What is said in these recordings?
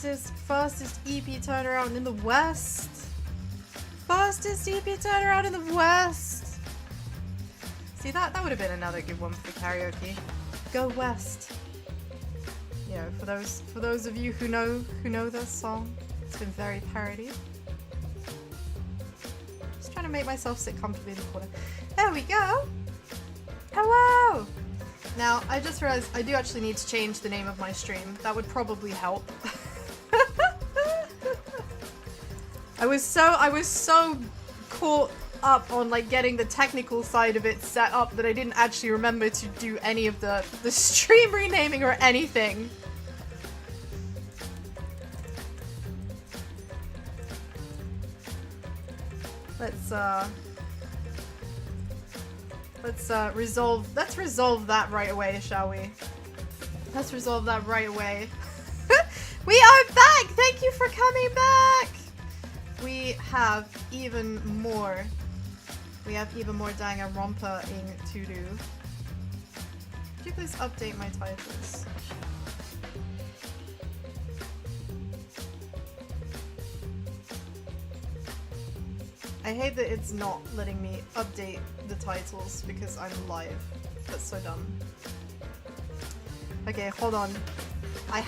fastest EP turnaround in the West. Fastest EP turnaround in the West. See, that would have been another good one for the karaoke. Go West. You know, for those of you who know this song, it's been very parodied. Just trying to make myself sit comfortably in the corner. There we go. Hello. Now, I just realized I do actually need to change the name of my stream. That would probably help. I was so caught up on like getting the technical side of it set up that I didn't actually remember to do any of the stream renaming or anything. Let's resolve that right away, shall we? Let's resolve that right away. We are back! Thank you for coming back! We have even more Danganronpa-ing to do. Could you please update my titles? I hate that it's not letting me update the titles because I'm live. That's so dumb. Okay, hold on. I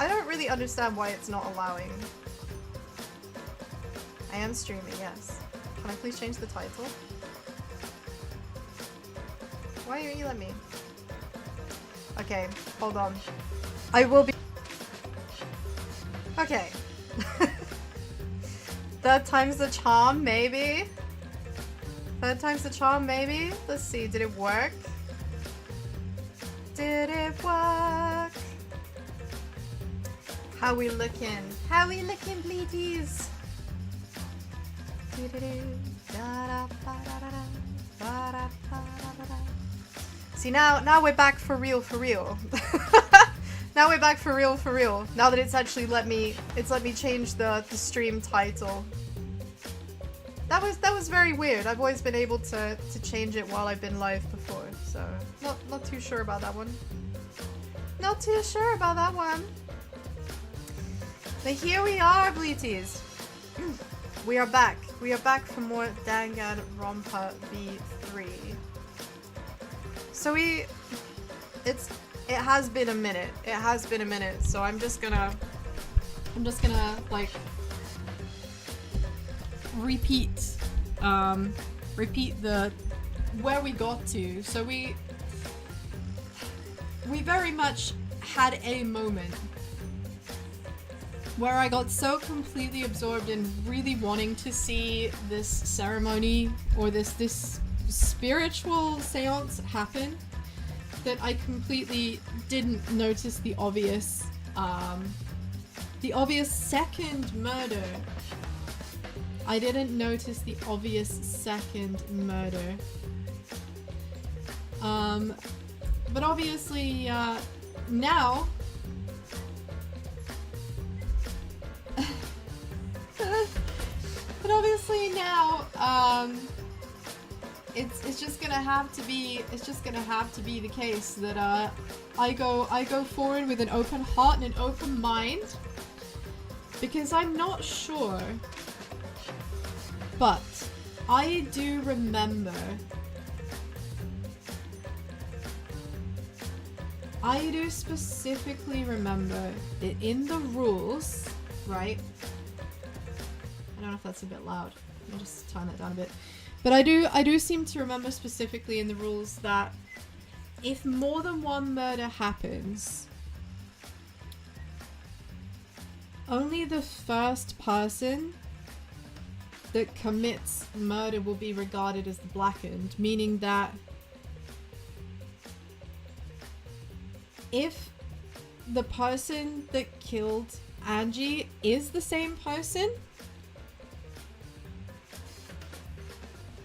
don't really understand why it's not allowing. I am streaming, yes. Can I please change the title? Why don't you let me? Okay, hold on. I will be... Okay. Third time's the charm, maybe? Third time's the charm, maybe? Let's see, did it work? Did it work? How we looking? How we looking, bleeties? See, now we're back for real, for real. Now we're back for real. Now that it's actually let me change the stream title. That was very weird. I've always been able to change it while I've been live before, so not too sure about that one. Not too sure about that one. But here we are, bleeties. We are back. We are back for more Danganronpa V3. So it has been a minute. It has been a minute. So I'm just gonna like repeat the where we got to. So we very much had a moment where I got so completely absorbed in really wanting to see this ceremony or this spiritual seance happen that I completely didn't notice the obvious second murder. I didn't notice the obvious second murder. But obviously, now it's just gonna have to be the case that I go forward with an open heart and an open mind, because I'm not sure, but I do remember. I do specifically remember that in the rules, right? I don't know if that's a bit loud. Let me just turn that down a bit. But I do seem to remember specifically in the rules that if more than one murder happens, only the first person that commits murder will be regarded as the blackened, meaning that if the person that killed Angie is the same person,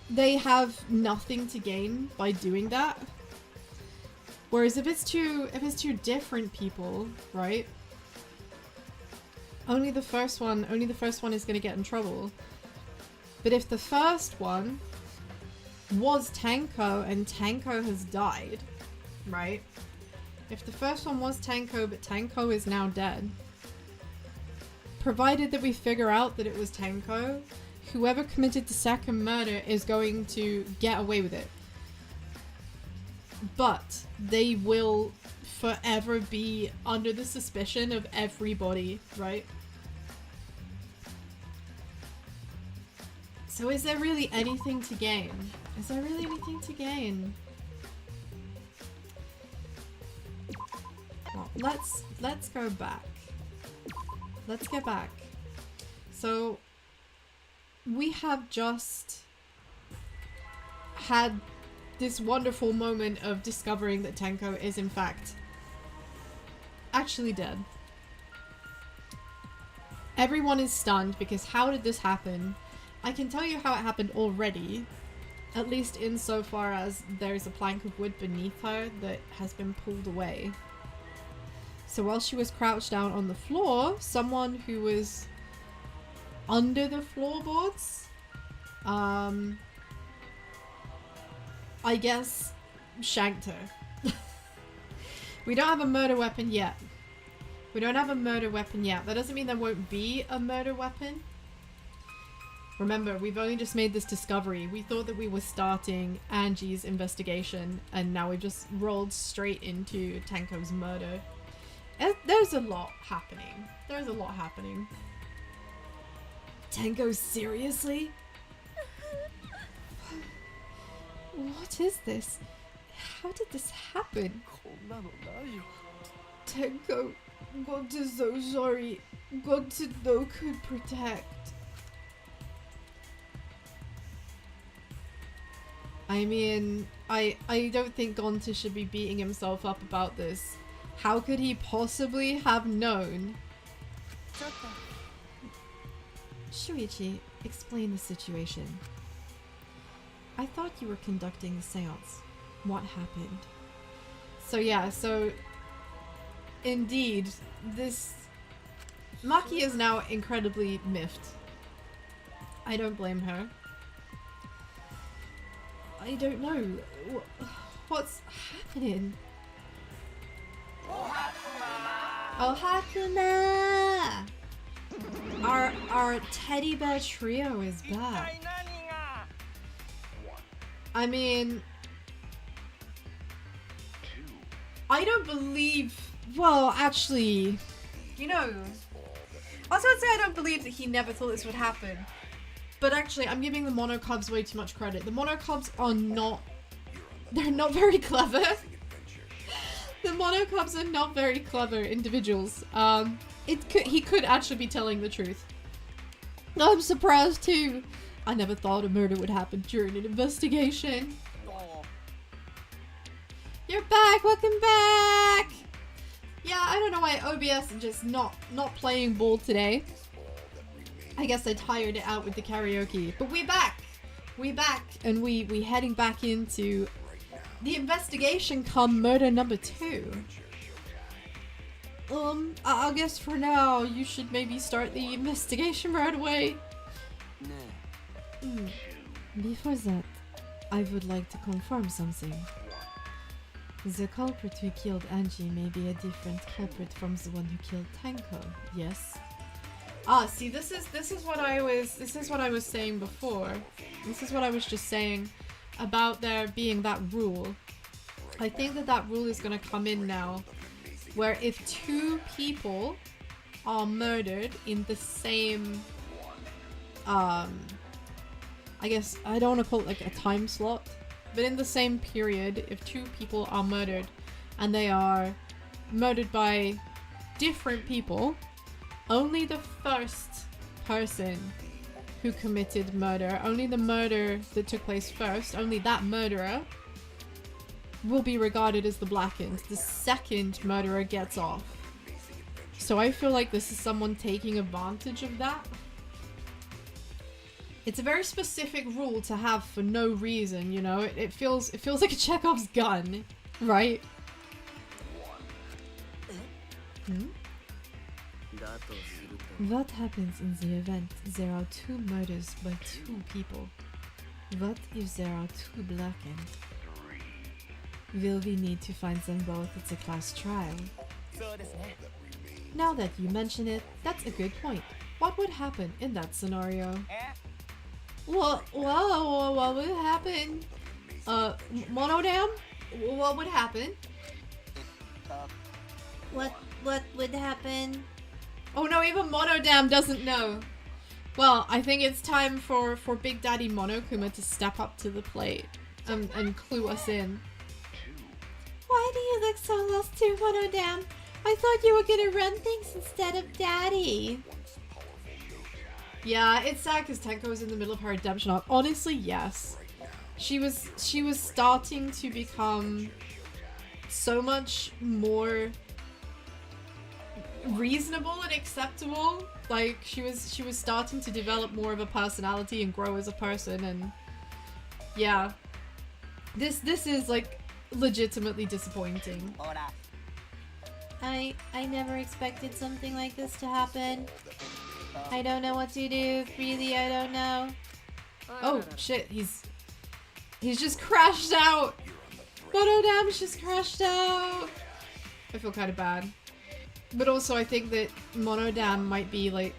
they have nothing to gain by doing that. Whereas if it's two different people, right? Only the first one is going to get in trouble. But if the first one was Tenko and Tenko has died, right? If the first one was Tenko but Tenko is now dead, provided that we figure out that it was Tenko, whoever committed the second murder is going to get away with it. But they will forever be under the suspicion of everybody, right? So is there really anything to gain? Is there really anything to gain? Well, let's go back. Let's get back. So we have just had this wonderful moment of discovering that Tenko is in fact actually dead. Everyone is stunned because how did this happen? I can tell you how it happened already, at least insofar as there's a plank of wood beneath her that has been pulled away. So while she was crouched down on the floor, someone who was under the floorboards, I guess, shanked her. We don't have a murder weapon yet. We don't have a murder weapon yet. That doesn't mean there won't be a murder weapon. Remember, we've only just made this discovery. We thought that we were starting Angie's investigation, and now we've just rolled straight into Tenko's murder. There's a lot happening. There's a lot happening. Tenko, seriously? What is this? How did this happen? Tenko, God is so sorry. God to know could protect. I mean, I don't think Gonta should be beating himself up about this. How could he possibly have known? Shuichi, explain the situation. I thought you were conducting the seance. What happened? So yeah, so indeed, this Maki is now incredibly miffed. I don't blame her. I don't know. What's happening? Oh, Hakuna! Our teddy bear trio is back. I mean, I don't believe. Well, actually, you know, I was gonna say I don't believe that he never thought this would happen. But actually, I'm giving the Mono Cubs way too much credit. The Mono Cubs are not... They're not very clever. The Mono Cubs are not very clever individuals. He could actually be telling the truth. I'm surprised too. I never thought a murder would happen during an investigation. You're back! Welcome back! Yeah, I don't know why OBS is just not playing ball today. I guess I tired it out with the karaoke. But we back! We back! And we heading back into the investigation come murder number 2. I guess for now you should maybe start the investigation right away. Before that, I would like to confirm something. The culprit who killed Angie may be a different culprit from the one who killed Tenko, yes? Ah, see, this is what I was saying before. This is what I was just saying about there being that rule. I think that rule is gonna come in now, where if 2 people are murdered in the same, I guess, I don't want to call it like a time slot, but in the same period, if 2 people are murdered and they are murdered by different people, only the first person who committed murder, only the murder that took place first, only that murderer will be regarded as the blackened. The second murderer gets off. So I feel like this is someone taking advantage of that. It's a very specific rule to have for no reason, you know? It feels like a Chekhov's gun, right? What happens in the event there are 2 murders by 2 people? What if there are 2 blackened? Will we need to find them both at the class trial? Now that you mention it, that's a good point. What would happen in that scenario? What would happen? Monodam? What would happen? What would happen? Oh no, even Monodam doesn't know. Well, I think it's time for Big Daddy Monokuma to step up to the plate and clue us in. Why do you look so lost too, Monodam? I thought you were gonna run things instead of Daddy. Yeah, it's sad because Tenko was in the middle of her redemption arc. Honestly, yes. She was starting to become so much more reasonable and acceptable. Like she was starting to develop more of a personality and grow as a person, and yeah. This is like legitimately disappointing. I never expected something like this to happen. I don't know what to do. Really, I don't know. Oh shit, he's just crashed out. Monodam's just crashed out. I feel kind of bad. But also I think that Monodam might be like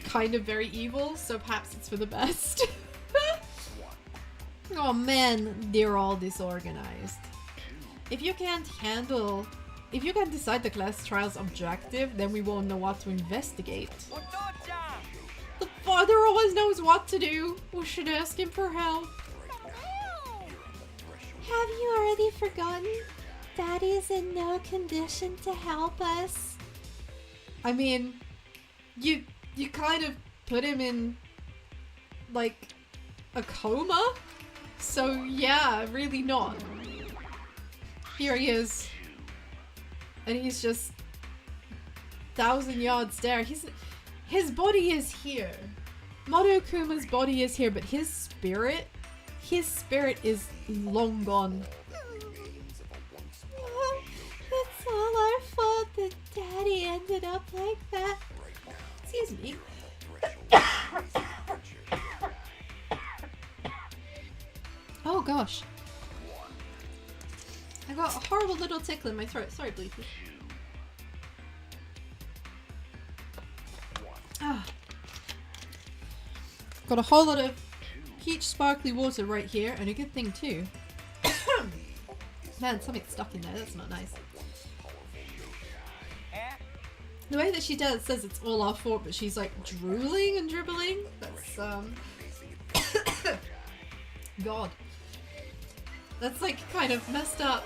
kind of very evil, so perhaps it's for the best. Oh man, they're all disorganized. If you can't decide the class trial's objective, then we won't know what to investigate. The father always knows what to do. We should ask him for help. Have you already forgotten? Daddy is in no condition to help us. I mean, you kind of put him in like a coma, so yeah, really not. Here he is, and he's just 1,000 yards there. His body is here. Monokuma's body is here, but his spirit is long gone. It's all our fault that Daddy ended up like that. Excuse me. Oh gosh. I got a horrible little tickle in my throat. Sorry, Bleepy. Ah. Got a whole lot of peach sparkly water right here, and a good thing too. Man, something's stuck in there. That's not nice. The way that she says it's all our fault, but she's like drooling and dribbling. That's God. That's like kind of messed up.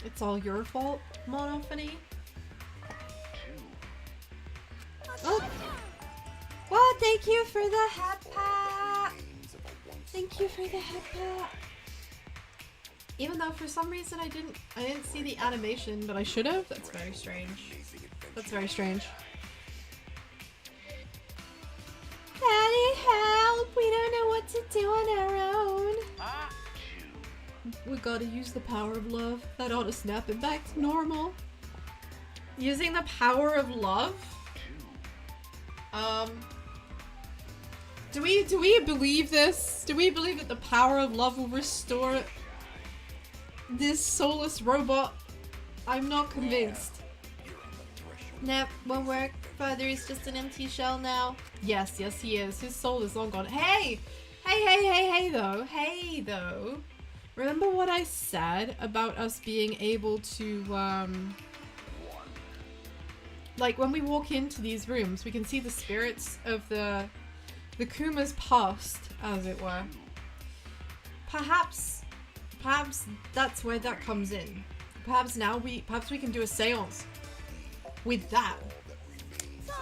It's all your fault, Monophony. Oh. Well, thank you for the hat pack. Thank you for the hat pack. Even though for some reason I didn't see the animation, but I should have. That's very strange. That's very strange. Daddy, help! We don't know what to do on our own. We gotta use the power of love. That ought to snap it back to normal. Using the power of love? Do we believe this? Do we believe that the power of love will restore this soulless robot? I'm not convinced. Nope, won't work. Father is just an empty shell now. Yes, he is. His soul is long gone. Hey though. Remember what I said about us being able to, like when we walk into these rooms, we can see the spirits of the Kuma's past, as it were. Perhaps that's where that comes in. Perhaps we can do a seance with that.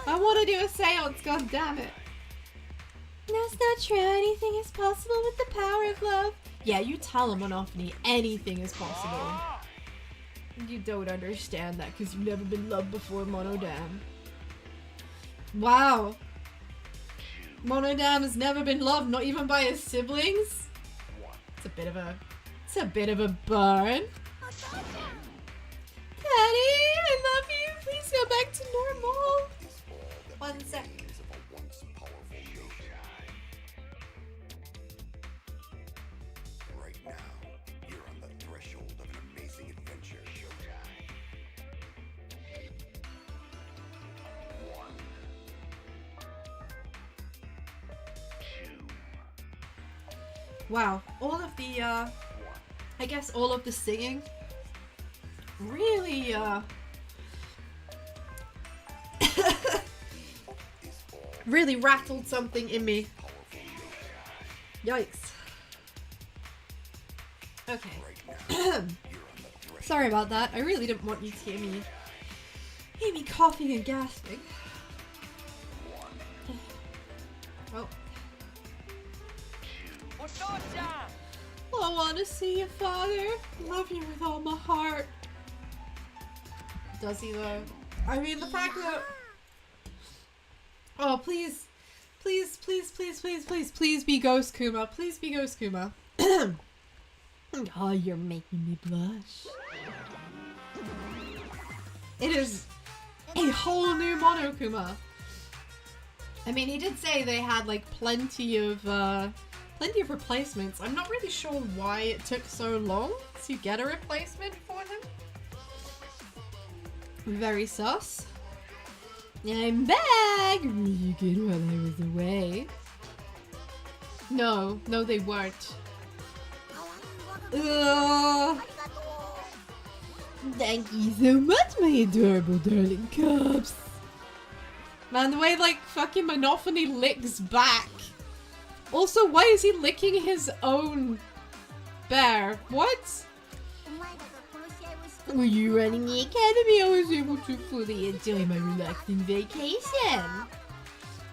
I want to do a seance, god damn it. That's not true. Anything is possible with the power of love. Yeah, you tell him, Monophony, anything is possible. You don't understand that because you've never been loved before, Monodam. Wow. Monodam has never been loved, not even by his siblings. It's a bit of a burn. Daddy, I love you. Please go back to normal. 1 sec. Wow, all of the, I guess all of the singing really, really rattled something in me. Yikes. Okay. Sorry about that. I really didn't want you to hear me coughing and gasping. Oh. I want to see you, Father. Love you with all my heart. Does he though? I mean, the fact that... Oh, please. Please, please, please, please, please, please be Ghost Kuma. Please be Ghost Kuma. Oh, you're making me blush. It is a whole new Monokuma. I mean, he did say they had like plenty of replacements. I'm not really sure why it took so long to get a replacement for him. Very sus. I'm back! Really good while I was away. No, they weren't. Thank you so much, my adorable darling cubs. Man, the way like fucking Monophony licks back. Also, why is he licking his own bear? What? Were you running the academy? I was able to fully enjoy my relaxing vacation.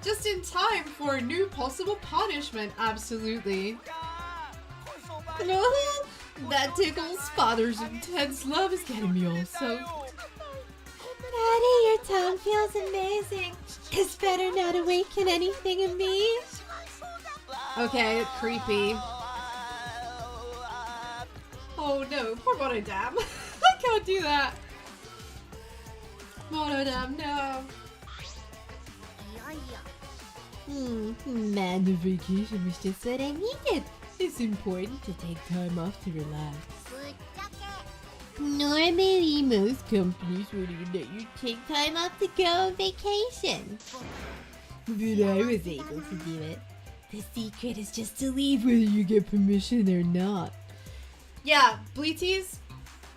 Just in time for a new possible punishment, absolutely. That tickles. Father's intense love is getting me all soaked. Daddy, your tongue feels amazing. It's better not awaken anything in me. Okay, creepy. Oh no, poor Monodam. I can't do that. Monodam, no. Man, the vacation was just what I needed. It's important to take time off to relax. Normally, most companies wouldn't even let you take time off to go on vacation. But I was able to do it. The secret is just to leave whether you get permission or not. Yeah, Bleaties.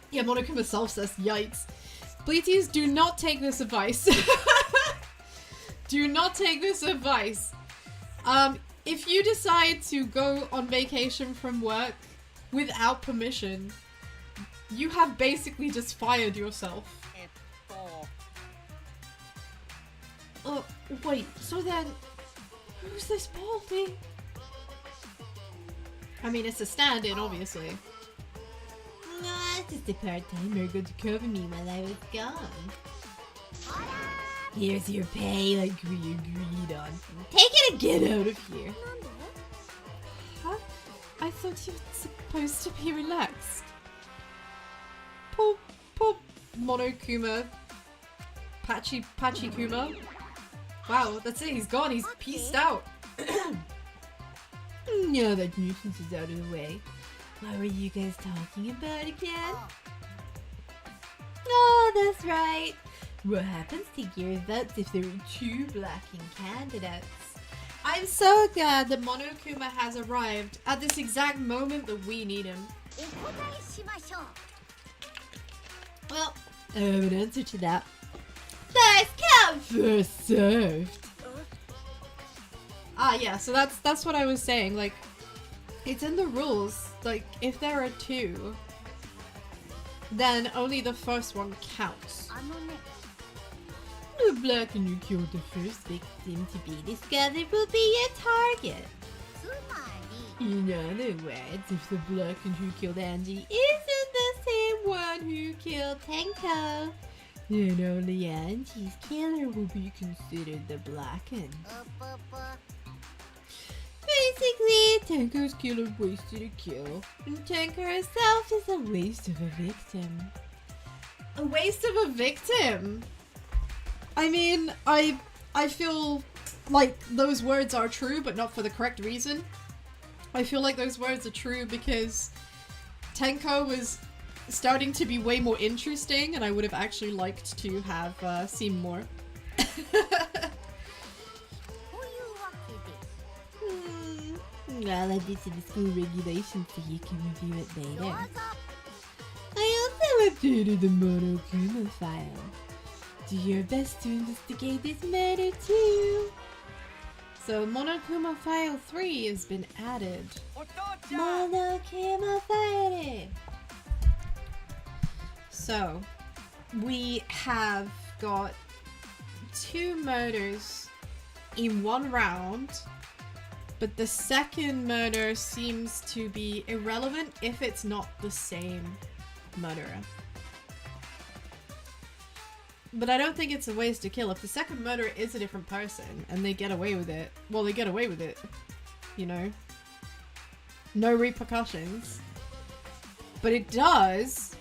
Yeah, Monokuma self says, yikes. Bleaties, do not take this advice. Do not take this advice. If you decide to go on vacation from work without permission, you have basically just fired yourself. Oh, wait, so then, who's this Baldy? I mean, it's a stand-in, obviously. No, it's just a part-timer going to cover me while I was gone. Here's your pay like we agreed on. Take it and get out of here. Huh? I thought you were supposed to be relaxed. Poor Monokuma. Patchy Kuma. Wow, that's it, he's gone, he's peaced out. Now that nuisance is out of the way, what were you guys talking about again? Oh, that's right. What happens to your votes if there are two blocking candidates? I'm so glad that Monokuma has arrived at this exact moment that we need him. Well, I have an answer to that. First come, first served. Ah, yeah, so that's what I was saying, like, it's in the rules, like, if there are two, then only the first one counts. The block and you killed the first victim to be discovered will be your target. In other words, if the block and who killed Angie isn't the same one who killed Tenko, then only Angie's killer will be considered the blackened. Basically, Tenko's killer wasted a kill, and Tenko herself is a waste of a victim. A waste of a victim? I mean, I feel like those words are true, but not for the correct reason. I feel like those words are true because Tenko was starting to be way more interesting, and I would have actually liked to have seen more. I'll add this to the school regulations so you can review it later. I also updated the Monokuma file. Do your best to investigate this matter too. So Monokuma file 3 has been added. Monokuma file. So we have got 2 murders in one round, but the second murder seems to be irrelevant if it's not the same murderer. But I don't think it's a waste to kill. If the second murderer is a different person and they get away with it, well, they get away with it, you know? No repercussions. But it does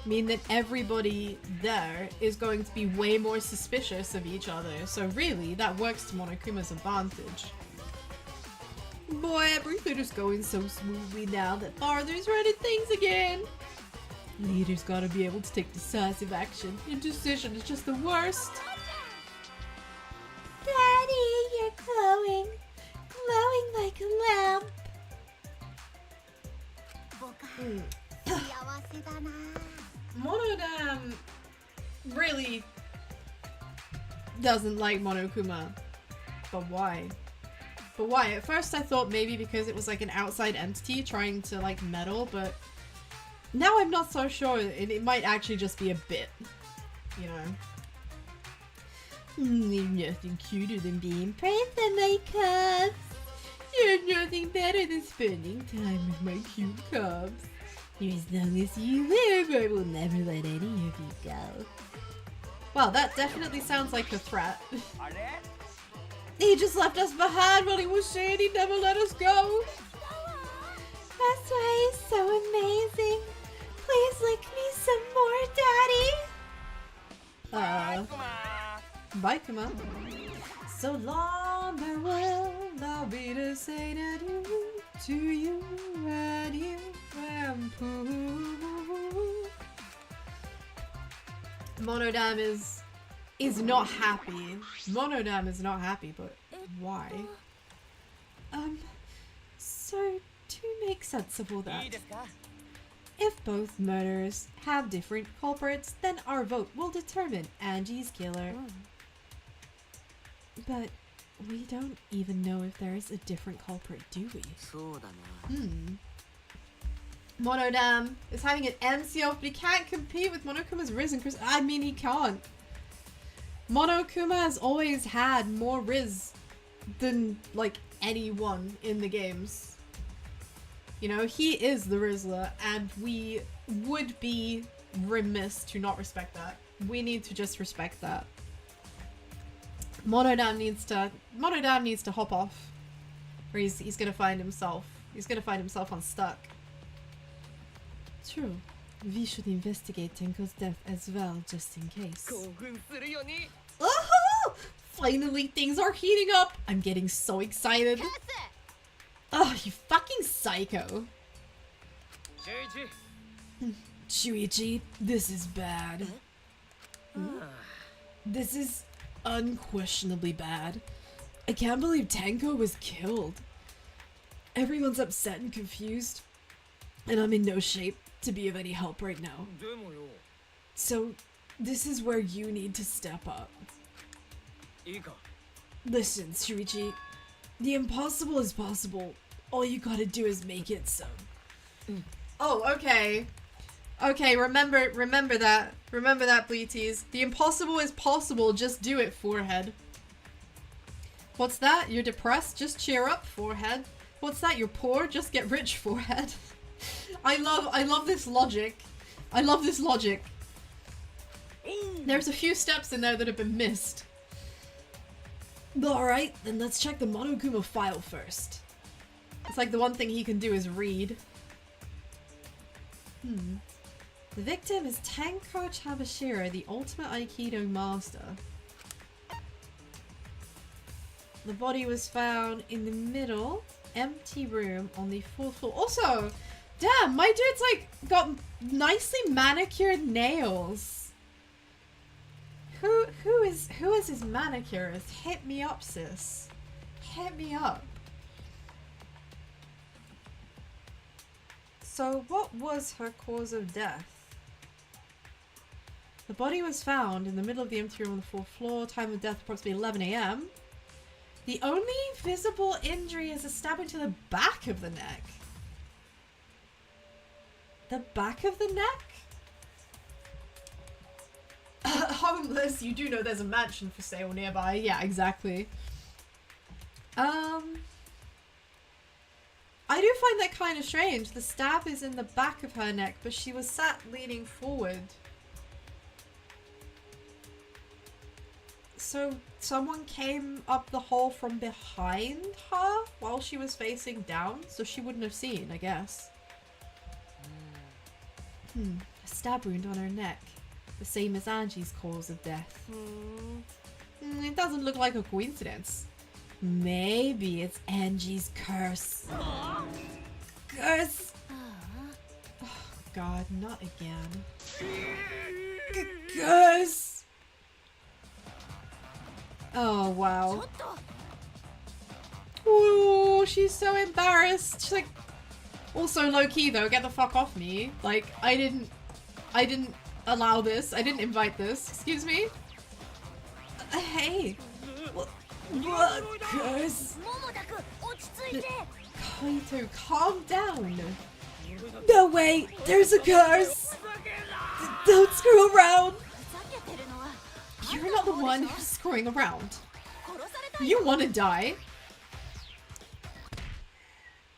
mean that everybody there is going to be way more suspicious of each other. So really, that works to Monokuma's advantage. Boy, everything is going so smoothly now that father's running things again. Leaders gotta be able to take decisive action. Indecision is just the worst. Daddy, you're glowing. Glowing like a lamp. Monodam really doesn't like Monokuma. But why? But why? At first I thought maybe because it was like an outside entity trying to like meddle, but now I'm not so sure. It might actually just be a bit, you know. There's nothing cuter than being praised by my cubs. There's nothing better than spending time with my cute cubs. As long as you live, I will never let any of you go. Well, that definitely sounds like a threat. He just left us behind while he was saying he'd never let us go. That's why he's so amazing. Please lick me some more, Daddy. Bye, Kuma. So long, farewell. I'll be the same to you and you and Pooh. Monodam is not happy. Monodam is not happy, but why? So to make sense of all that, if both murderers have different culprits, then our vote will determine Angie's killer. But we don't even know if there is a different culprit, do we? Monodam is having an MCO, but he can't compete with Monokuma's Riz and Chris. I mean, he can't. Monokuma has always had more Riz than, like, anyone in the games. You know, he is the Rizzler, and we would be remiss to not respect that. We need to just respect that. Monodam needs to hop off, or he's gonna find himself unstuck. True. We should investigate Tenko's death as well, just in case. Oh! Finally, things are heating up. I'm getting so excited. Oh, you fucking psycho. Shuichi, this is bad. This is unquestionably bad. I can't believe Tenko was killed. Everyone's upset and confused, and I'm in no shape to be of any help right now. So, this is where you need to step up. Listen, Shuichi, the impossible is possible. All you gotta do is make it so. Oh, okay. Okay, remember that. Remember that, Bleaties. The impossible is possible, just do it, forehead. What's that? You're depressed? Just cheer up, forehead. What's that? You're poor? Just get rich, forehead. I love this logic. I love this logic. There's a few steps in there that have been missed. Alright, then let's check the Monokuma file first. It's like the one thing he can do is read. The victim is Tenko Chabashira, the ultimate Aikido master. The body was found in the middle, empty room on the 4th floor. Also, damn, my dude's like got nicely manicured nails. Who is his manicurist? Hit me up, sis. Hit me up. So what was her cause of death? The body was found in the middle of the empty room on the fourth floor. Time of death approximately 11 a.m. The only visible injury is a stabbing to the back of the neck. The back of the neck? Harmless, you do know there's a mansion for sale nearby. Yeah, exactly. I do find that kind of strange. The stab is in the back of her neck, but she was sat leaning forward. So someone came up the hole from behind her while she was facing down, so she wouldn't have seen, I guess. A stab wound on her neck. The same as Angie's cause of death. It doesn't look like a coincidence. Maybe it's Angie's curse. Curse! Oh god, not again. Curse! Oh wow. Ooh, she's so embarrassed. She's like, also low key though, get the fuck off me. Like, I didn't allow this. I didn't invite this. Excuse me? Hey. What curse? Kaito, calm down. No way, there's a curse. Don't screw around. You're not the one who's screwing around. You want to die?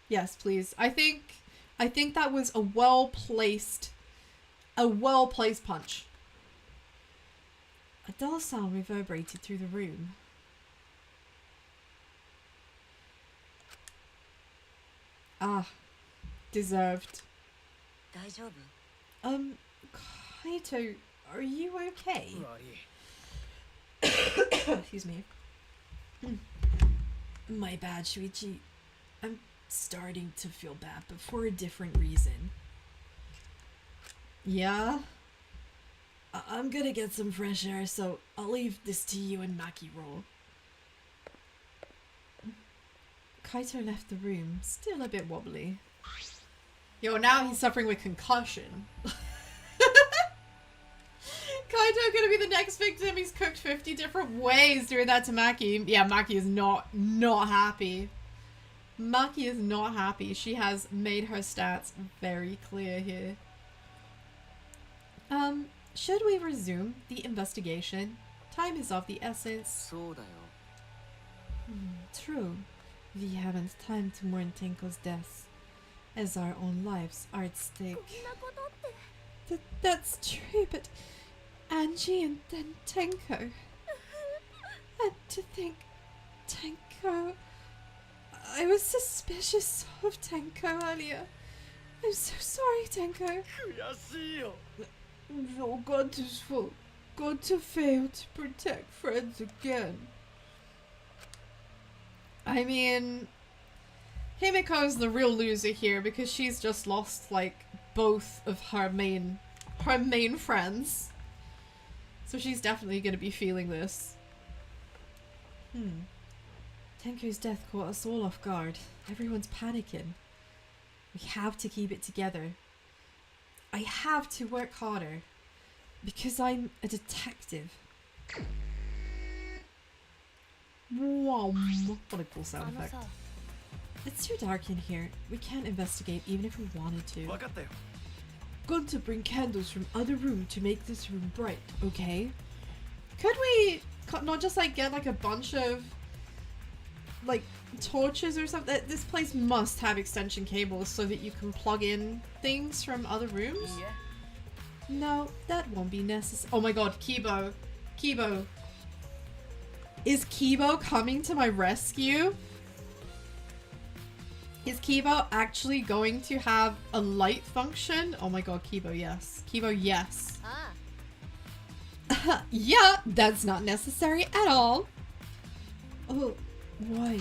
Yes, please. I think that was a well-placed punch. A dull sound reverberated through the room. Ah, deserved. Kaito, are you okay? Excuse me. My bad, Shuichi. I'm starting to feel bad, but for a different reason. Yeah? I'm gonna get some fresh air, so I'll leave this to you and Maki roll. Kaito left the room, still a bit wobbly. Yo, now he's suffering with concussion. Kaito gonna be the next victim. He's cooked 50 different ways doing that to Maki. Yeah, Maki is not happy. Maki is not happy. She has made her stats very clear here. Should we resume the investigation? Time is of the essence. True. We haven't time to mourn Tenko's death, as our own lives are at stake. That's true, but Angie and then Tenko. And to think, Tenko... I was suspicious of Tenko earlier. I'm so sorry, Tenko. It's all God's fault. God to fail to protect friends again. I mean, Himiko's the real loser here because she's just lost, like, both of her main friends. So she's definitely gonna be feeling this. Tenko's death caught us all off guard. Everyone's panicking. We have to keep it together. I have to work harder. Because I'm a detective. What a cool sound effect. It's too dark in here. We can't investigate even if we wanted to. Going to bring candles from other room to make this room bright, okay? Could we not just like get like a bunch of like torches or something? This place must have extension cables so that you can plug in things from other rooms. No, that won't be necessary. Oh my god, Kibo. Kibo. Is Kibo coming to my rescue? Is Kibo actually going to have a light function? Oh my god, Kibo, yes. Kibo, yes. Yeah, that's not necessary at all. Oh, why?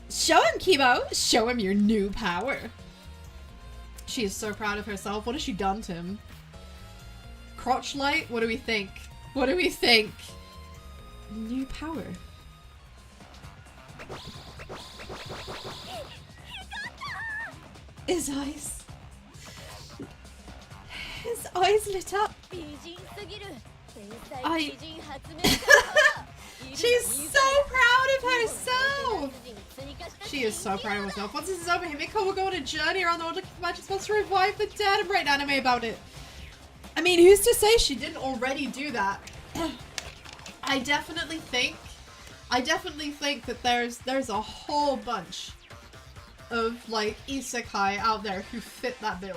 Show him, Kibo! Show him your new power. She is so proud of herself. What has she done to him? Crotch light? What do we think? What do we think? New power. His eyes. his eyes lit up. She's so proud of herself! She is so proud of herself. Once this is over, Himiko will go on a journey around the world looking for magic spells to revive the dead and write an anime about it. I mean, who's to say she didn't already do that? I definitely think that there's a whole bunch of like isekai out there who fit that bill.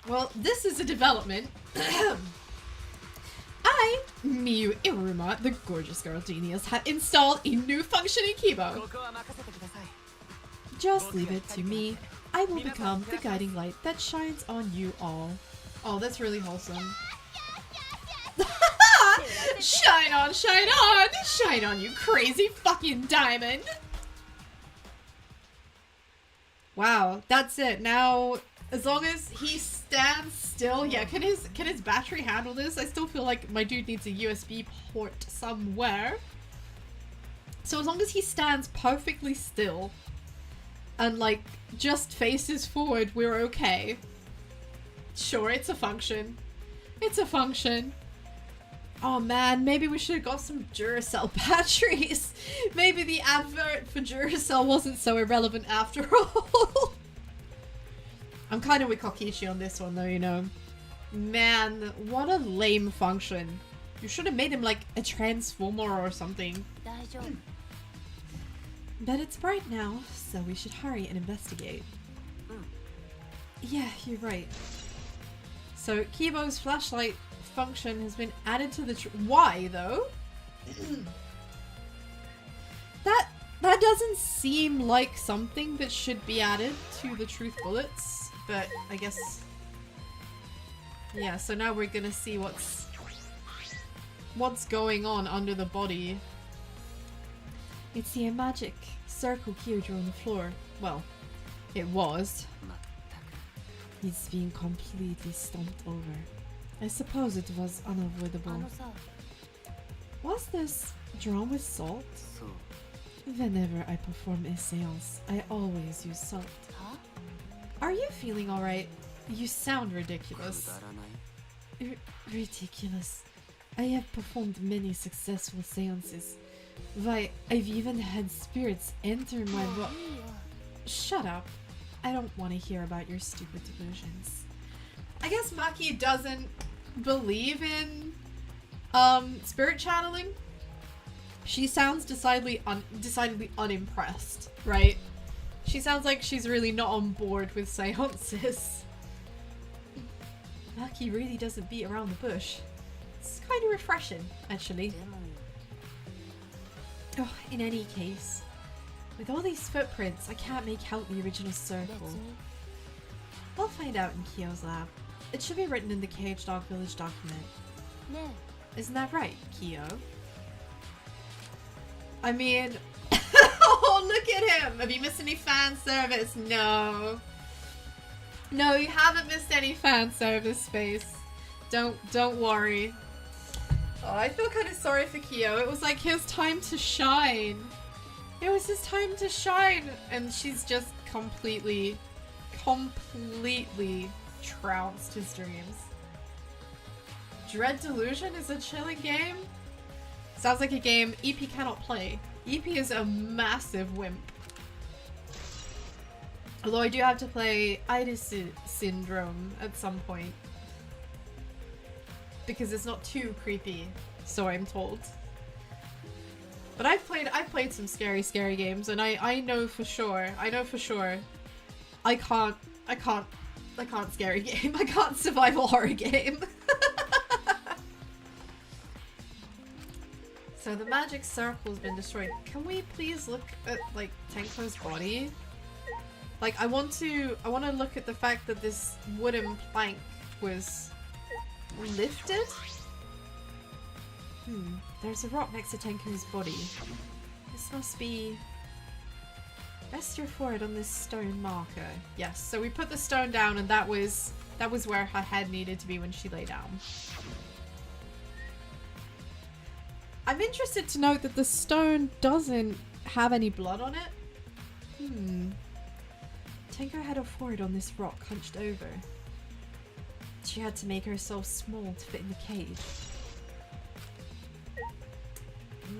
Well, this is a development. Miyu Iruma, the gorgeous girl genius, had installed a new function in Kibo. Just leave it to me. I will become the guiding light that shines on you all. Oh, that's really wholesome. Shine on, shine on! Shine on, you crazy fucking diamond! Wow, that's it. Now, as long as he stands still, yeah, can his battery handle this? I still feel like my dude needs a USB port somewhere. So as long as he stands perfectly still and like just faces forward, we're okay. Sure, it's a function. It's a function. Oh man, maybe we should have got some Duracell batteries. Maybe the advert for Duracell wasn't so irrelevant after all. I'm kind of with Kokichi on this one though, you know. Man, what a lame function. You should have made him like a transformer or something. But it's bright now, so we should hurry and investigate. Yeah, you're right. So Kibo's flashlight function has been added to the why though? that doesn't seem like something that should be added to the truth bullets, but I guess yeah, so now we're gonna see what's going on under the body. It's the magic circle Kyojuro on the floor. Well, it was. He's being completely stomped over. I suppose it was unavoidable. Was this drawn with salt? Whenever I perform a seance, I always use salt. Are you feeling alright? You sound ridiculous. Ridiculous. I have performed many successful seances. Why, I've even had spirits enter my body. Shut up. I don't want to hear about your stupid delusions. I guess Maki doesn't believe in spirit channeling. She sounds decidedly unimpressed, right? She sounds like she's really not on board with seances. Maki really doesn't beat around the bush. It's kind of refreshing, actually. Oh, in any case, with all these footprints, I can't make out the original circle. I'll find out in Kyo's lab. It should be written in the Cage Dog Village document. Isn't that right, Kyo? I mean, oh, look at him! Have you missed any fan service? No. No, you haven't missed any fan service, Space. Don't worry. Oh, I feel kind of sorry for Kyo. It was like his time to shine. It was his time to shine, and she's just completely trounced his dreams. Dread Delusion is a chilling game. Sounds like a game EP cannot play. EP is a massive wimp. Although I do have to play Iris Syndrome at some point. Because it's not too creepy, so I'm told. But I've played some scary games, and I know for sure. I can't scary game. I can't survival horror game. So the magic circle's been destroyed. Can we please look at like Tenko's body? Like I want to look at the fact that this wooden plank was lifted. There's a rock next to Tenko's body. This must be... Rest your forehead on this stone marker. Yes, so we put the stone down, and that was where her head needed to be when she lay down. I'm interested to note that the stone doesn't have any blood on it. Tenko had a forehead on this rock hunched over. She had to make herself small to fit in the cage.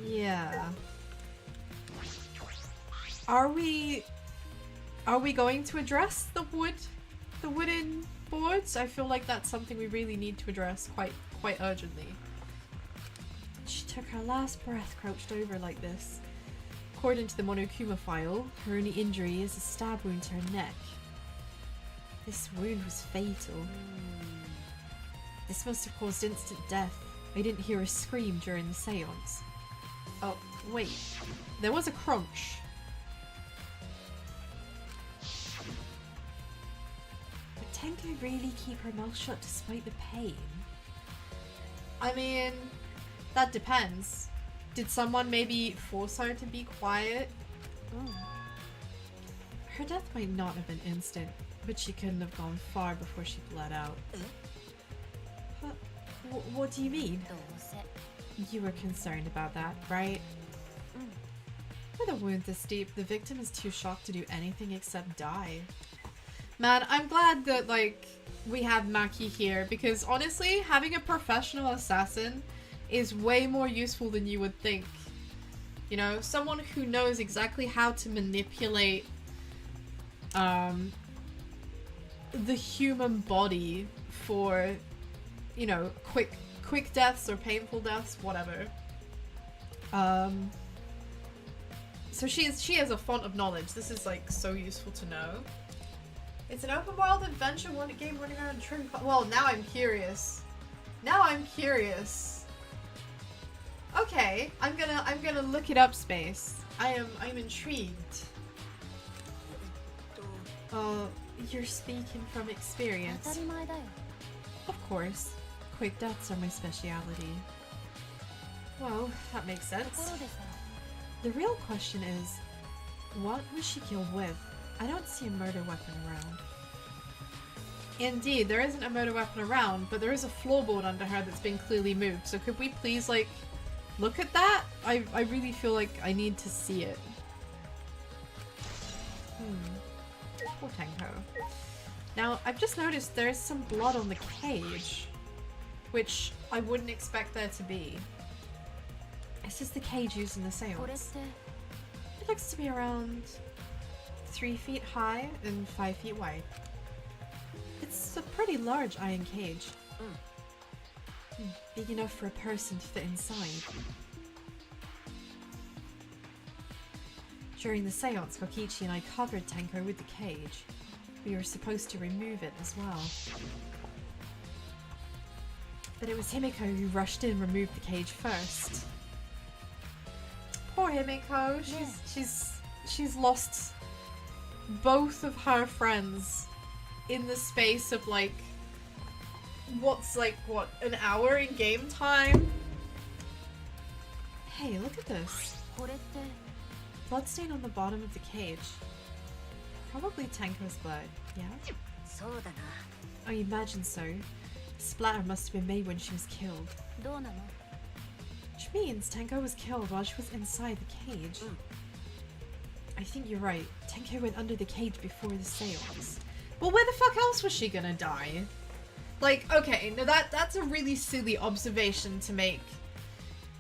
Yeah. Are we going to address the wooden boards? I feel like that's something we really need to address quite urgently. She took her last breath crouched over like this. According to the Monokuma file, her only injury is a stab wound to her neck. This wound was fatal. This must have caused instant death. I didn't hear a scream during the seance. Oh, wait. There was a crunch. Would Tenko really keep her mouth shut despite the pain? I mean, that depends. Did someone maybe force her to be quiet? Oh. Her death might not have been instant, but she couldn't have gone far before she bled out. What do you mean? You were concerned about that, right? With a wound this deep, the victim is too shocked to do anything except die. Man, I'm glad that, like, we have Maki here, because honestly, having a professional assassin is way more useful than you would think. You know, someone who knows exactly how to manipulate the human body for, you know, quick deaths or painful deaths, whatever. So she has a font of knowledge. This is like so useful to know. It's an open world adventure game running around trim. Well, now I'm curious. Okay, I'm gonna look it up, Space. I'm intrigued. You're speaking from experience. Of course. Quick deaths are my speciality. Well, that makes sense. The real question is, what was she killed with? I don't see a murder weapon around. Indeed, there isn't a murder weapon around, but there is a floorboard under her that's been clearly moved. So could we please, like, look at that? I really feel like I need to see it. Poor Tenko. Now, I've just noticed there's some blood on the cage, Which I wouldn't expect there to be. This is the cage used in the seance. It looks to be around 3 feet high and 5 feet wide. It's a pretty large iron cage. Big enough for a person to fit inside. During the seance, Kokichi and I covered Tenko with the cage. We were supposed to remove it as well. But it was Himiko who rushed in and removed the cage first. Poor Himiko. She's lost both of her friends in the space of like an hour in game time. Hey, look at this. Bloodstain on the bottom of the cage. Probably Tenko's blood, yeah? I imagine so. The splatter must have been made when she was killed. Which means Tenko was killed while she was inside the cage. I think you're right. Tenko went under the cage before the seance. Well, where the fuck else was she gonna die? Like, okay, now that's a really silly observation to make.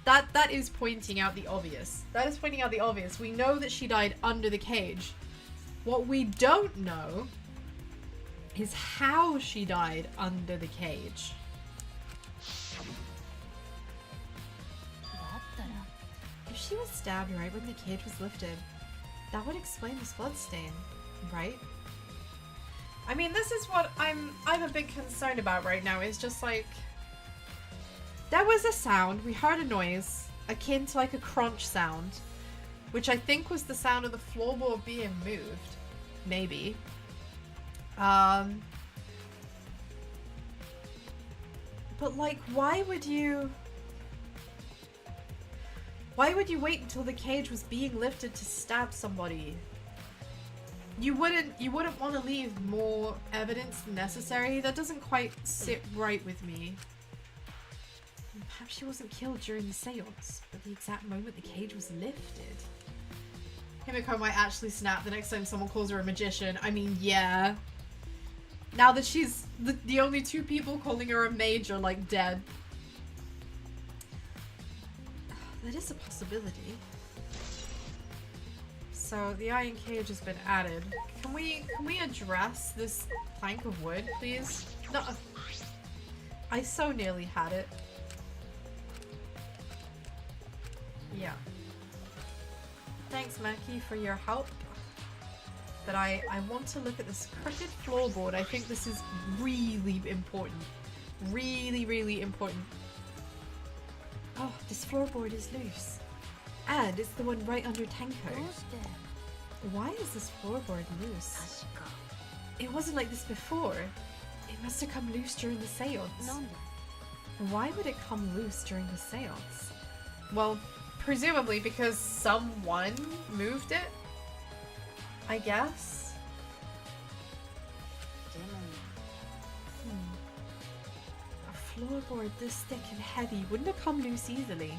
That is pointing out the obvious. That is pointing out the obvious. We know that she died under the cage. What we don't know is how she died under the cage. If she was stabbed right when the cage was lifted, that would explain this bloodstain, right? I mean, this is what I'm a bit concerned about right now, is just like, there was a sound, we heard a noise, akin to like a crunch sound, which I think was the sound of the floorboard being moved. Maybe. But like, why would you wait until the cage was being lifted to stab somebody? You wouldn't want to leave more evidence than necessary. That doesn't quite sit right with me. Perhaps she wasn't killed during the seance, but the exact moment the cage was lifted. Himiko might actually snap the next time someone calls her a magician. I mean, yeah. Now that she's the only two people calling her a mage are like dead. That is a possibility. So the iron cage has been added. Can we address this plank of wood, please? No. I so nearly had it. Yeah. Thanks, Maki, for your help. But I want to look at this crooked floorboard. I think this is really important. Really, really important. Oh, this floorboard is loose. And it's the one right under Tenko. Why is this floorboard loose? It wasn't like this before. It must have come loose during the seance. Why would it come loose during the seance? Well, presumably because someone moved it, I guess. A floorboard this thick and heavy wouldn't have come loose easily.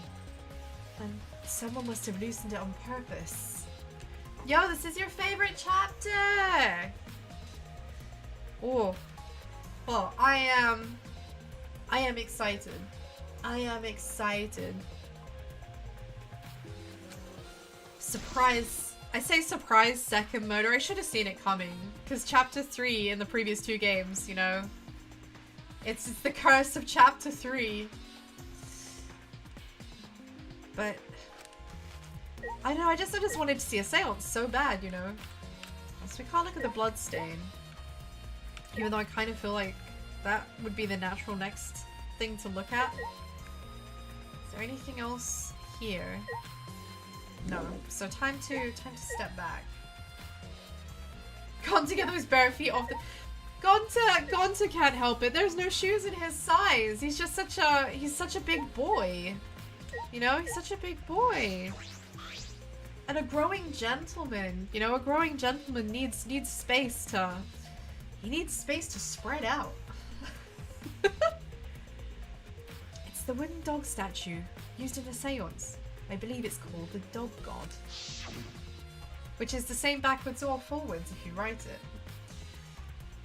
And someone must have loosened it on purpose. Yo, this is your favorite chapter! Oh. Well, I am excited. I am excited. Surprise. I say surprise second murder. I should have seen it coming. Because chapter 3 in the previous 2 games, you know. It's the curse of chapter 3. But I know, I just wanted to see a seance so bad, you know. So we can't look at the blood stain. Even though I kind of feel like that would be the natural next thing to look at. Is there anything else here? No. So time to step back. Gonta, get those bare feet off the... Gonta can't help it. There's no shoes in his size. He's just such a big boy. You know, he's such a big boy. And a growing gentleman. You know, a growing gentleman needs space to... He needs space to spread out. It's the wooden dog statue used in the seance. I believe it's called the Dog God. Which is the same backwards or forwards if you write it.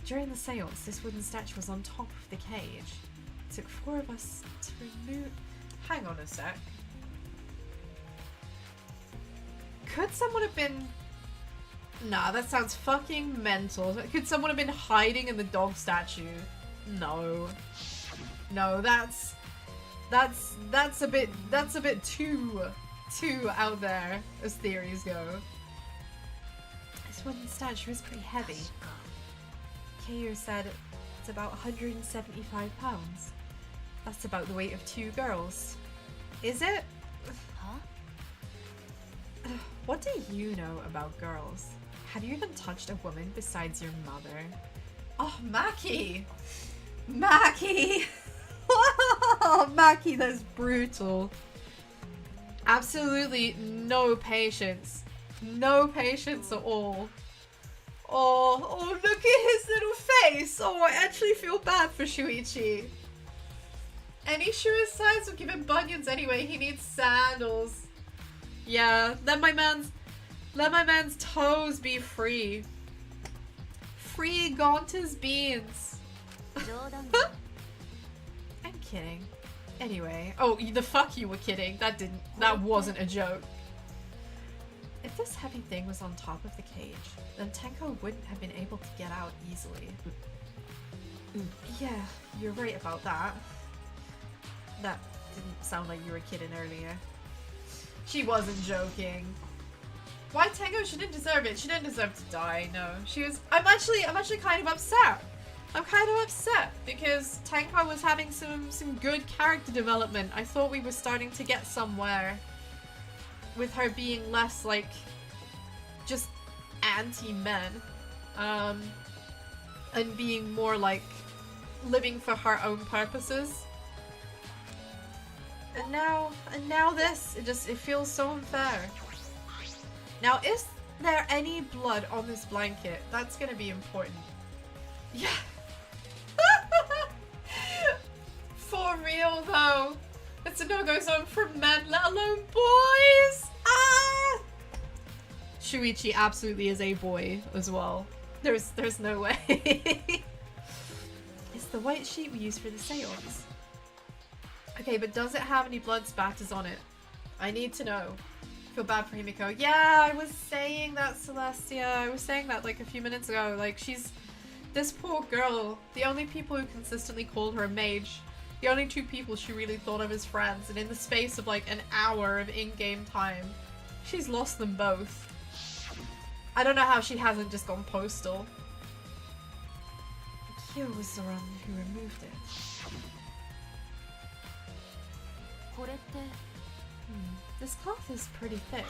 During the seance, this wooden statue was on top of the cage. It took 4 of us to remove... Hang on a sec. Could someone have been... Nah, that sounds fucking mental. Could someone have been hiding in the dog statue? No. No, that's a bit too out there as theories go. This wooden statue is pretty heavy. Kayo said it's about 175 pounds. That's about the weight of 2 girls. Is it? Huh? What do you know about girls? Have you even touched a woman besides your mother? Oh, Maki! Maki! Oh, Maki, that's brutal. Absolutely no patience. No patience at all. Oh, look at his little face! Oh, I actually feel bad for Shuichi. Any shoe his size will give him bunions anyway. He needs sandals. Yeah, let my man's toes be free. Free Gonta's beans. I'm kidding. Anyway, oh, the fuck you were kidding. That wasn't a joke. If this heavy thing was on top of the cage, then Tenko wouldn't have been able to get out easily. Yeah, you're right about that. That didn't sound like you were kidding earlier. She wasn't joking. Why Tenko? She didn't deserve it. She didn't deserve to die. No, she was. I'm actually kind of upset. I'm kind of upset because Tenko was having some good character development. I thought we were starting to get somewhere with her being less like just anti-men, and being more like living for her own purposes. And now this, it feels so unfair. Now, is there any blood on this blanket? That's gonna be important. Yeah. For real though. It's a no-go zone for men, let alone boys. Ah! Shuichi absolutely is a boy as well. There's no way. It's the white sheet we use for the seance. Okay, but does it have any blood spatters on it? I need to know. Feel bad for Himiko. Yeah, I was saying that, Celestia. I was saying that like a few minutes ago. Like, she's... This poor girl, the only people who consistently called her a mage, the only two people she really thought of as friends, and in the space of like an hour of in-game time, she's lost them both. I don't know how she hasn't just gone postal. Kyo was the one who removed it. This cloth is pretty thick.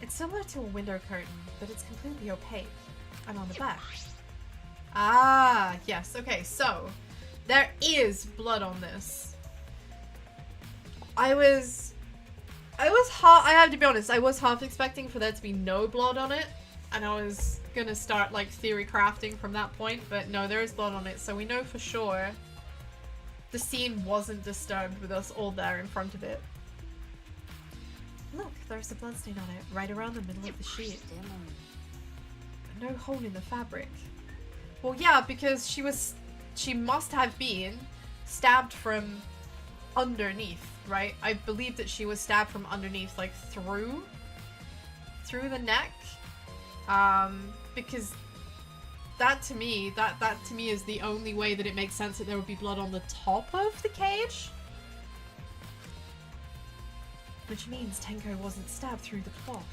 It's similar to a window curtain, but it's completely opaque. And on the back. Ah, yes. Okay, so there is blood on this. I have to be honest, I was half expecting for there to be no blood on it, and I was gonna start like theory crafting from that point, but no, there is blood on it, so we know for sure the scene wasn't disturbed with us all there in front of it. Look, there's a bloodstain on it, right around the middle of the sheet. No hole in the fabric. Well, yeah, because she must have been stabbed from underneath, right? I believe that she was stabbed from underneath, like through the neck. Because that to me is the only way that it makes sense that there would be blood on the top of the cage. Which means Tenko wasn't stabbed through the cloth.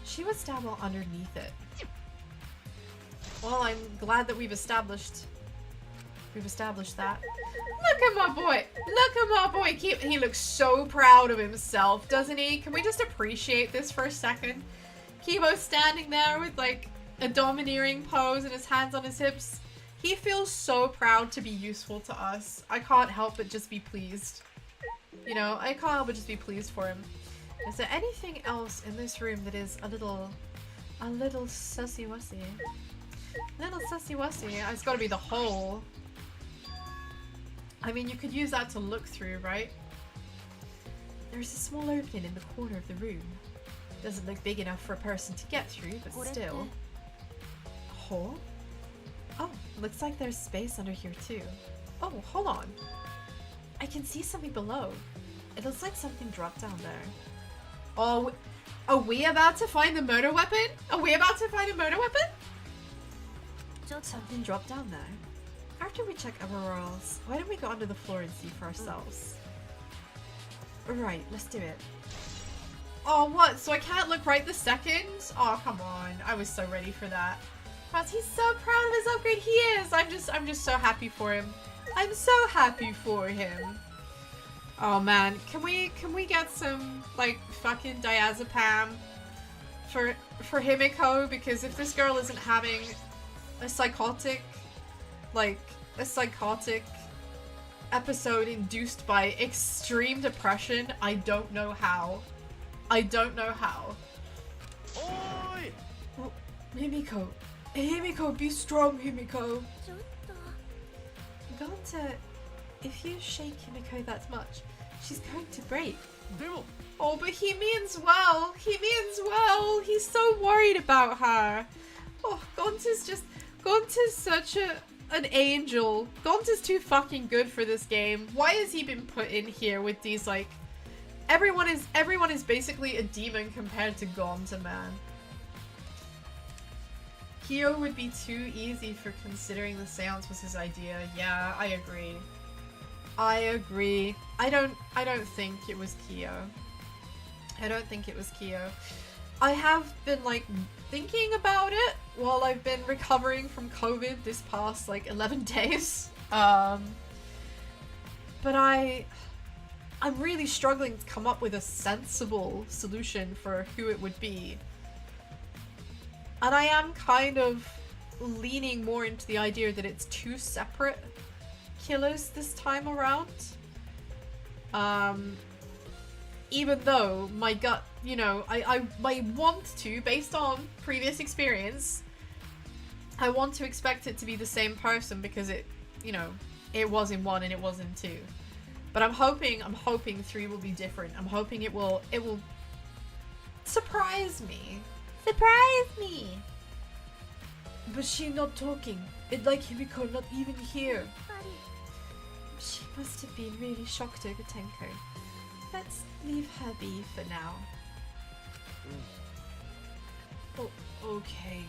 She was stabbed while underneath it. Well, I'm glad that we've established that. Look at my boy! Look at my boy! He looks so proud of himself, doesn't he? Can we just appreciate this for a second? Kibo's standing there with like a domineering pose and his hands on his hips. He feels so proud to be useful to us. I can't help but just be pleased. You know, I can't help but just be pleased for him. Is there anything else in this room that is a little sussy-wussy? Little sussy-wussy. It's gotta be the hole. I mean, you could use that to look through, right? There's a small opening in the corner of the room. Doesn't look big enough for a person to get through, but still. A hole? Oh, looks like there's space under here too. Oh, hold on. I can see something below. It looks like something dropped down there. Oh, are we about to find the murder weapon? Are we about to find a murder weapon? Something dropped down there. After we check everywhere else, why don't we go under the floor and see for ourselves? Right, let's do it. Oh, what? So I can't look right this second? Oh, come on. I was so ready for that. But he's so proud of his upgrade. He is. I'm just so happy for him. I'm so happy for him. Oh man, can we get some like fucking diazepam for Himiko? Because if this girl isn't having a psychotic episode induced by extreme depression, I don't know how. I don't know how. Oi! Oh, Himiko, be strong, Himiko. Gonta, if you shake Himiko that much, she's going to break. Oh, but he means well. He means well. He's so worried about her. Oh, Gonta's such an angel. Gonta's too fucking good for this game. Why has he been put in here with these like... Everyone is basically a demon compared to Gonta, man. Kyo would be too easy for considering the seance was his idea. Yeah, I agree. I agree. I don't think it was Kyo. I don't think it was Kyo. I have been like thinking about it while I've been recovering from COVID this past like 11 days. But I'm really struggling to come up with a sensible solution for who it would be. And I am kind of leaning more into the idea that it's two separate killers this time around. Even though my gut, you know, I want to, based on previous experience, I want to expect it to be the same person because it, you know, it was in 1 and it was in 2. But I'm hoping 3 will be different. I'm hoping it will surprise me. Surprise me! But she not talking. It like Himiko not even here. She must have been really shocked over Tenko. Let's leave her be for now. Oh, okay.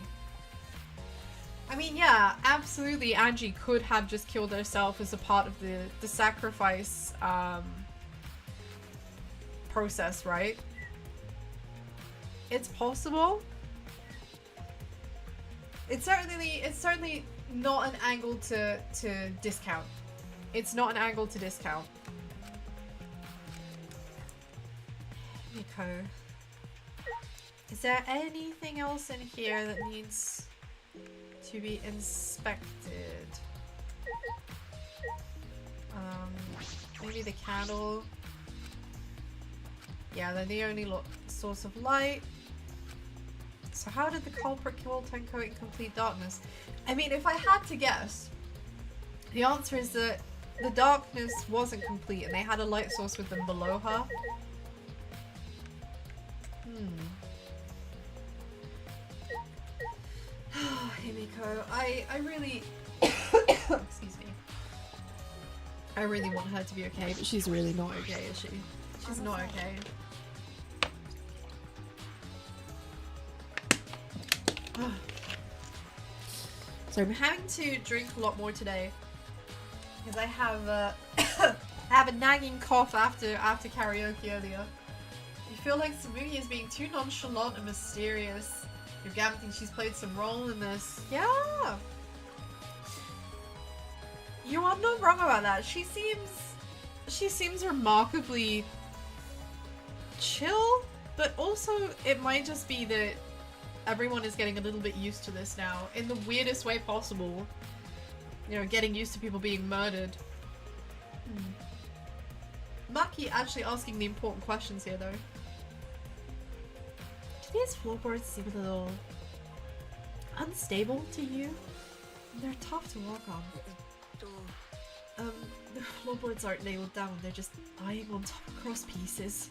I mean, yeah, absolutely. Angie could have just killed herself as a part of the sacrifice process, right? It's possible. It's certainly not an angle to discount. It's not an angle to discount. Miko, is there anything else in here that needs to be inspected? Maybe the candle. Yeah, they're the only source of light. So how did the culprit kill Tenko in complete darkness? I mean, if I had to guess, the answer is that the darkness wasn't complete and they had a light source with them below her. Himiko, I really excuse me. I really want her to be okay, but she's really not okay, is she? She's not okay. So I'm having to drink a lot more today because I have I have a nagging cough after karaoke earlier. You feel like Samugi is being too nonchalant and mysterious. Your Gam thinks she's played some role in this. Yeah, you are not wrong about that. She seems remarkably chill, but also it might just be that everyone is getting a little bit used to this now in the weirdest way possible. You know, getting used to people being murdered. Maki actually asking the important questions here though. Do these floorboards seem a little unstable to you? They're tough to walk on. The floorboards aren't nailed down, they're just lying on top of cross pieces.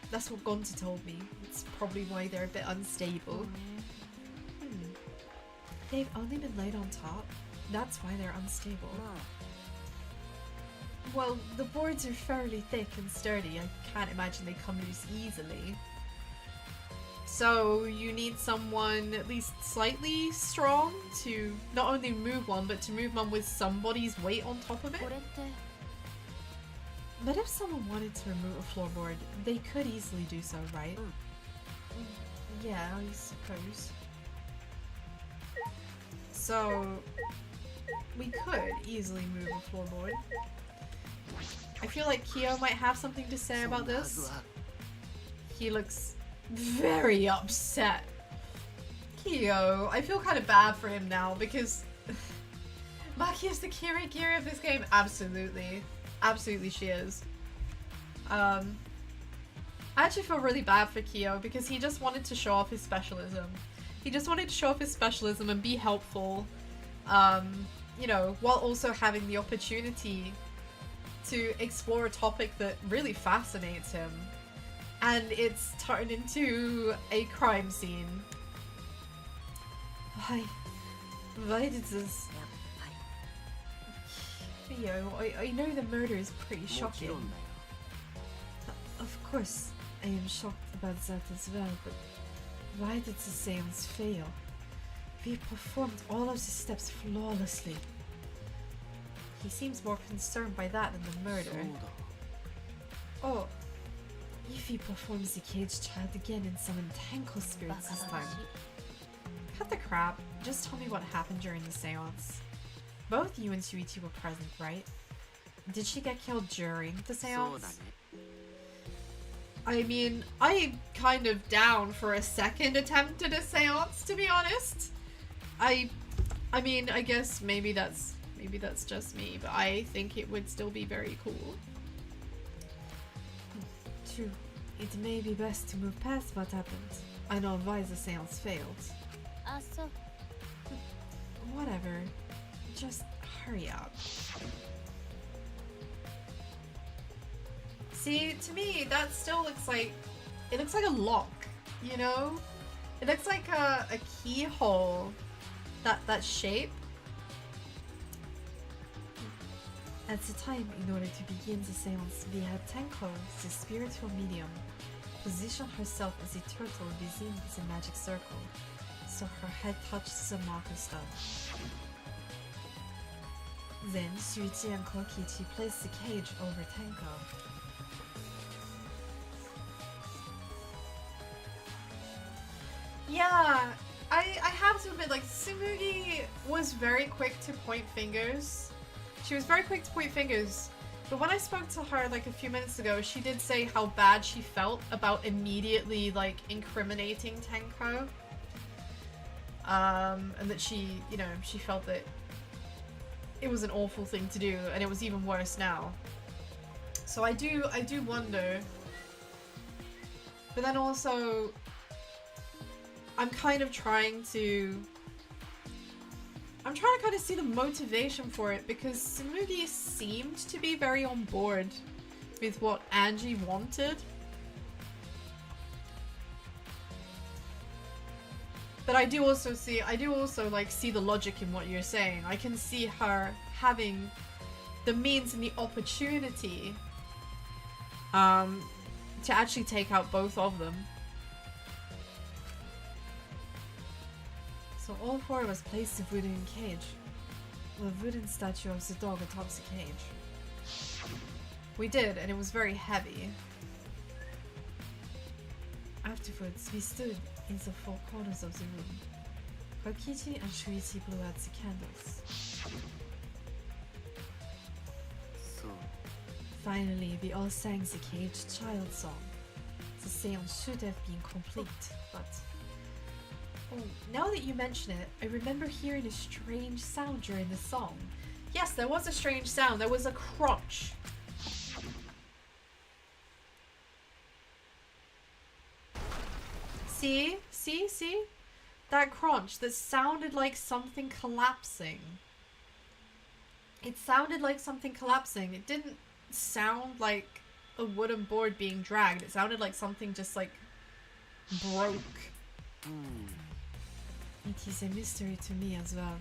That's what Gonta told me. It's probably why they're a bit unstable. They've only been laid on top. That's why they're unstable. Well, the boards are fairly thick and sturdy. I can't imagine they come loose easily. So you need someone at least slightly strong to not only move one, but to move one with somebody's weight on top of it. But if someone wanted to remove a floorboard, they could easily do so, right? Yeah, I suppose. So, we could easily move a floorboard. I feel like Kyo might have something to say about this. He looks very upset. Kyo, I feel kind of bad for him now because Maki is the Kirigiri of this game. Absolutely. Absolutely she is. I actually feel really bad for Kyo because he just wanted to show off his specialism. He just wanted to show off his specialism and be helpful, you know, while also having the opportunity to explore a topic that really fascinates him. And it's turned into a crime scene. Why did this... Kyo, I know the murder is pretty shocking. Of course, I am shocked about that as well, but why did the seance fail? We performed all of the steps flawlessly. He seems more concerned by that than the murder. Oh, if he performs the caged child again and summon Tenko spirits this time. Cut the crap, just tell me what happened during the seance. Both you and Shuichi were present, right? Did she get killed during the seance? I mean, I'm kind of down for a second attempt at a seance, to be honest. I mean, I guess maybe that's just me, but I think it would still be very cool. True. It may be best to move past what happened. I know why the seance failed. Whatever. Just hurry up. See, to me, that still looks like... It looks like a lock, you know? It looks like a keyhole. That shape. At the time, in order to begin the seance, we had Tenko, the spiritual medium, position herself as a turtle within the magic circle, so her head touched the marker stone. Then, Shuichi and Kokichi placed the cage over Tenko. Yeah, I have to admit, like, Tsumugi was very quick to point fingers. She was very quick to point fingers. But when I spoke to her, like, a few minutes ago, she did say how bad she felt about immediately, like, incriminating Tenko. And that she, you know, she felt that it was an awful thing to do, and it was even worse now. So I do wonder. But then also, I'm kind of trying to kind of see the motivation for it, because Tsumugi seemed to be very on board with what Angie wanted. But I do also like see the logic in what you're saying. I can see her having the means and the opportunity to actually take out both of them. So all four of us placed the wooden cage, the wooden statue of the dog atop the cage. We did, and it was very heavy. Afterwards, we stood in the four corners of the room. Kokichi and Shuichi blew out the candles. Finally, we all sang the caged child song. The seance should have been complete, but... Oh, now that you mention it, I remember hearing a strange sound during the song. Yes, there was a strange sound. There was a crunch. See? See? See? That crunch that sounded like something collapsing. It sounded like something collapsing. It didn't sound like a wooden board being dragged. It sounded like something just like broke. It is a mystery to me as well.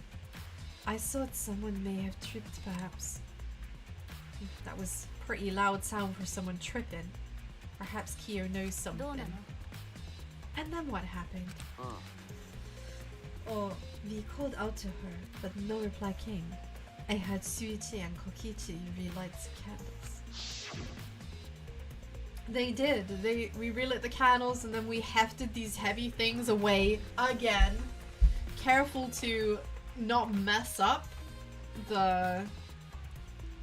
I thought someone may have tripped, perhaps. That was pretty loud sound for someone tripping. Perhaps Kyo knows something. And then what happened? Oh, we called out to her, but no reply came. I had Shuichi and Kokichi relight the candles. They did. We relit the candles, and then we hefted these heavy things away again. Careful to not mess up the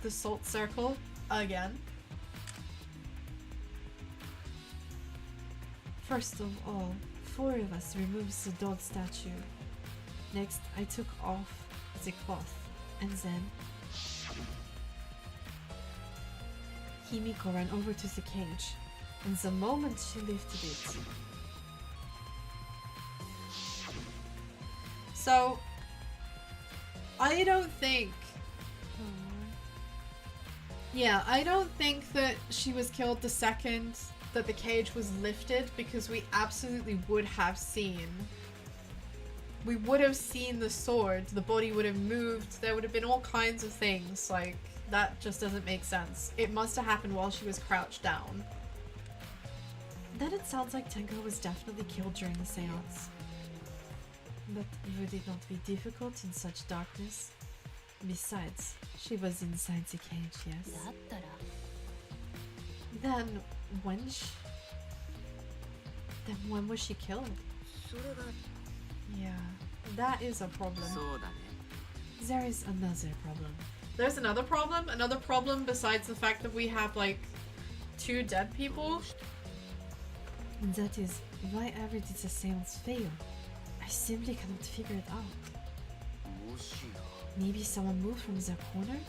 salt circle again. First of all, four of us removed the dog statue. Next, I took off the cloth, and then Himiko ran over to the cage, and the moment she lifted it... So, I don't think... Yeah, I don't think that she was killed the second that the cage was lifted, because we absolutely would have seen. We would have seen the sword, the body would have moved, there would have been all kinds of things, like, that just doesn't make sense. It must have happened while she was crouched down. Then it sounds like Tenko was definitely killed during the seance. But would it not be difficult in such darkness? Besides, she was inside the cage, yes? Then when was she killed? Yeah, that is a problem. There is another problem. There's another problem? Another problem besides the fact that we have, like, 2 dead people? And that is, why ever did the seance fail? I simply cannot figure it out. Maybe someone moved from the corner?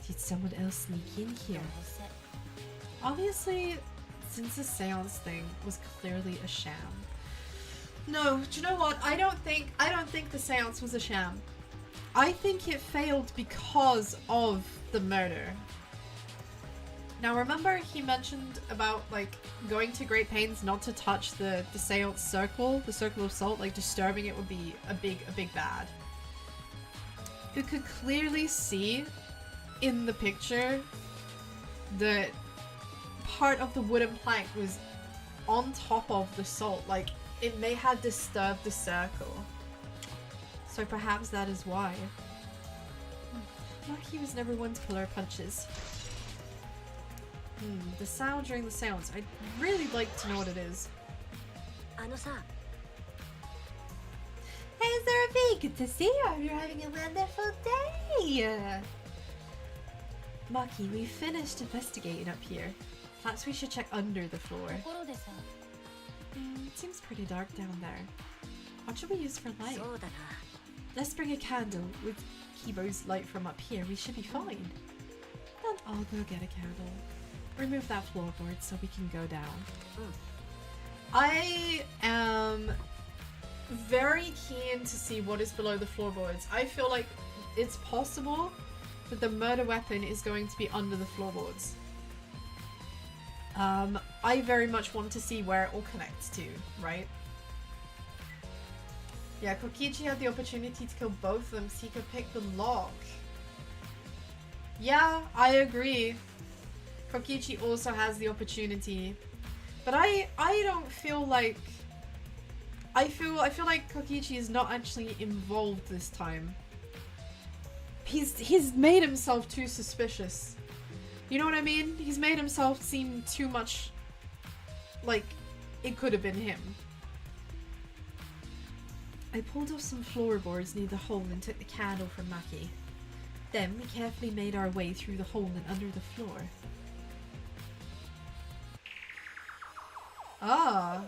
Did someone else sneak in here? Obviously, since the seance thing was clearly a sham. No, do you know what? I don't think the seance was a sham. I think it failed because of the murder. Now remember he mentioned about like going to great pains not to touch the seance circle, the circle of salt, like disturbing it would be a big bad. You could clearly see in the picture that part of the wooden plank was on top of the salt, like it may have disturbed the circle. So perhaps that is why. Lucky was never one to pull our punches. The sound during the seance. I'd really like to know what it is. Hey, Zerby, good to see you. I hope you're having a wonderful day. Maki, we finished investigating up here. Perhaps we should check under the floor. It seems pretty dark down there. What should we use for light? Let's bring a candle. With Kibo's light from up here, we should be fine. Then I'll go get a candle. Remove that floorboard so we can go down. I am very keen to see what is below the floorboards. I feel like it's possible that the murder weapon is going to be under the floorboards. I very much want to see where it all connects to, right? Yeah, Kokichi had the opportunity to kill both of them so he could pick the lock. Yeah, I agree. Kokichi also has the opportunity. But I don't feel like... I feel like Kokichi is not actually involved this time. He's made himself too suspicious. You know what I mean? He's made himself seem too much like it could have been him. I pulled off some floorboards near the hole and took the candle from Maki. Then we carefully made our way through the hole and under the floor. Ah.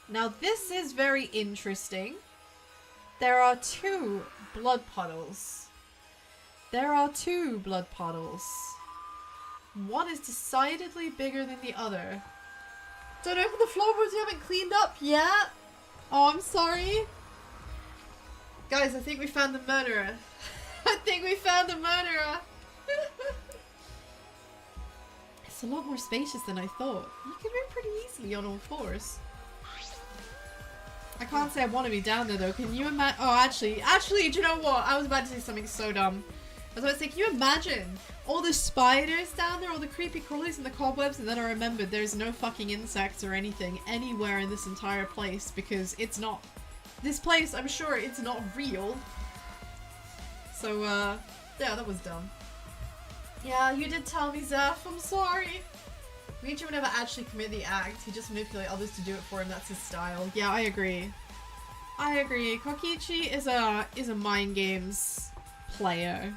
Now this is very interesting. There are two blood puddles. One is decidedly bigger than the other. Don't open the floorboards you haven't cleaned up yet. Oh, I'm sorry. Guys, I think we found the murderer. It's a lot more spacious than I thought. You can move pretty easily on all fours. I can't say I want to be down there though. Can you imagine? Oh, actually, do you know what? I was about to say something so dumb. I was about to say, can you imagine all the spiders down there, all the creepy crawlies and the cobwebs, and then I remembered there's no fucking insects or anything anywhere in this entire place because it's not... This place, I'm sure it's not real. So, yeah, that was dumb. Yeah, you did tell me, Zeph. I'm sorry. Kokichi would never actually commit the act. He just manipulate others to do it for him. That's his style. Yeah, I agree. Kokichi is a mind games player.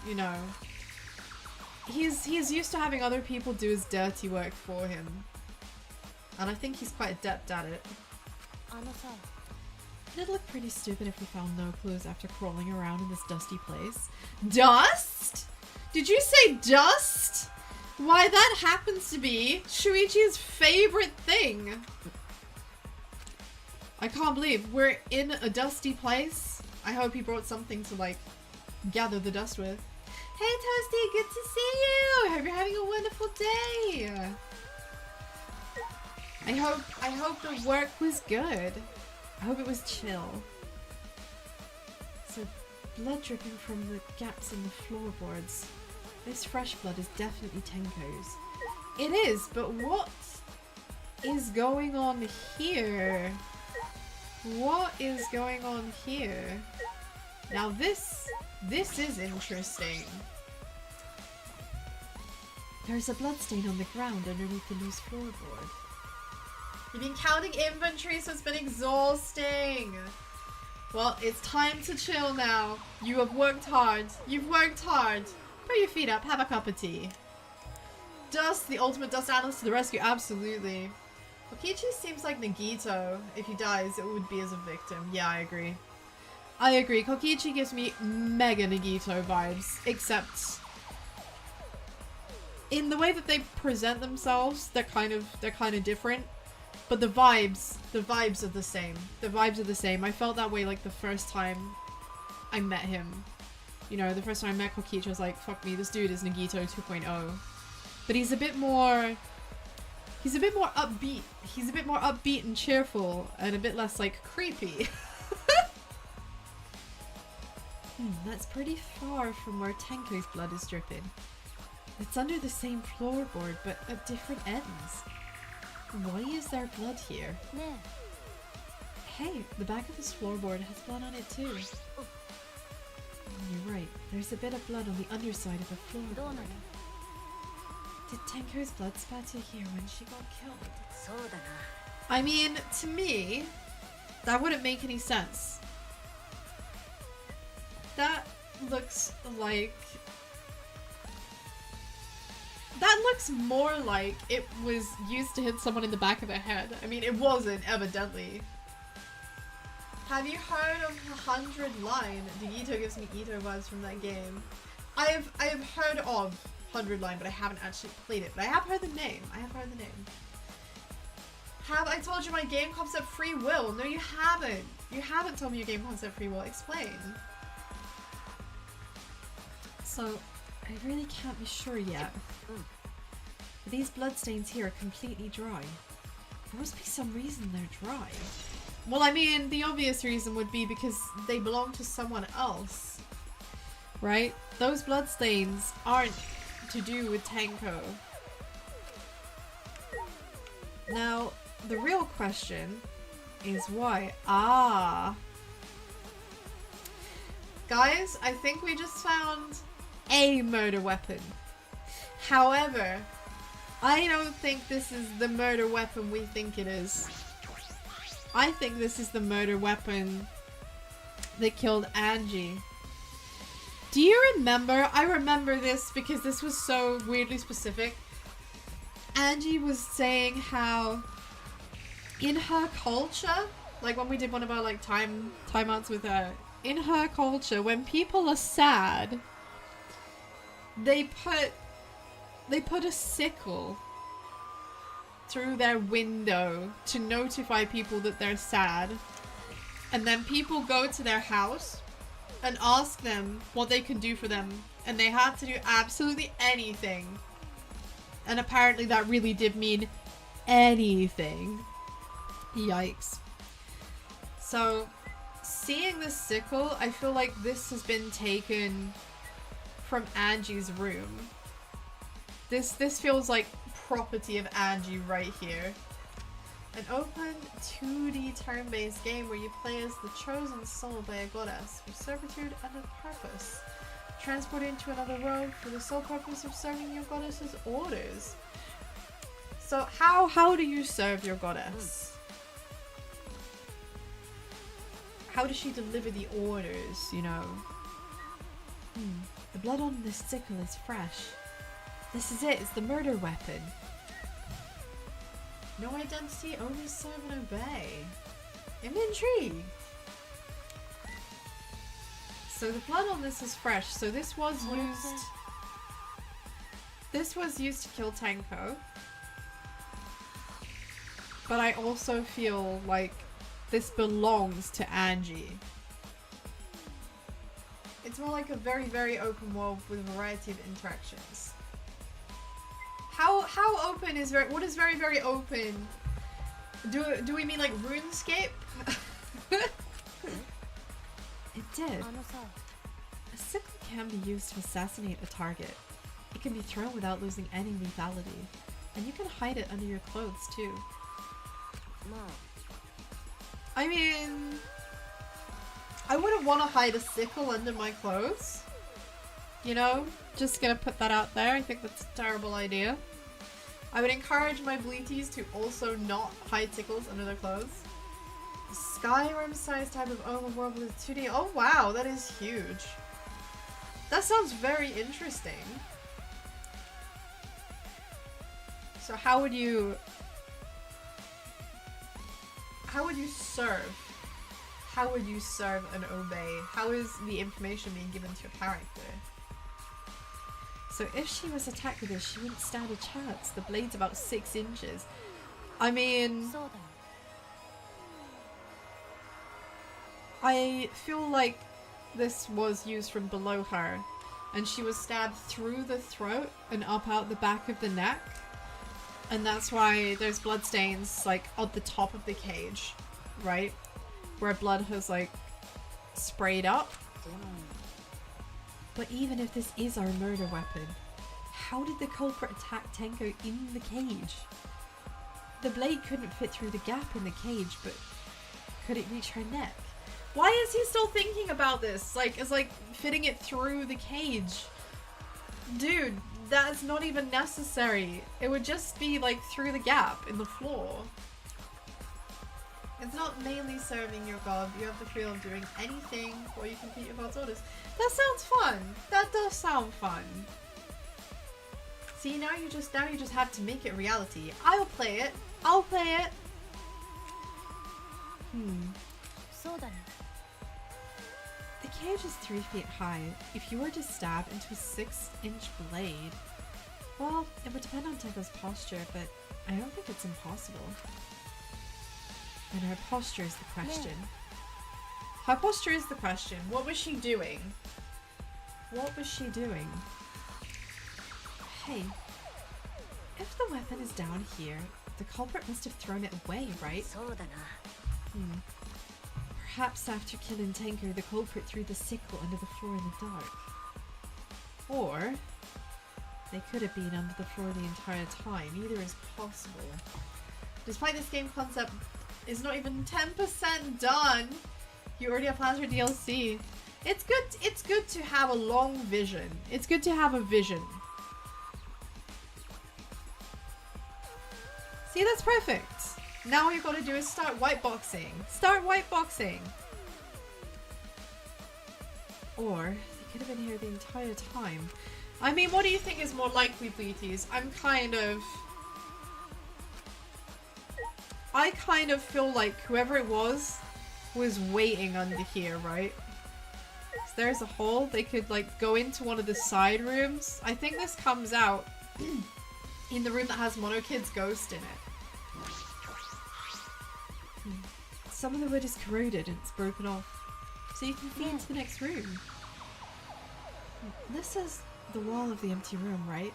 You know. He's used to having other people do his dirty work for him. And I think he's quite adept at it. It'd look pretty stupid if we found no clues after crawling around in this dusty place. Dust? Did you say dust? Why, that happens to be Shuichi's favorite thing. I can't believe we're in a dusty place. I hope he brought something to, like, gather the dust with. Hey, Toasty, good to see you. I hope you're having a wonderful day. I hope the work was good. I hope it was chill. So, blood dripping from the gaps in the floorboards. This fresh blood is definitely Tenko's. It is, but what is going on here? What is going on here? Now this is interesting. There's a bloodstain on the ground underneath the loose floorboard. You've been counting inventory, so it's been exhausting. Well, it's time to chill now. You have worked hard. You've worked hard. Put your feet up, have a cup of tea. Dust, the ultimate dust analyst to the rescue, absolutely. Kokichi seems like Nagito. If he dies, it would be as a victim. Yeah, I agree. Kokichi gives me mega Nagito vibes, except in the way that they present themselves, they're kind of different. But the vibes are the same. The vibes are the same. I felt that way like the first time I met him. You know, the first time I met Kokichi, I was like, fuck me, this dude is Nagito 2.0. but he's a bit more upbeat. He's a bit more upbeat and cheerful and a bit less like creepy. That's pretty far from where Tenko's blood is dripping. It's under the same floorboard but at different ends. Why is there blood here? Hey, the back of this floorboard has blood on it too. You're right, there's a bit of blood on the underside of the floorboard. Did Tenko's blood spatter here when she got killed? I mean, to me, that wouldn't make any sense. That looks like... That looks more like it was used to hit someone in the back of the head. I mean, it wasn't, evidently. Have you heard of 100 Line? The Ito gives me Ito vibes from that game. I have heard of 100 Line, but I haven't actually played it. But I have heard the name. Have I told you my game concept free will? No, you haven't. You haven't told me your game concept free will. Explain. So, I really can't be sure yet. But these bloodstains here are completely dry. There must be some reason they're dry. Well, I mean, the obvious reason would be because they belong to someone else. Right? Those bloodstains aren't to do with Tenko. Now, the real question is why? Guys, I think we just found a murder weapon. However, I don't think this is the murder weapon we think it is. I think this is the murder weapon that killed Angie. Do you remember? I remember this because this was so weirdly specific. Angie was saying how in her culture, like when we did one of our like timeouts with her, in her culture, when people are sad, they put a sickle through their window to notify people that they're sad, and then people go to their house and ask them what they can do for them, and they have to do absolutely anything. And apparently that really did mean anything. Yikes. So, seeing this sickle, I feel like this has been taken from Angie's room. This feels like property of Angie right here. An open 2D turn-based game where you play as the chosen soul by a goddess with servitude and a purpose. Transported into another world for the sole purpose of serving your goddess's orders. So how do you serve your goddess? How does she deliver the orders, you know? The blood on this sickle is fresh. This is it, it's the murder weapon. No identity, only serve and obey. I'm intrigued. So the blood on this is fresh, so this was used... This was used to kill Tenko. But I also feel like this belongs to Angie. It's more like a very, very open world with a variety of interactions. How open is very... What is very, very open? Do we mean like RuneScape? It did. A sickle can be used to assassinate a target. It can be thrown without losing any lethality. And you can hide it under your clothes too. I mean... I wouldn't want to hide a sickle under my clothes. You know? Just gonna put that out there. I think that's a terrible idea. I would encourage my bleaties to also not hide sickles under their clothes. Skyrim-sized type of overworld with 2D. Oh wow, that is huge. That sounds very interesting. So how would you serve? How would you serve and obey? How is the information being given to a character? So if she was attacked with this, she wouldn't stand a chance. The blade's about 6 inches. I mean... I feel like this was used from below her. and she was stabbed through the throat and up out the back of the neck. And that's why there's bloodstains, like, at the top of the cage, right? Where blood has, like, sprayed up. But even if this is our murder weapon, how did the culprit attack Tenko in the cage? The blade couldn't fit through the gap in the cage, but could it reach her neck? Why is he still thinking about this? Like, it's like fitting it through the cage. Dude, that's not even necessary. It would just be like through the gap in the floor. It's not mainly serving your god. You have the freedom of doing anything while you complete your god's orders. That sounds fun. That does sound fun. See, now you just have to make it reality. I'll play it. I'll play it. The cage is 3 feet high. If you were to stab into a 6-inch blade, well, it would depend on Tenko's posture, but I don't think it's impossible. And her posture is the question. Her posture is the question. What was she doing? What was she doing? Hey, if the weapon is down here, the culprit must have thrown it away, right? Perhaps after killing Tenko, the culprit threw the sickle under the floor in the dark. Or they could have been under the floor the entire time. Either is possible. Despite this game concept is not even 10% done, you already have plans for DLC. It's good to have a long vision. It's good to have a vision. See, that's perfect. Now all you gotta do is start whiteboxing. Start whiteboxing! Or they could have been here the entire time. I mean, what do you think is more likely, Bleaties? I kind of feel like whoever it was waiting under here, right? So there's a hole. They could like go into one of the side rooms. I think this comes out in the room that has Mono Kid's ghost in it. Some of the wood is corroded and it's broken off, so you can see into the next room. This is the wall of the empty room, right?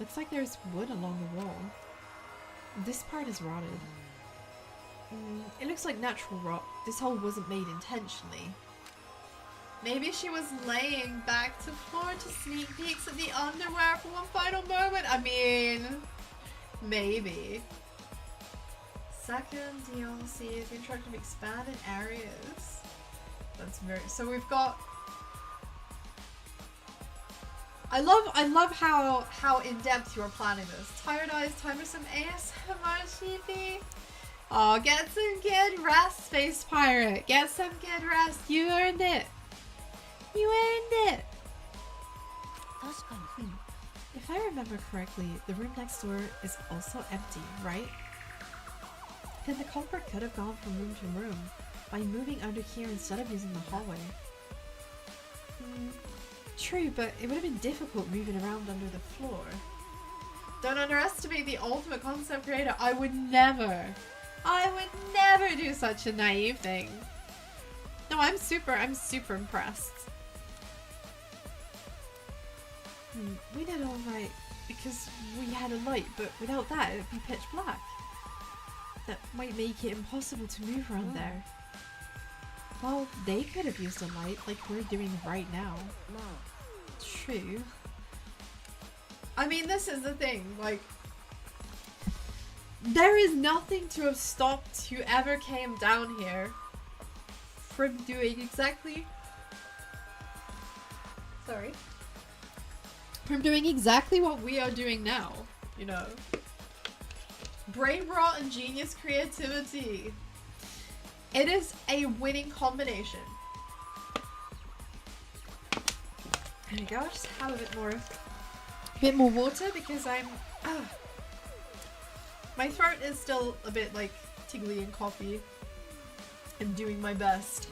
Looks like there's wood along the wall. This part is rotted. It looks like natural rot. This hole wasn't made intentionally. Maybe she was laying back to floor to sneak peeks at the underwear for one final moment? I mean, maybe. Second DLC is introduction of expanded areas. That's very... So we've got... I love how in-depth you're planning this. Tired eyes, time for some ASMR, Sheepy. Oh, get some good rest, Space Pirate. Get some good rest. You earned it. You earned it. If I remember correctly, the room next door is also empty, right? Then the culprit could have gone from room to room by moving under here instead of using the hallway. True, but it would have been difficult moving around under the floor. Don't underestimate the ultimate concept creator. I would never do such a naive thing. No, I'm super impressed. We did alright because we had a light, but without that it would be pitch black. That might make it impossible to move around there. Well, they could have used a light like we're doing right now. True. I mean, this is the thing, like, there is nothing to have stopped whoever came down here from doing exactly... Sorry. From doing exactly what we are doing now, you know. Brain rot and genius creativity. It is a winning combination. There we go, just have a bit more water because I'm... My throat is still a bit like tingly and coffee. I'm doing my best.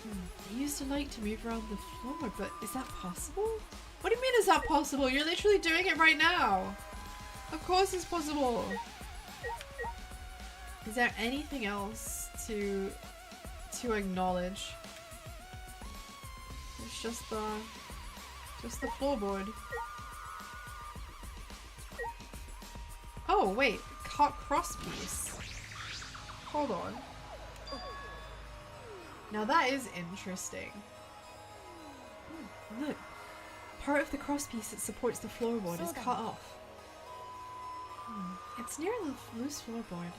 I used a light to move around the floor, but is that possible? What do you mean is that possible? You're literally doing it right now. Of course it's possible. Is there anything else to acknowledge? It's just the Just the floorboard. Oh, wait. Cut crosspiece. Hold on. Now that is interesting. Look. Part of the crosspiece that supports the floorboard is cut off. It's near the loose floorboard.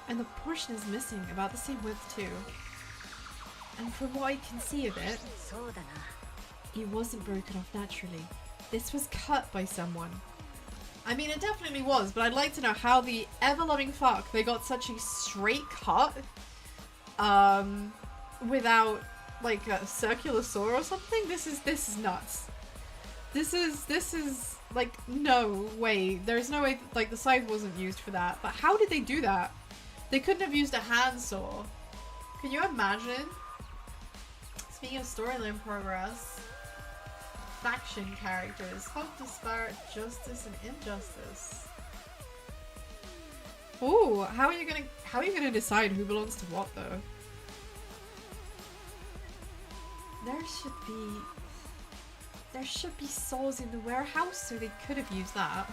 And the portion is missing, about the same width too. And from what I can see of it, it wasn't broken off naturally. This was cut by someone. I mean, it definitely was, but I'd like to know how the ever-loving fuck they got such a straight cut, without, like, a circular saw or something. This is nuts. This is, like, no way. There's no way, like, the scythe wasn't used for that. But how did they do that? They couldn't have used a handsaw. Can you imagine? Speaking of storyline progress, faction characters, hope disparate justice and injustice. Ooh, how are you gonna decide who belongs to what though? There should be saws in the warehouse, so they could have used that.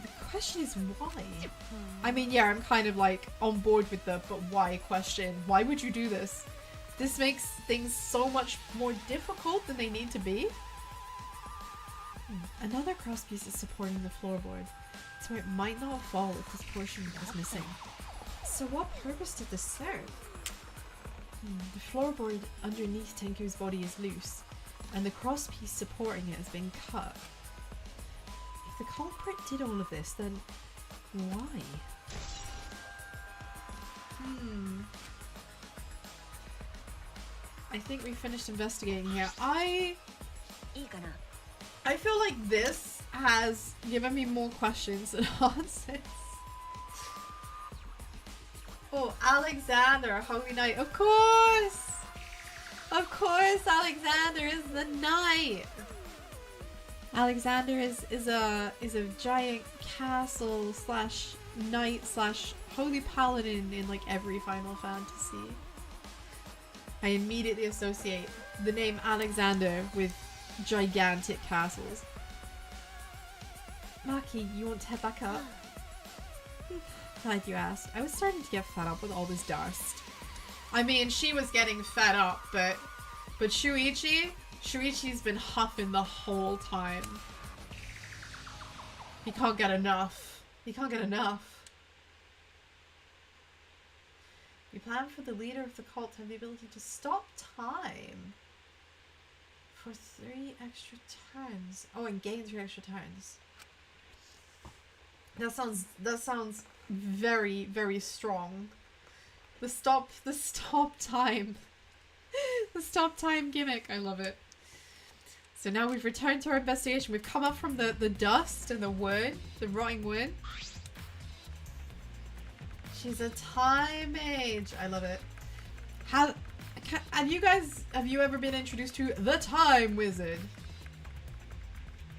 The question is why? I mean, yeah, I'm kind of like on board with the but why question. Why would you do this? This makes things so much more difficult than they need to be. Another crosspiece is supporting the floorboard, so it might not fall if this portion is missing. So what purpose did this serve? The floorboard underneath Tenko's body is loose, and the crosspiece supporting it has been cut. If the culprit did all of this, then why? I think we finished investigating here. I feel like this has given me more questions than answers. Oh, Alexander, Holy Knight. Of course! Of course, Alexander is the knight! Alexander is a giant castle slash knight slash holy paladin in like every Final Fantasy. I immediately associate the name Alexander with gigantic castles. Maki, you want to head back up? Glad you asked. I was starting to get fed up with all this dust. I mean, she was getting fed up, but Shuichi's been huffing the whole time. He can't get enough. He can't get enough. We plan for the leader of the cult to have the ability to stop time for 3 extra turns. Oh, and gain 3 extra turns. That sounds very, very strong. The stop time. The stop time gimmick. I love it. So now we've returned to our investigation. We've come up from the dust and the wood, the rotting wood. She's a time mage. I love it. Have you ever been introduced to the Time Wizard?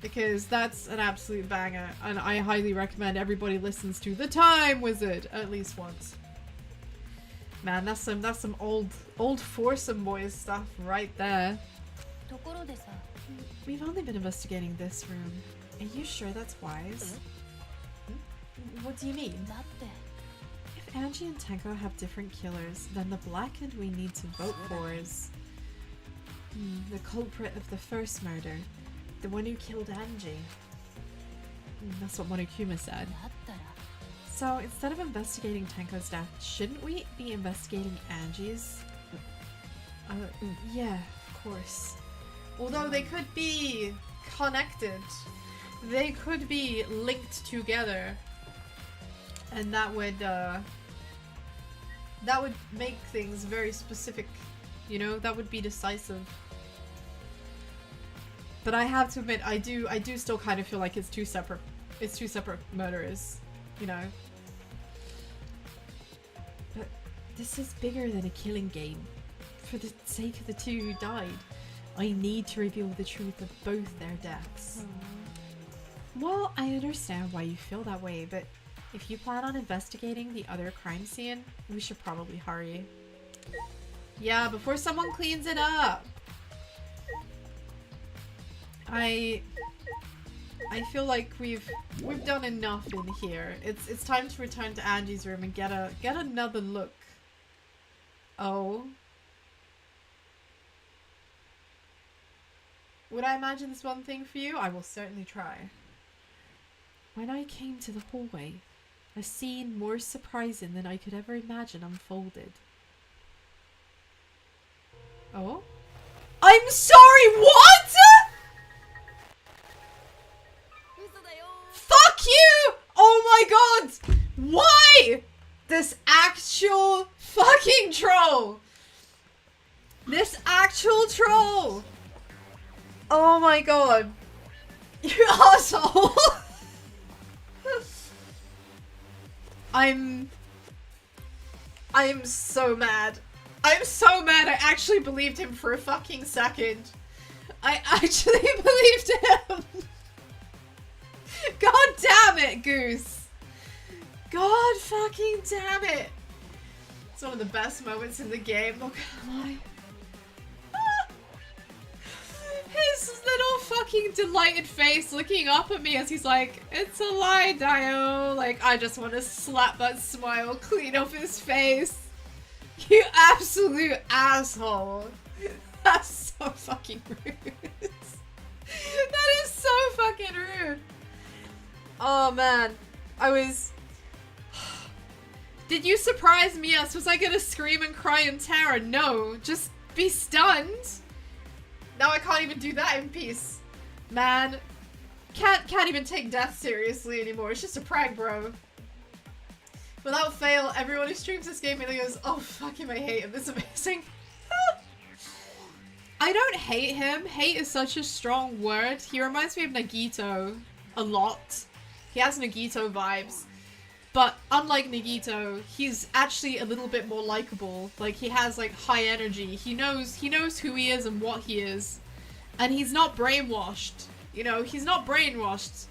Because that's an absolute banger, and I highly recommend everybody listens to the Time Wizard at least once. Man, that's some old foursome boys stuff right there. We've only been investigating this room. Are you sure that's wise? What do you mean? If Angie and Tenko have different killers, then the blackened we need to vote for is the culprit of the first murder. The one who killed Angie. That's what Monokuma said. So instead of investigating Tenko's death, shouldn't we be investigating Angie's? Yeah, of course. Although they could be connected. They could be linked together. And that would make things very specific. You know, that would be decisive. But I have to admit, I do still kind of feel like it's two separate murderers, you know. But this is bigger than a killing game. For the sake of the two who died, I need to reveal the truth of both their deaths. Well, I understand why you feel that way, but if you plan on investigating the other crime scene, we should probably hurry. Yeah, before someone cleans it up. I feel like we've done enough in here. It's time to return to Angie's room and get another look. Oh. Would I imagine this one thing for you? I will certainly try. When I came to the hallway, a scene more surprising than I could ever imagine unfolded. Oh? I'm sorry, what?! Fuck you! Oh my god! Why? This actual fucking troll! This actual troll! Oh my god. You asshole! I'm so mad. I'm so mad I actually believed him for a fucking second. I actually believed him! God damn it, Goose! God fucking damn it! It's one of the best moments in the game, not gonna lie. His little fucking delighted face looking up at me as he's like, it's a lie, Dio. Like, I just want to slap that smile clean off his face. You absolute asshole. That's so fucking rude. That is so fucking rude. Oh man, I was... Did you surprise me? Yes, was I gonna scream and cry in terror? No, just be stunned. Now I can't even do that in peace. Man, can't even take death seriously anymore. It's just a prank, bro. Without fail, everyone who streams this game really goes, oh fuck him, I hate him, this is amazing. I don't hate him. Hate is such a strong word. He reminds me of Nagito a lot. He has Nagito vibes. But unlike Nagito, he's actually a little bit more likable. Like, he has like high energy. He knows who he is and what he is. And he's not brainwashed. You know, he's not brainwashed.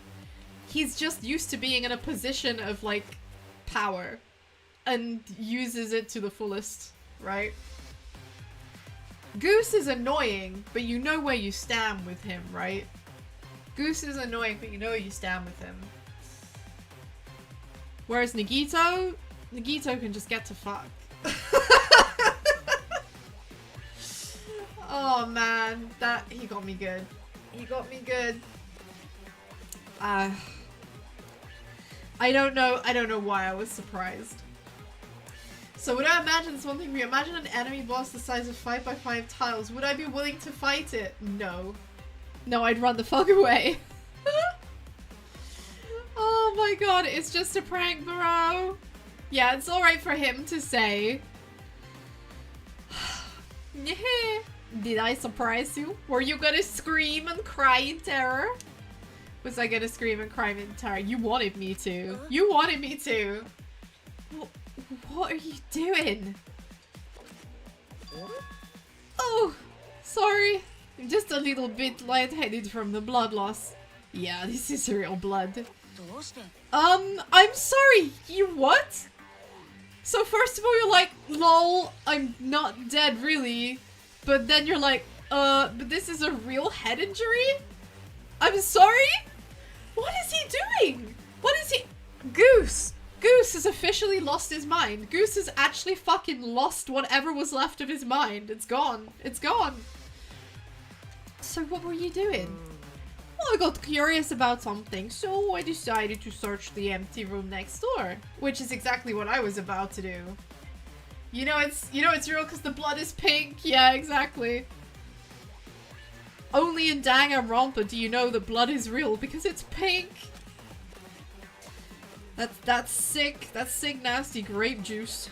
He's just used to being in a position of like power and uses it to the fullest, right? Goose is annoying, but you know where you stand with him, right? Goose is annoying, but you know where you stand with him. Whereas Nagito can just get to fuck. Oh man, he got me good. He got me good. I don't know why I was surprised. So would I imagine this one thing for you? Imagine an enemy boss the size of 5x5 tiles. Would I be willing to fight it? No. No, I'd run the fuck away. Oh my god, it's just a prank, bro. Yeah, it's alright for him to say. Did I surprise you? Were you gonna scream and cry in terror? Was I gonna scream and cry in terror? You wanted me to. You wanted me to. What are you doing? Oh, sorry. I'm just a little bit lightheaded from the blood loss. Yeah, this is real blood. I'm sorry, you what? So first of all you're like, lol, I'm not dead really. But then you're like, but this is a real head injury? I'm sorry? What is he doing? What is he? Goose! Goose has officially lost his mind. Goose has actually fucking lost whatever was left of his mind. It's gone. It's gone. So what were you doing? Well, I got curious about something, so I decided to search the empty room next door. Which is exactly what I was about to do. You know it's real because the blood is pink. Yeah, exactly. Only in Danganronpa do you know that blood is real because it's pink. That's sick. That's sick, nasty grape juice.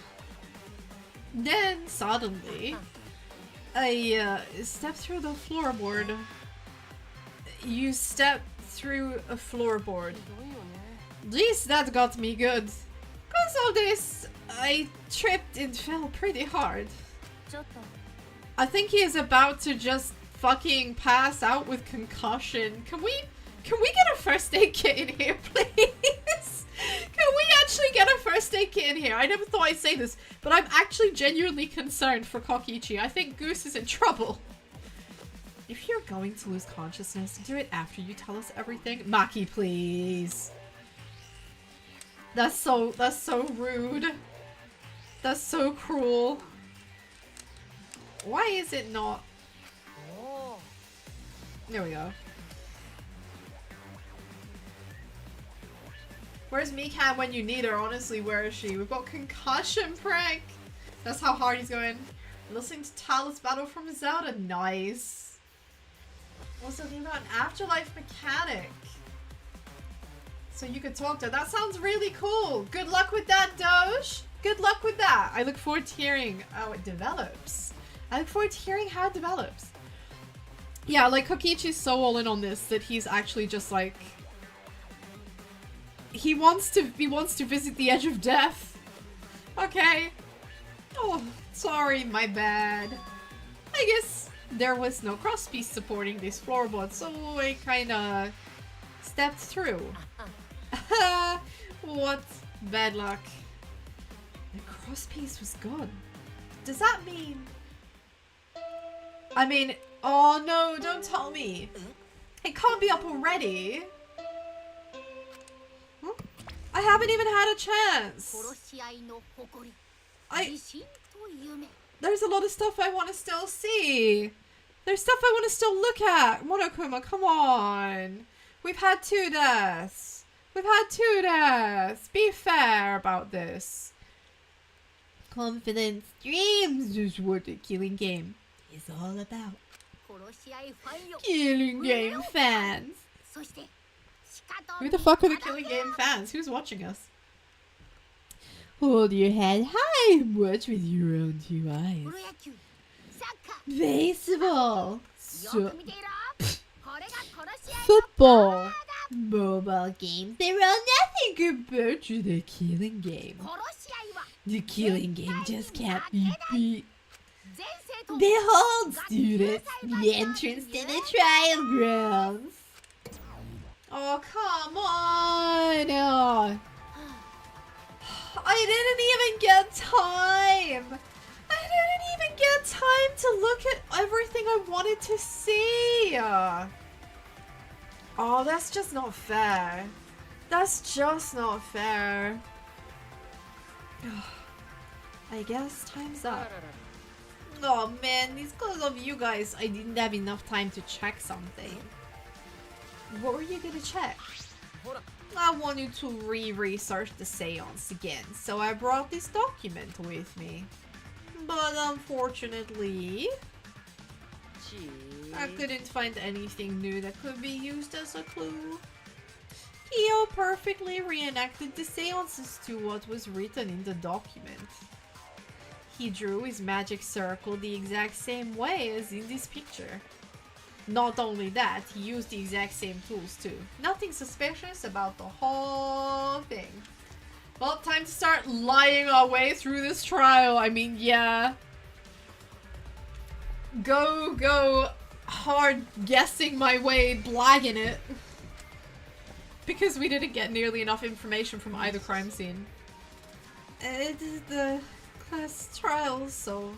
Then suddenly, I stepped through the floorboard. You stepped through a floorboard. Jeez, that got me good. Because of this, I tripped and fell pretty hard. I think he is about to just fucking pass out with concussion. Can we get a first aid kit in here, please? Can we actually get a first aid kit in here? I never thought I'd say this, but I'm actually genuinely concerned for Kokichi. I think Goose is in trouble. If you're going to lose consciousness, do it after you tell us everything. Maki, please. That's so rude. That's so cruel. Why is it not? There we go. Where's Mikan when you need her? Honestly, where is she? We've got concussion prank. That's how hard he's going. Listening to Talus Battle from Zelda. Nice. Also thinking about an afterlife mechanic. So you could talk to her. That sounds really cool. Good luck with that, Doge. Good luck with that. I look forward to hearing how it develops. I look forward to hearing how it develops. Yeah, like Kokichi's so all in on this that he's actually just like he wants to visit the edge of death. Okay. Oh, sorry, my bad. I guess there was no crosspiece supporting this floorboard, so I kinda stepped through. What bad luck. The crosspiece was gone. Does that mean... I mean, oh no, don't tell me. It can't be up already. Huh? I haven't even had a chance. There's a lot of stuff I want to still see. There's stuff I want to still look at. Monokuma, come on. We've had 2 deaths. We've had 2 deaths. Be fair about this. Confidence dreams is what the killing game is all about. Killing Game fans. Who the fuck are the Killing Game fans? Who's watching us? Hold your head high and watch with your own 2 eyes. Baseball. Football. Mobile games. They're all nothing compared to the killing game. The killing game just can't be beat. Behold, students, the entrance to the trial grounds. Oh, come on. Oh. I didn't even get time. I didn't even get time to look at everything I wanted to see. Oh, that's just not fair. That's just not fair. I guess time's up. Oh man, it's because of you guys I didn't have enough time to check something. What were you gonna check? I wanted to re-research the seance again, so I brought this document with me. But unfortunately, I couldn't find anything new that could be used as a clue. Kyo perfectly reenacted the seances to what was written in the document. He drew his magic circle the exact same way as in this picture. Not only that, he used the exact same tools too. Nothing suspicious about the whole thing. Well, time to start lying our way through this trial. I mean, yeah. Go hard guessing my way, blagging it. Because we didn't get nearly enough information from either crime scene. It is the class trials, so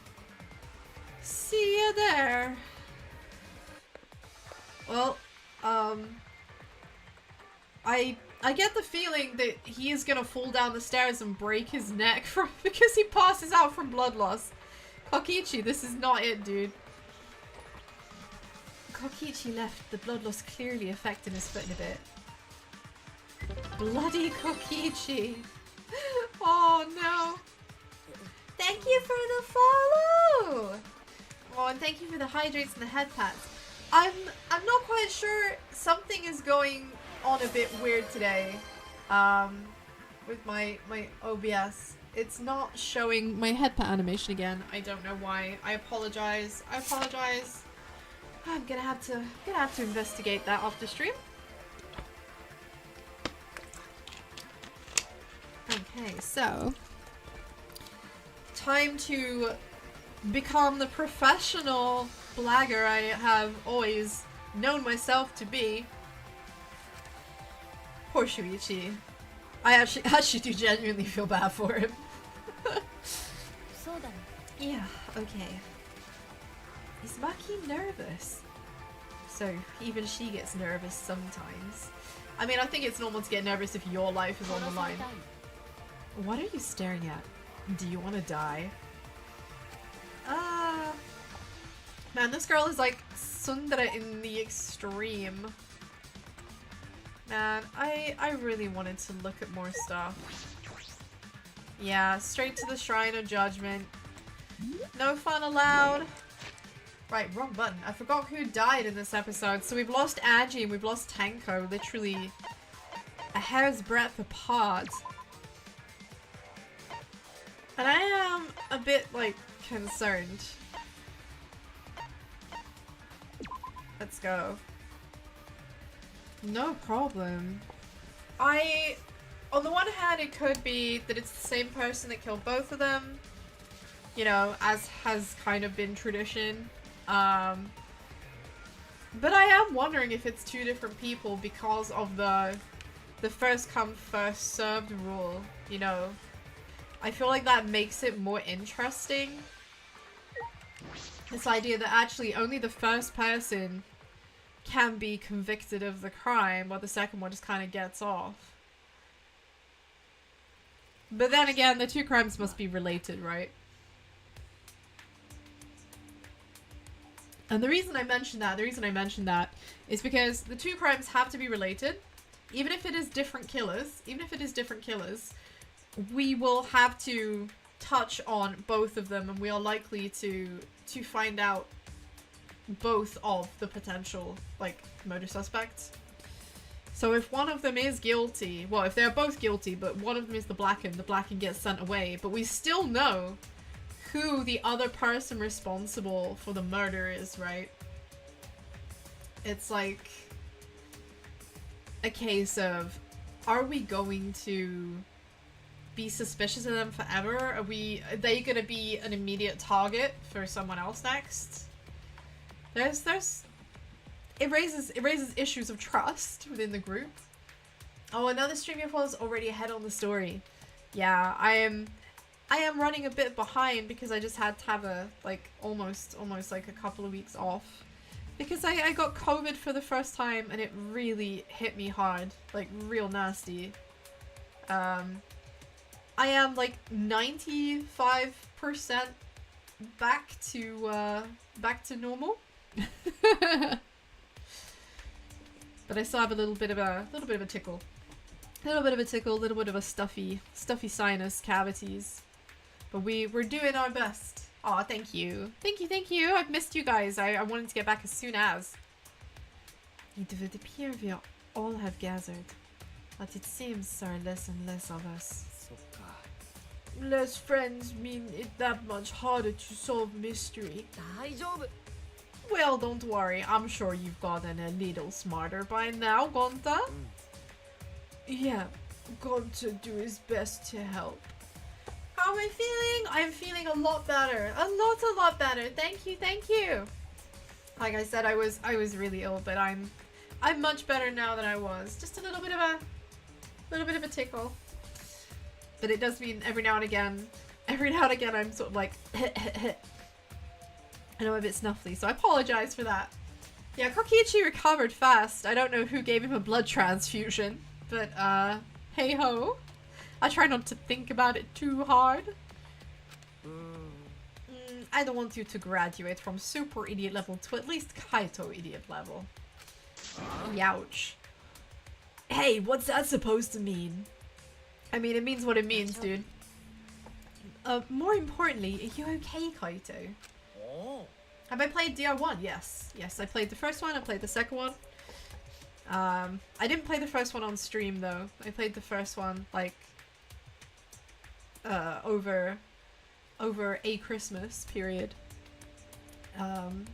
see you there. Well, I get the feeling that he is gonna fall down the stairs and break his neck because he passes out from blood loss. Kokichi, this is not it, dude. Kokichi left, the blood loss clearly affecting his foot in a bit. Bloody Kokichi. Oh no. Thank you for the follow! Oh, and thank you for the hydrates and the head pats. I'm not quite sure. Something is going on a bit weird today. With my OBS. It's not showing my head pat animation again. I don't know why. I apologize. I'm gonna have to investigate that after stream. Okay, so time to become the professional blagger I have always known myself to be. Poor Shuichi. I actually do genuinely feel bad for him. Yeah, okay. Is Maki nervous? So even she gets nervous sometimes. I mean, I think it's normal to get nervous if your life is on the line. What are you staring at? Do you want to die? Man, this girl is like tsundere in the extreme. Man, I really wanted to look at more stuff. Yeah, straight to the Shrine of Judgment. No fun allowed. Right, wrong button. I forgot who died in this episode. So we've lost Angie and we've lost Tenko, literally a hair's breadth apart. And I am a bit, like, concerned. Let's go. No problem. On the one hand, it could be that it's the same person that killed both of them. You know, as has kind of been tradition. But I am wondering if it's two different people because of the first come, first served rule, you know. I feel like that makes it more interesting. This idea that actually only the first person can be convicted of the crime, while the second one just kind of gets off. But then again, the two crimes must be related, right? And the reason I mention that is because the two crimes have to be related. Even if it is different killers, we will have to touch on both of them, and we are likely to find out both of the potential, like, murder suspects. So if one of them is guilty, well, if they're both guilty, but one of them is the Blackened gets sent away, but we still know who the other person responsible for the murder is, right? It's like a case of, are we going to be suspicious of them forever? Are they gonna be an immediate target for someone else next? It raises issues of trust within the group. Oh, another streamer was already ahead on the story. Yeah, I am running a bit behind because I just had to have a, like, almost like a couple of weeks off. Because I got COVID for the first time and it really hit me hard. Like, real nasty. I am, like, 95% back to normal. But I still have a little bit of a tickle. A little bit of a stuffy sinus cavities. But we're doing our best. Aw, thank you. Thank you. I've missed you guys. I wanted to get back as soon as. It would appear we all have gathered. But it seems there are less and less of us. Less friends mean it that much harder to solve mystery. Well, don't worry. I'm sure you've gotten a little smarter by now, Gonta. Yeah, Gonta do his best to help. How am I feeling? I'm feeling a lot better. A lot better. Thank you. Like I said, I was really ill, but I'm much better now than I was. Just a little bit of a tickle. But it does mean every now and again I'm sort of like I know I'm a bit snuffly, so I apologize for that. Yeah, Kokichi recovered fast. I don't know who gave him a blood transfusion, but hey ho. I try not to think about it too hard. I don't want you to graduate from super idiot level to at least Kaito idiot level. Youch. Hey, what's that supposed to mean? I mean, it means what it means, dude. More importantly, are you okay, Kaito? Have I played DR1? Yes. Yes, I played the first one, I played the second one. I didn't play the first one on stream, though. I played the first one, like, over a Christmas period. And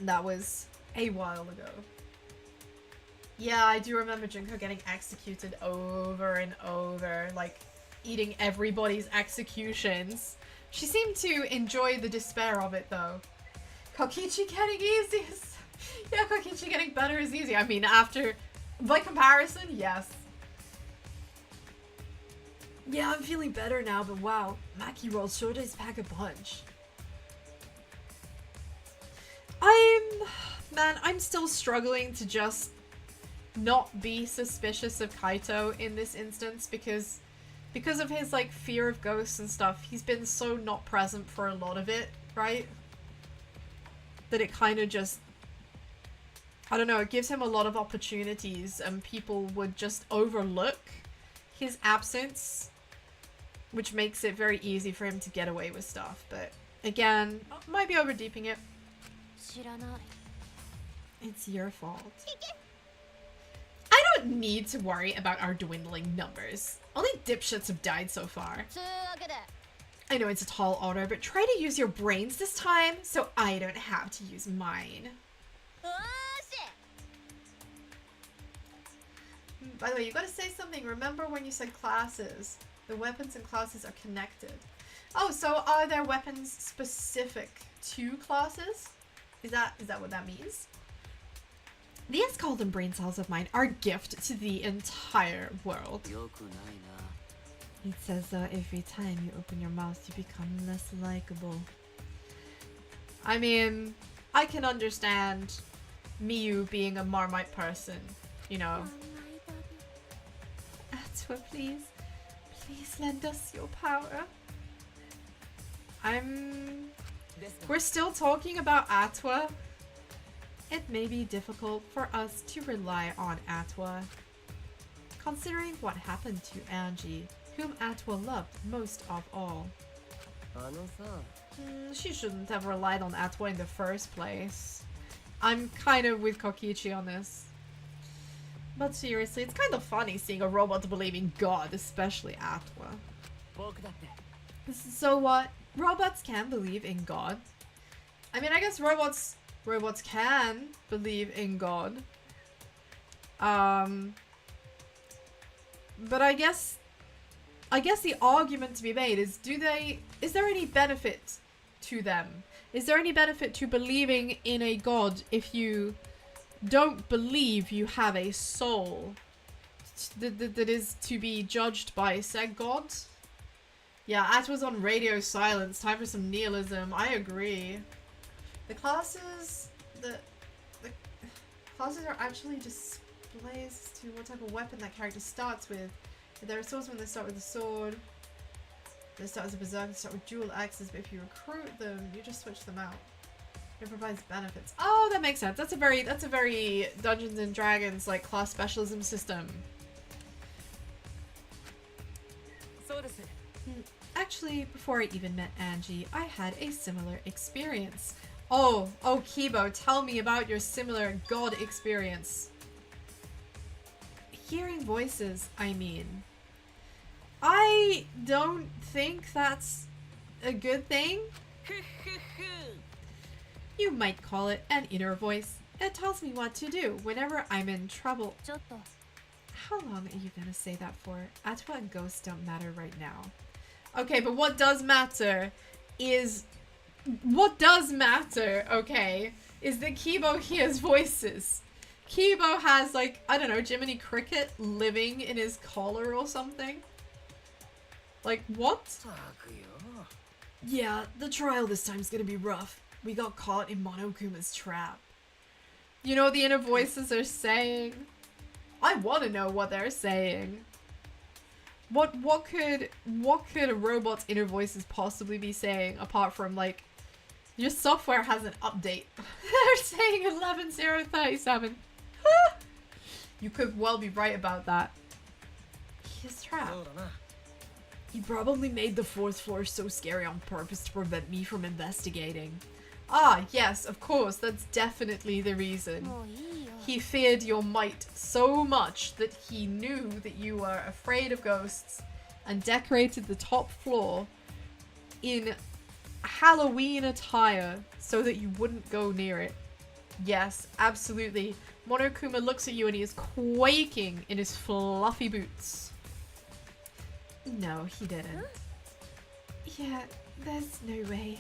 that was a while ago. Yeah, I do remember Junko getting executed over and over, like, eating everybody's executions. She seemed to enjoy the despair of it, though. Kokichi getting easy is... Yeah, Kokichi getting better is easy. I mean, by comparison, yes. Yeah, I'm feeling better now, but wow, Maki rolled shoulders back a bunch. man, I'm still struggling to just not be suspicious of Kaito in this instance because of his like fear of ghosts and stuff. He's been so not present for a lot of it, right? That it kind of just, I don't know, it gives him a lot of opportunities and people would just overlook his absence, which makes it very easy for him to get away with stuff. But again, might be overdeeping it. It's your fault. I don't need to worry about our dwindling numbers. Only dipshits have died so far. I know it's a tall order, but try to use your brains this time so I don't have to use mine. By the way, you gotta say something. Remember when you said classes? The weapons and classes are connected. Oh, so are there weapons specific to classes? Is that what that means? These golden brain cells of mine are a gift to the entire world. It says every time you open your mouth, you become less likable. I mean, I can understand Miyu being a Marmite person, you know. Atwa, please. Please lend us your power. We're still talking about Atwa. It may be difficult for us to rely on Atwa, considering what happened to Angie, whom Atwa loved most of all. She shouldn't have relied on Atwa in the first place. I'm kind of with Kokichi on this. But seriously, it's kind of funny seeing a robot believe in God, especially Atwa. So what? Robots can believe in God. I mean, I guess robots can believe in God. But I guess the argument to be made is, is there any benefit to them? Is there any benefit to believing in a God if you don't believe you have a soul that is to be judged by said God? Yeah, Atwa's on radio silence. Time for some nihilism. I agree. The classes are actually displays to what type of weapon that character starts with. If they're a swordsman, they start with a sword. They start as a berserker, they start with dual axes, but if you recruit them, you just switch them out. It provides benefits. Oh, that makes sense. That's a very Dungeons and Dragons like class specialism system. Actually, before I even met Angie, I had a similar experience. Oh, Kibo, tell me about your similar God experience. Hearing voices, I mean. I don't think that's a good thing. You might call it an inner voice. It tells me what to do whenever I'm in trouble. How long are you gonna say that for? Atwa and ghosts don't matter right now. Okay, but what does matter is... What does matter, okay, is that Kibo hears voices. Kibo has, like, I don't know, Jiminy Cricket living in his collar or something. Like, what? Yeah, the trial this time's gonna be rough. We got caught in Monokuma's trap. You know what the inner voices are saying? I want to know what they're saying. What could a robot's inner voices possibly be saying apart from like, your software has an update? They're saying 11.037. You could well be right about that. He's trapped. He probably made the 4th floor so scary on purpose to prevent me from investigating. Ah, yes, of course, that's definitely the reason. He feared your might so much that he knew that you were afraid of ghosts and decorated the top floor in Halloween attire so that you wouldn't go near it. Yes, absolutely. Monokuma looks at you and he is quaking in his fluffy boots. No, he didn't. Yeah, there's no way.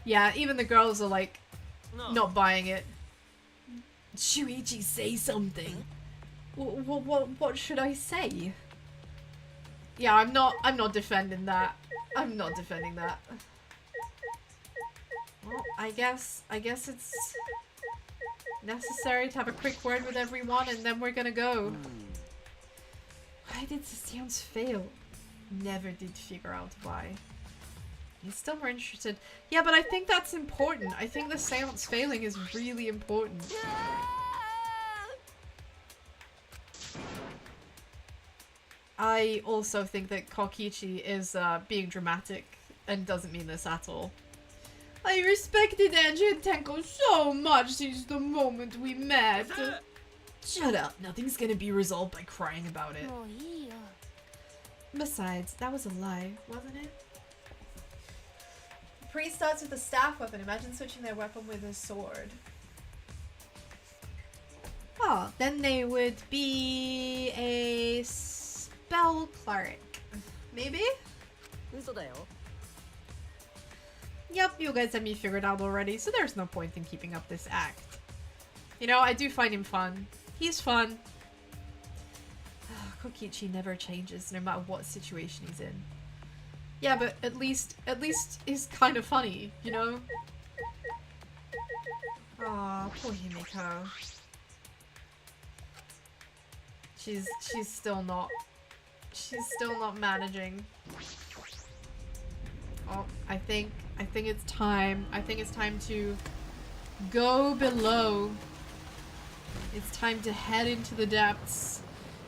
Yeah, even the girls are like, not buying it. Shuichi, say something. What should I say? Yeah, I'm not defending that. I'm not defending that. Well, I guess it's necessary to have a quick word with everyone, and then we're gonna go. Why did the seance fail? Never did figure out why. He's still more interested. Yeah, but I think that's important. I think the seance failing is really important. I also think that Kokichi is being dramatic and doesn't mean this at all. I respected Angie and Tenko so much since the moment we met. Shut up. Nothing's gonna be resolved by crying about it. Besides, that was a lie, wasn't it? The priest starts with a staff weapon. Imagine switching their weapon with a sword. Oh, then they would be a spell cleric. Maybe? Yep, you guys had me figured out already, so there's no point in keeping up this act. You know, I do find him fun. He's fun. Kokichi never changes, no matter what situation he's in. Yeah, but at least he's kind of funny, you know? Aw, poor Himiko. She's still not managing. Oh, I think it's time. I think it's time to go below. It's time to head into the depths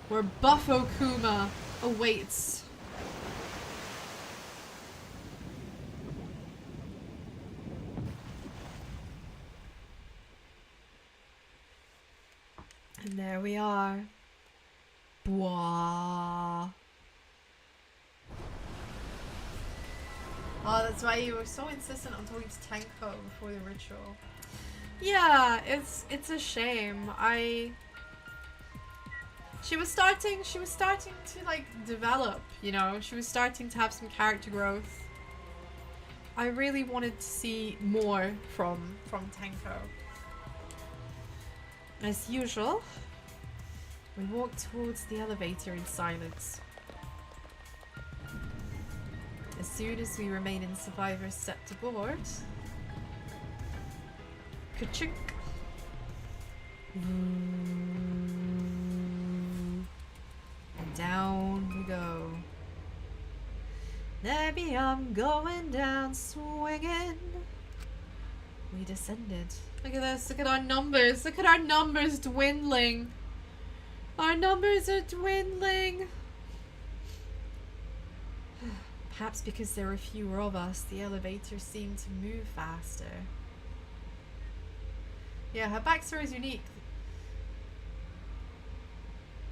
where Buffo Kuma awaits. And there we are. Bwah. Oh, that's why you were so insistent on talking to Tenko before the ritual. Yeah, it's a shame. She was starting to like develop, you know. She was starting to have some character growth. I really wanted to see more from Tenko. As usual, we walk towards the elevator in silence. As soon as we remain in survivor's set to board, ka-chink. And down we go. Maybe I'm going down swinging. We descended. Look at this. Look at our numbers. Look at our numbers dwindling. Our numbers are dwindling. Perhaps because there were fewer of us, the elevator seemed to move faster. Yeah, her backstory is unique.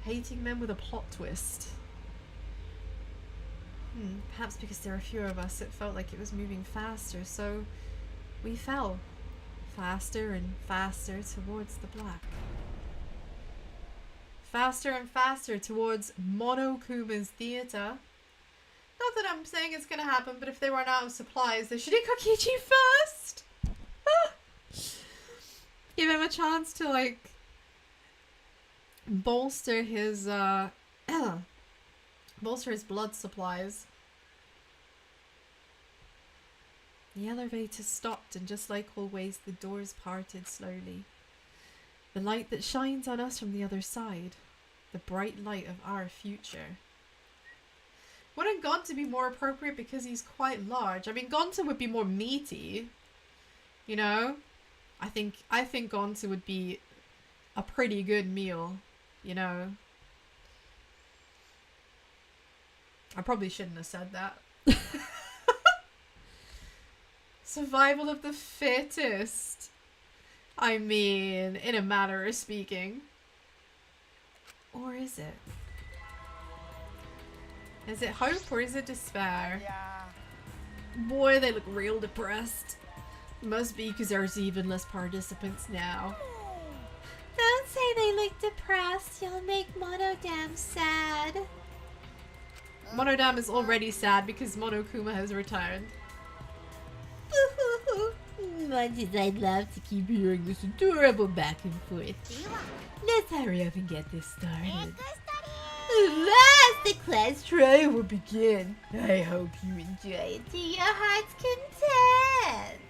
Hating men with a plot twist. Perhaps because there were fewer of us, it felt like it was moving faster, so we fell faster and faster towards the black. Faster and faster towards Monokuma's theater. Not that I'm saying it's gonna happen, but if they run out of supplies, they should eat Kokichi first! Give him a chance to, like, bolster his blood supplies. The elevator stopped, and just like always, the doors parted slowly. The light that shines on us from the other side. The bright light of our future. Wouldn't Gonta be more appropriate because he's quite large? I mean, Gonta would be more meaty. You know? I think Gonta would be a pretty good meal. You know? I probably shouldn't have said that. Survival of the fittest. I mean, in a manner of speaking. Or is it? Is it hope or is it despair? Yeah. Boy, they look real depressed. Must be because there's even less participants now. Don't say they look depressed. You'll make Monodam sad. Monodam is already sad because Monokuma has returned. Much as I'd love to keep hearing this adorable back and forth. Let's hurry up and get this started. Last, the class trial will begin. I hope you enjoy it to your heart's content.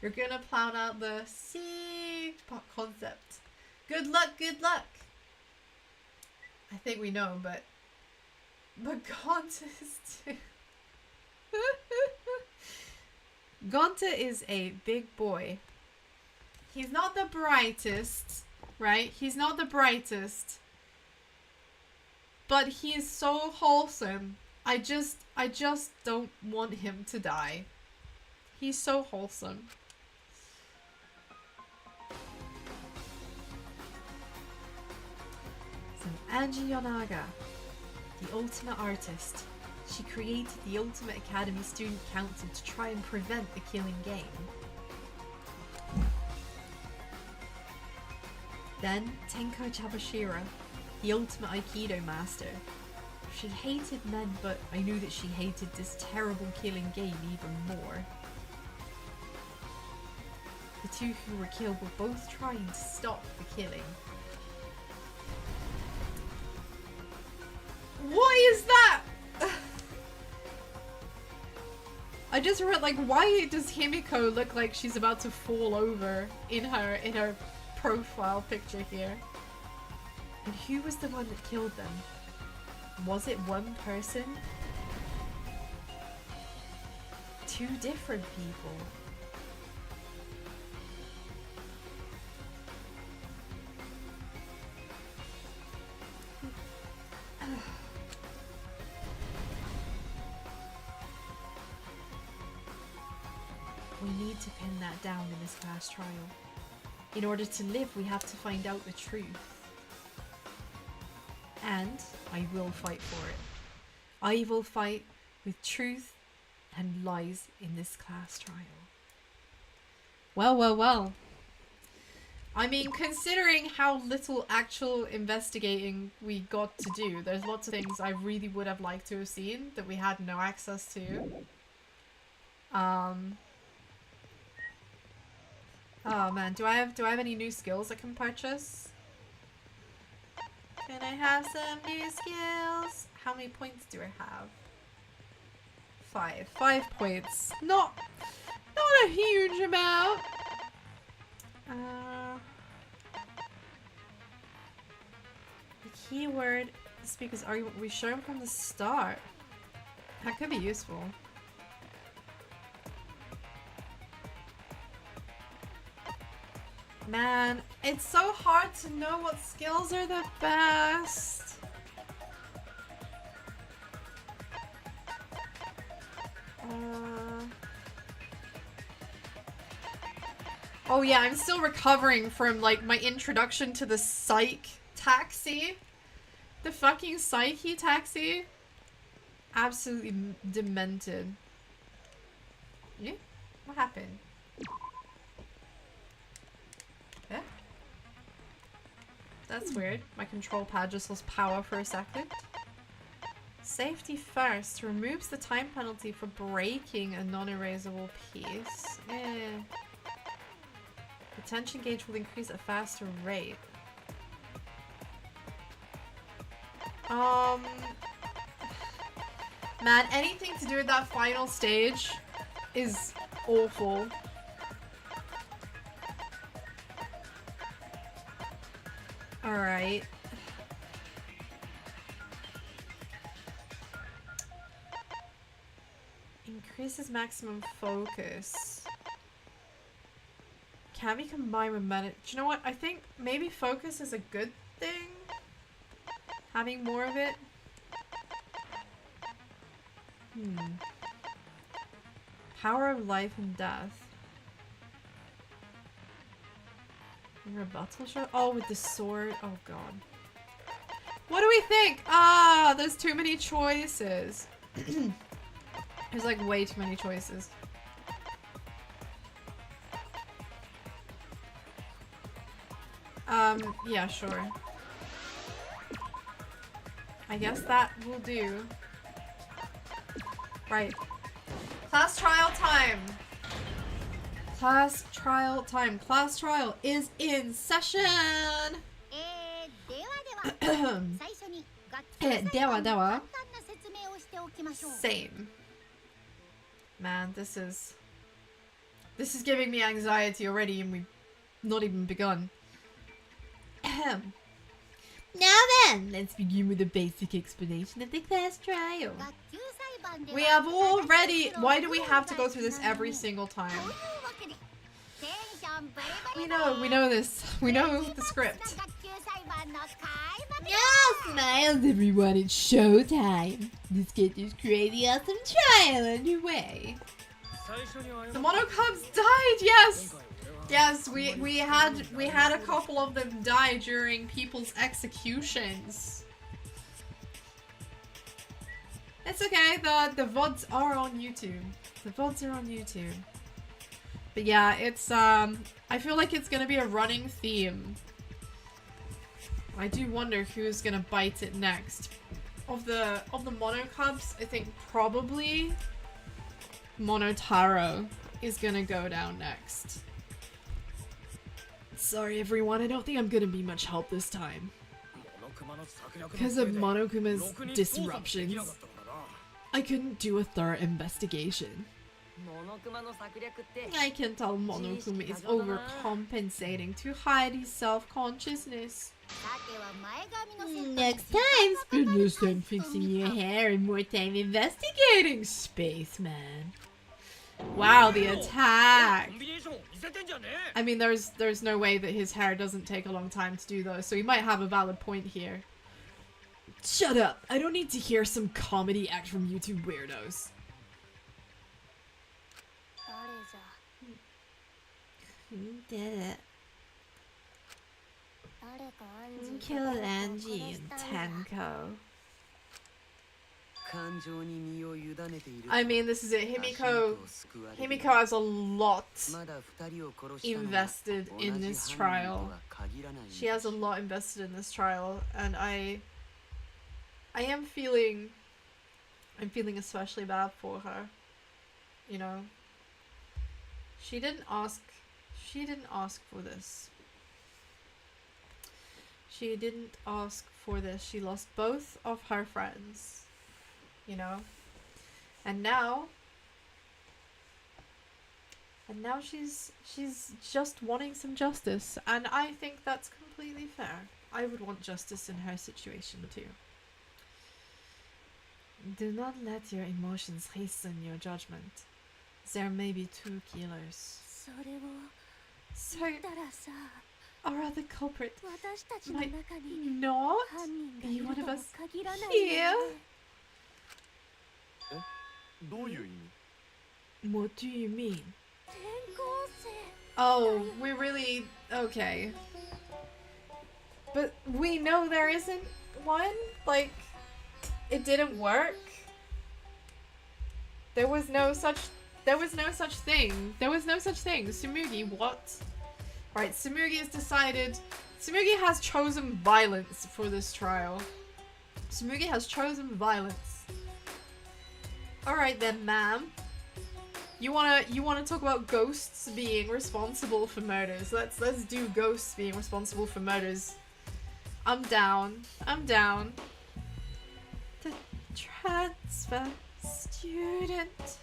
You're gonna plan out the C concept. Good luck, good luck. I think we know, but Gonta is too. Gonta is a big boy. He's not the brightest, right? He's not the brightest. But he is so wholesome. I just don't want him to die. He's so wholesome. So Angie Yonaga, the ultimate artist. She created the Ultimate Academy Student Council to try and prevent the killing game. Then Tenko Chabashira, the Ultimate Aikido Master. She hated men, but I knew that she hated this terrible killing game even more. The two who were killed were both trying to stop the killing. What is that? I just read, like, why does Himiko look like she's about to fall over in her profile picture here? And who was the one that killed them? Was it one person? Two different people. We need to pin that down in this class trial. In order to live, we have to find out the truth. And I will fight for it. I will fight with truth and lies in this class trial. Well, well, well. I mean, considering how little actual investigating we got to do, there's lots of things I really would have liked to have seen that we had no access to. Oh man, do I have any new skills I can purchase? Can I have some new skills? How many points do I have? 5. 5 points. Not a huge amount. The keyword speaker's argument we shown from the start. That could be useful. Man, it's so hard to know what skills are the best. Oh yeah, I'm still recovering from like my introduction to the psych taxi. The fucking psyche taxi. Absolutely demented. Yeah? What happened? That's weird. My control pad just lost power for a second. Safety first removes the time penalty for breaking a non-erasable piece. The tension gauge will increase at a faster rate. Man, anything to do with that final stage is awful. Alright. Increases maximum focus. Can be combined with meta. Do you know what? I think maybe focus is a good thing. Having more of it. Power of life and death. Rebuttal shot? Oh, with the sword. Oh god. What do we think? Ah, there's too many choices. There's like way too many choices. Yeah, sure. I guess that will do. Right. Class trial time! Class trial time. Class trial is in session! Same. Man, this is This is giving me anxiety already and we've not even begun. Ahem. Now then, let's begin with a basic explanation of the class trial. We have already... Why do we have to go through this every single time? We know this. We know the script. Now smiles everyone, it's showtime. Let's get this crazy awesome trial underway. The monocubs died, yes! Yes, we had a couple of them die during people's executions. It's okay, the VODs are on YouTube. The VODs are on YouTube. But yeah, it's I feel like it's gonna be a running theme. I do wonder who's gonna bite it next. Of the monocubs, I think probably Monotaro is gonna go down next. Sorry everyone, I don't think I'm gonna be much help this time. Because of Monokuma's disruptions, I couldn't do a thorough investigation. I can tell Monokuma is overcompensating to hide his self-consciousness. Next time, spend less time fixing your hair and more time investigating, spaceman. Wow, the attack! I mean, there's no way that his hair doesn't take a long time to do though, so he might have a valid point here. Shut up! I don't need to hear some comedy act from YouTube weirdos. Who did it? Who killed Angie and Tenko? I mean, this is it. Himiko has a lot invested in this trial. She has a lot invested in this trial, and I'm feeling especially bad for her. You know, she didn't ask for this. She didn't ask for this. She lost both of her friends. You know, and now she's just wanting some justice, and I think that's completely fair. I would want justice in her situation too. Do not let your emotions hasten your judgment. There may be two killers. So, our other culprit might not be one of us here. What do you mean? Oh, we really... okay. But we know there isn't one? Like, it didn't work? There was no such thing. Tsumugi, what? Right, Tsumugi has decided... Tsumugi has chosen violence for this trial. Tsumugi has chosen violence. Alright then, ma'am. You wanna talk about ghosts being responsible for murders. Let's do ghosts being responsible for murders. I'm down. The transfer student.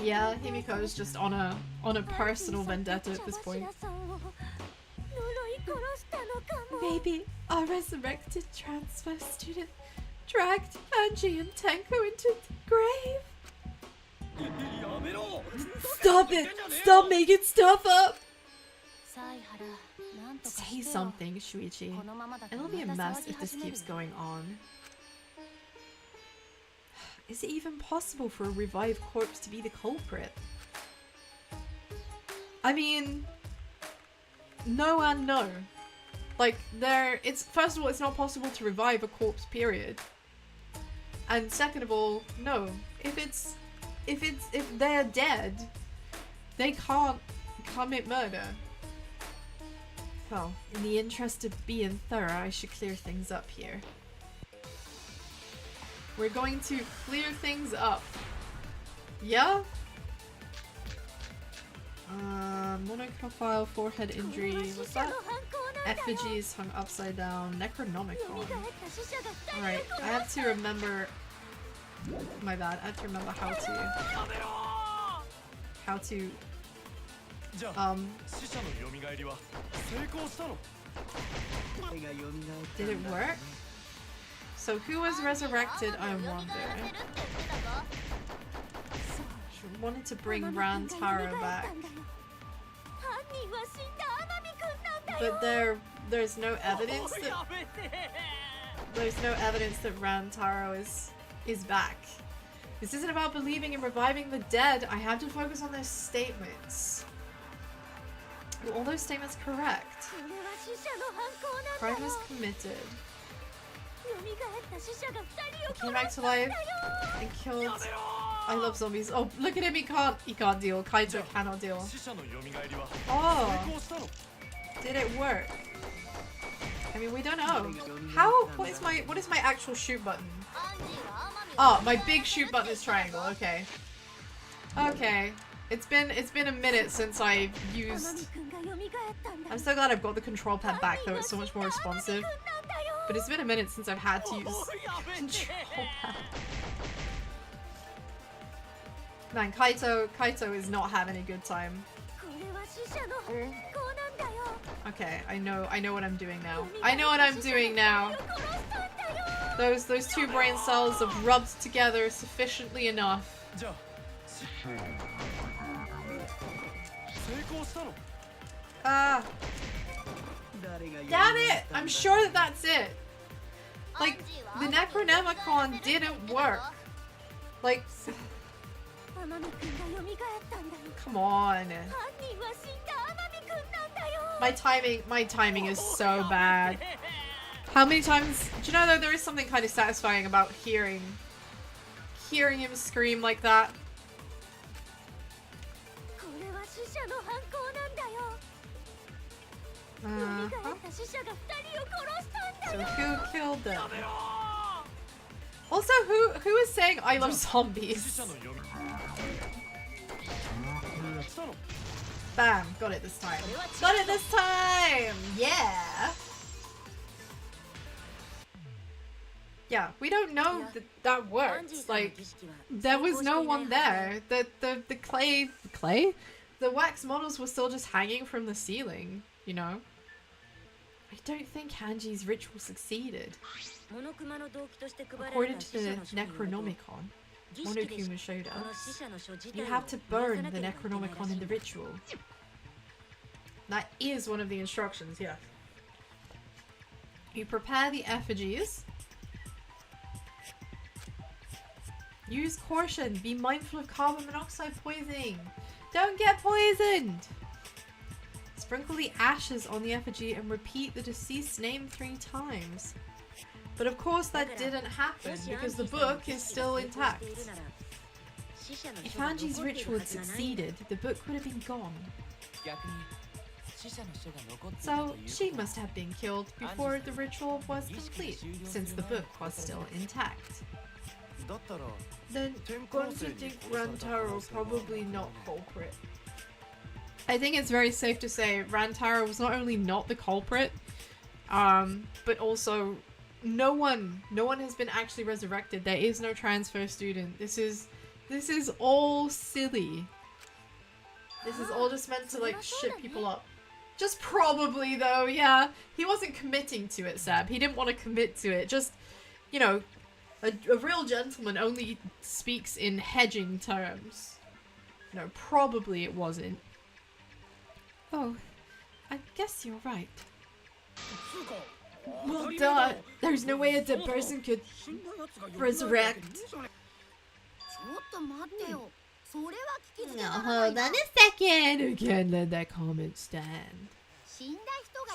Yeah, Himiko's just on a personal vendetta at this point. Maybe our resurrected transfer student dragged Angie and Tenko into the grave. Stop it! Stop making stuff up! Say something, Shuichi. It'll be a mess if this keeps going on. Is it even possible for a revived corpse to be the culprit? I mean, no and no. Like, first of all, it's not possible to revive a corpse, period. And second of all, no. If they're dead, they can't commit murder. Well, in the interest of being thorough, I should clear things up here. We're going to clear things up. Yeah? Monoprofile, forehead injury, what's that? Effigies hung upside down, Necronomicon. Alright, I have to remember... My bad, I have to remember how to... how to did it work? So who was resurrected, I wonder? She wanted to bring Rantaro back. But there's no evidence that Rantaro is back. This isn't about believing in reviving the dead. I have to focus on their statements. Were all those statements correct? Crime was committed. He came back to life and killed. I love zombies. Oh, look at him. He can't deal. Kaito cannot deal. Oh, did it work? I mean, we don't know. What is my actual shoot button? Oh, my big shoot button is triangle. Okay. Okay. It's been a minute since I've used. I'm so glad I've got the control pad back though. It's so much more responsive. But it's been a minute since I've had to use control pad. Man, Kaito is not having a good time. Okay, I know what I'm doing now. I know what I'm doing now. Those two brain cells have rubbed together sufficiently enough. Damn it! I'm sure that's it. Like, the Necronomicon didn't work. Like, come on. My timing is so bad. How many times? Do you know though there is something kind of satisfying about hearing him scream like that? So who killed them? Also, who is saying I love zombies? Bam, got it this time. Got it this time! Yeah! Yeah, we don't know that worked. Like, there was no one there. The clay? The wax models were still just hanging from the ceiling, you know? I don't think Hanji's ritual succeeded. According to the Necronomicon, Monokuma showed us, you have to burn the Necronomicon in the ritual. That is one of the instructions, yeah. You prepare the effigies. Use caution. Be mindful of carbon monoxide poisoning. Don't get poisoned! Sprinkle the ashes on the effigy and repeat the deceased's name 3 times. But of course that didn't happen because the book is still intact. If Angie's ritual had succeeded, the book would have been gone. So she must have been killed before the ritual was complete, since the book was still intact. Then don't you think Rantaro probably not culprit? I think it's very safe to say Rantaro was not only not the culprit, but also no one has been actually resurrected. There is no transfer student. This is all silly. This is all just meant to like shit people up. Just probably though, yeah. He wasn't committing to it, Sab. He didn't want to commit to it. Just, you know, a real gentleman only speaks in hedging terms. No, probably it wasn't. Oh, I guess you're right. Well, duh. There's no way a dead person could resurrect. No, hold on a second. I can't let that comment stand.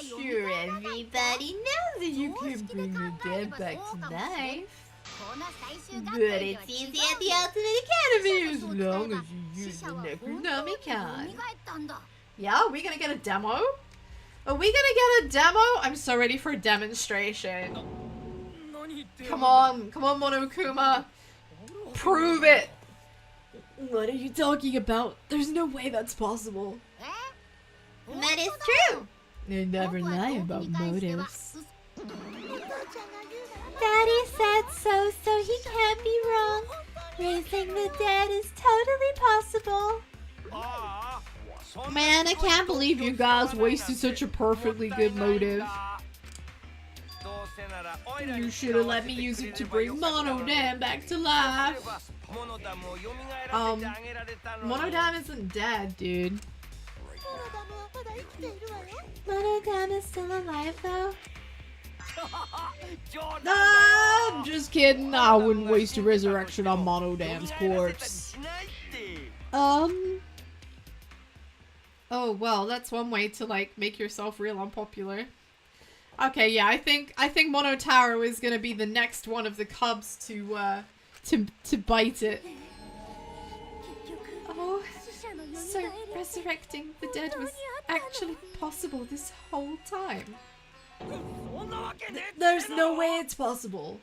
Sure, everybody knows that you can bring your dead back to life. But it's easy at the Ultimate Academy as long as you use the Necronomicon. Yeah, are we gonna get a demo? Are we gonna get a demo? I'm so ready for a demonstration. Come on, Monokuma. Prove it. What are you talking about? There's no way that's possible. That is true. They never lie about motives. Daddy said so he can't be wrong. Raising the dead is totally possible. Man, I can't believe you guys wasted such a perfectly good motive. You should have let me use it to bring Monodam back to life. Monodam isn't dead, dude. Monodam is still alive though. Nah, I'm just kidding. I wouldn't waste a resurrection on Monodam's corpse. Oh, well, that's one way to, like, make yourself real unpopular. Okay, yeah, I think Monotaro is gonna be the next one of the cubs to bite it. Oh, so resurrecting the dead was actually possible this whole time. There's no way it's possible.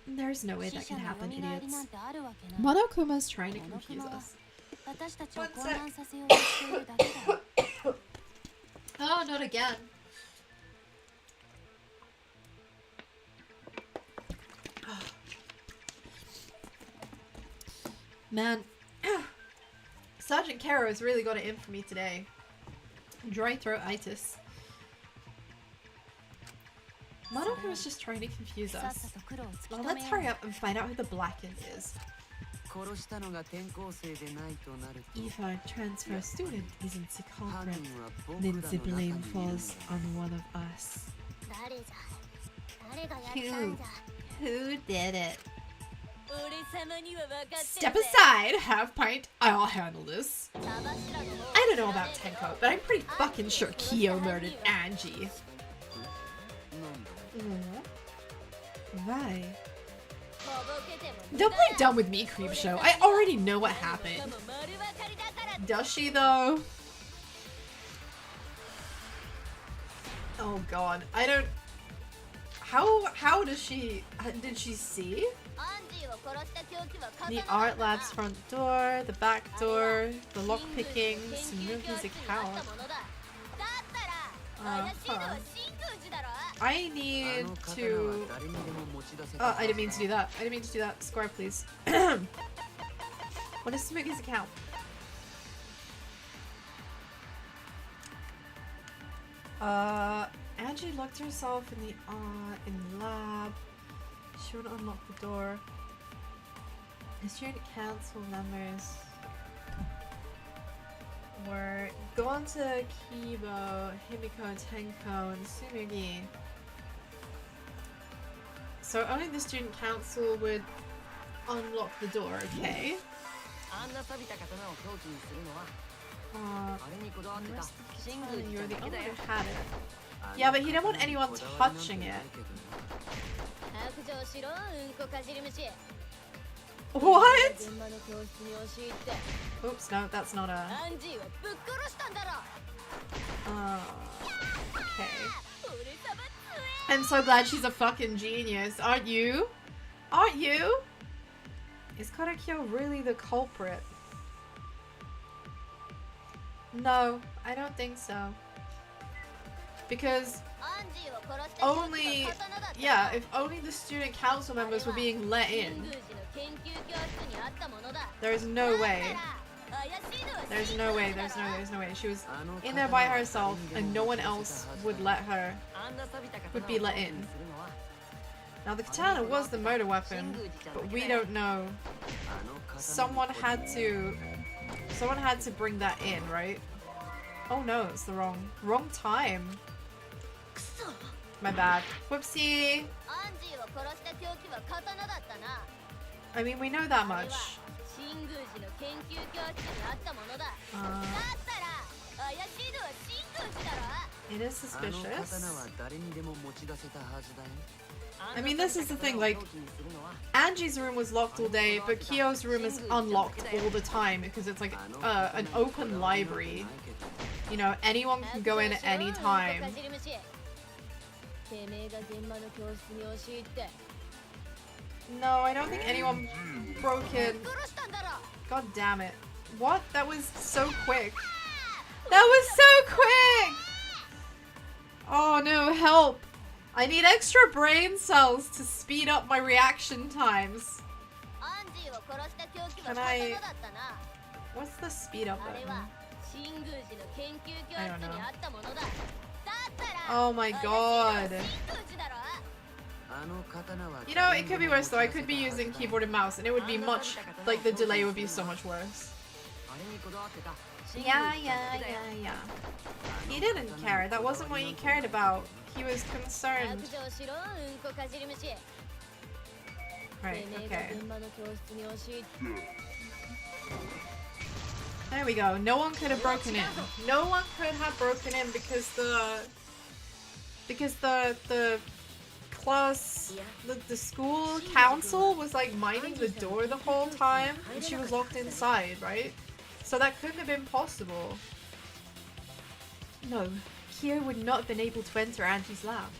There's no way that can happen, idiots. Monokuma's trying to confuse us. One sec. Oh, not again. Man, Sergeant Caro's really got it in for me today. Dry throat-itis. Monokuma's just trying to confuse us. Well, let's hurry up and find out who the Blackened is. If our transfer student isn't the culprit, then the blame falls on one of us. Who did it? Step aside, half pint. I'll handle this. I don't know about Tenko, but I'm pretty fucking sure Kyo murdered Angie. Why? Don't play dumb with me, Creepshow. I already know what happened. Does she, though? Oh god, I don't... How does she... Did she see? The art lab's front door, the back door, the lockpicking, Sunuki's account. I need to... Oh, I didn't mean to do that. I didn't mean to do that. Square, please. What is Sunuki's account? Angie locked herself in the lab. She would unlock the door. The student council members were gone to Kibo, Himiko, Tenko, and Tsunugi. So only the student council would unlock the door, okay? You're the only one who had it. Yeah, but he didn't want anyone touching it. What? Oops, no, that's not a... okay. I'm so glad she's a fucking genius, aren't you? Aren't you? Is Karakyo really the culprit? No, I don't think so. Because only, yeah, if only the student council members were being let in. There's no way. There's no way, there's no way. She was in there by herself and no one else would be let in. Now the katana was the murder weapon, but we don't know. Someone had to bring that in, right? Oh no, it's the wrong time. My bad. Whoopsie! I mean, we know that much. It is suspicious. I mean, this is the thing, like, Angie's room was locked all day, but Kyo's room is unlocked all the time because it's like an open library. You know, anyone can go in at any time. No, I don't think anyone broke in. God damn it. What? That was so quick. That was so quick! Oh no, help! I need extra brain cells to speed up my reaction times. Can I... What's the speed up button? I don't know. Oh my god. You know, it could be worse though. I could be using keyboard and mouse and it would be much, like the delay would be so much worse. Yeah. He didn't care. That wasn't what he cared about. He was concerned. Right, okay. There we go. No one could have broken in. No one could have broken in because the class, the school council was like minding the door the whole time and she was locked inside, right? So that couldn't have been possible. No, Kyo would not have been able to enter Angie's lab.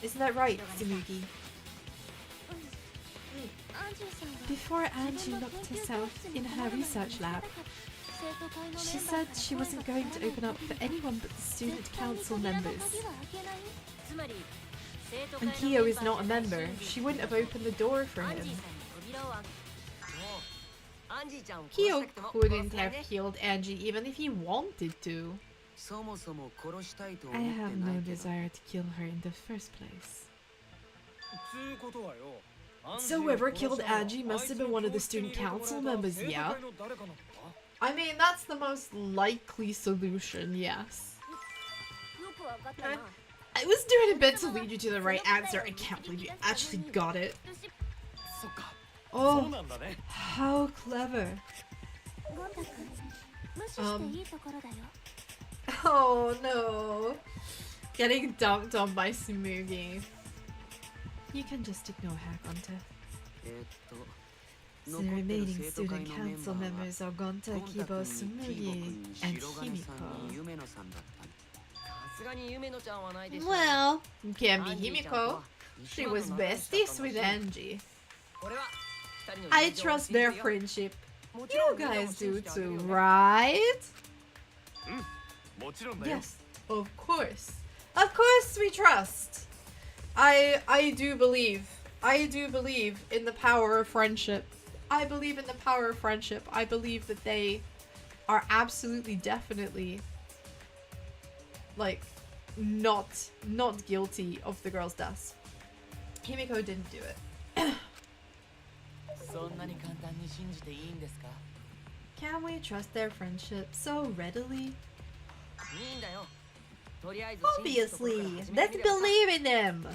Isn't that right, Tsumugi? Before Angie locked herself in her research lab, she said she wasn't going to open up for anyone but the student council members. And Kyo is not a member. She wouldn't have opened the door for him. Kyo couldn't have killed Angie even if he wanted to. I have no desire to kill her in the first place. So whoever killed Angie must have been one of the student council members, yeah? I mean, that's the most likely solution, yes. I was doing a bit to lead you to the right answer. I can't believe you actually got it. Oh, how clever. Oh no. Getting dumped on by Tsumugi. You can just ignore her, Gonta. The remaining student council members are Gonta, Kibo, Tsumugi, and Himiko. Well, can't be Himiko. She was besties with Angie. I trust their friendship. You guys do too, right? Yes, of course. Of course we trust. I do believe in the power of friendship. I believe in the power of friendship. I believe that they are absolutely, definitely, like, not guilty of the girl's deaths. Himiko didn't do it. Can we trust their friendship so readily? Obviously! Let's believe in them!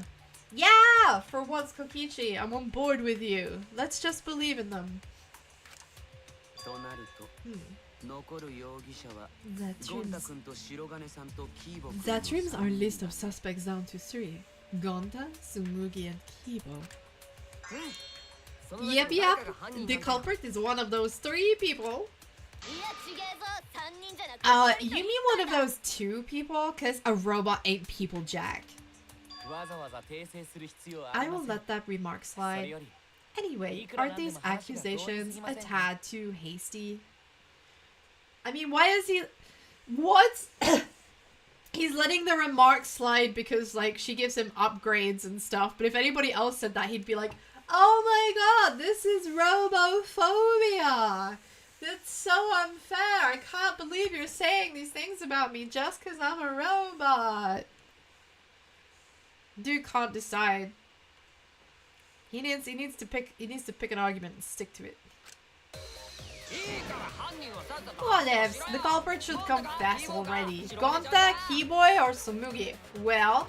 Yeah! For once, Kokichi, I'm on board with you. Let's just believe in them. That trims our list of suspects down to 3. Gonta, Tsumugi, and Kibo. Yep. The culprit is one of those 3 people. You mean one of those 2 people? Cause a robot ain't people, Jack. I will let that remark slide. Anyway, aren't these accusations a tad too hasty? I mean, why is he... What? He's letting the remark slide because, like, she gives him upgrades and stuff. But if anybody else said that, he'd be like, oh my god, this is robophobia. That's so unfair. I can't believe you're saying these things about me just because I'm a robot. Dude can't decide. He needs to pick an argument and stick to it. Whatevs, the culprit should confess already. Gonta, Keyboy, or Tsumugi? Well,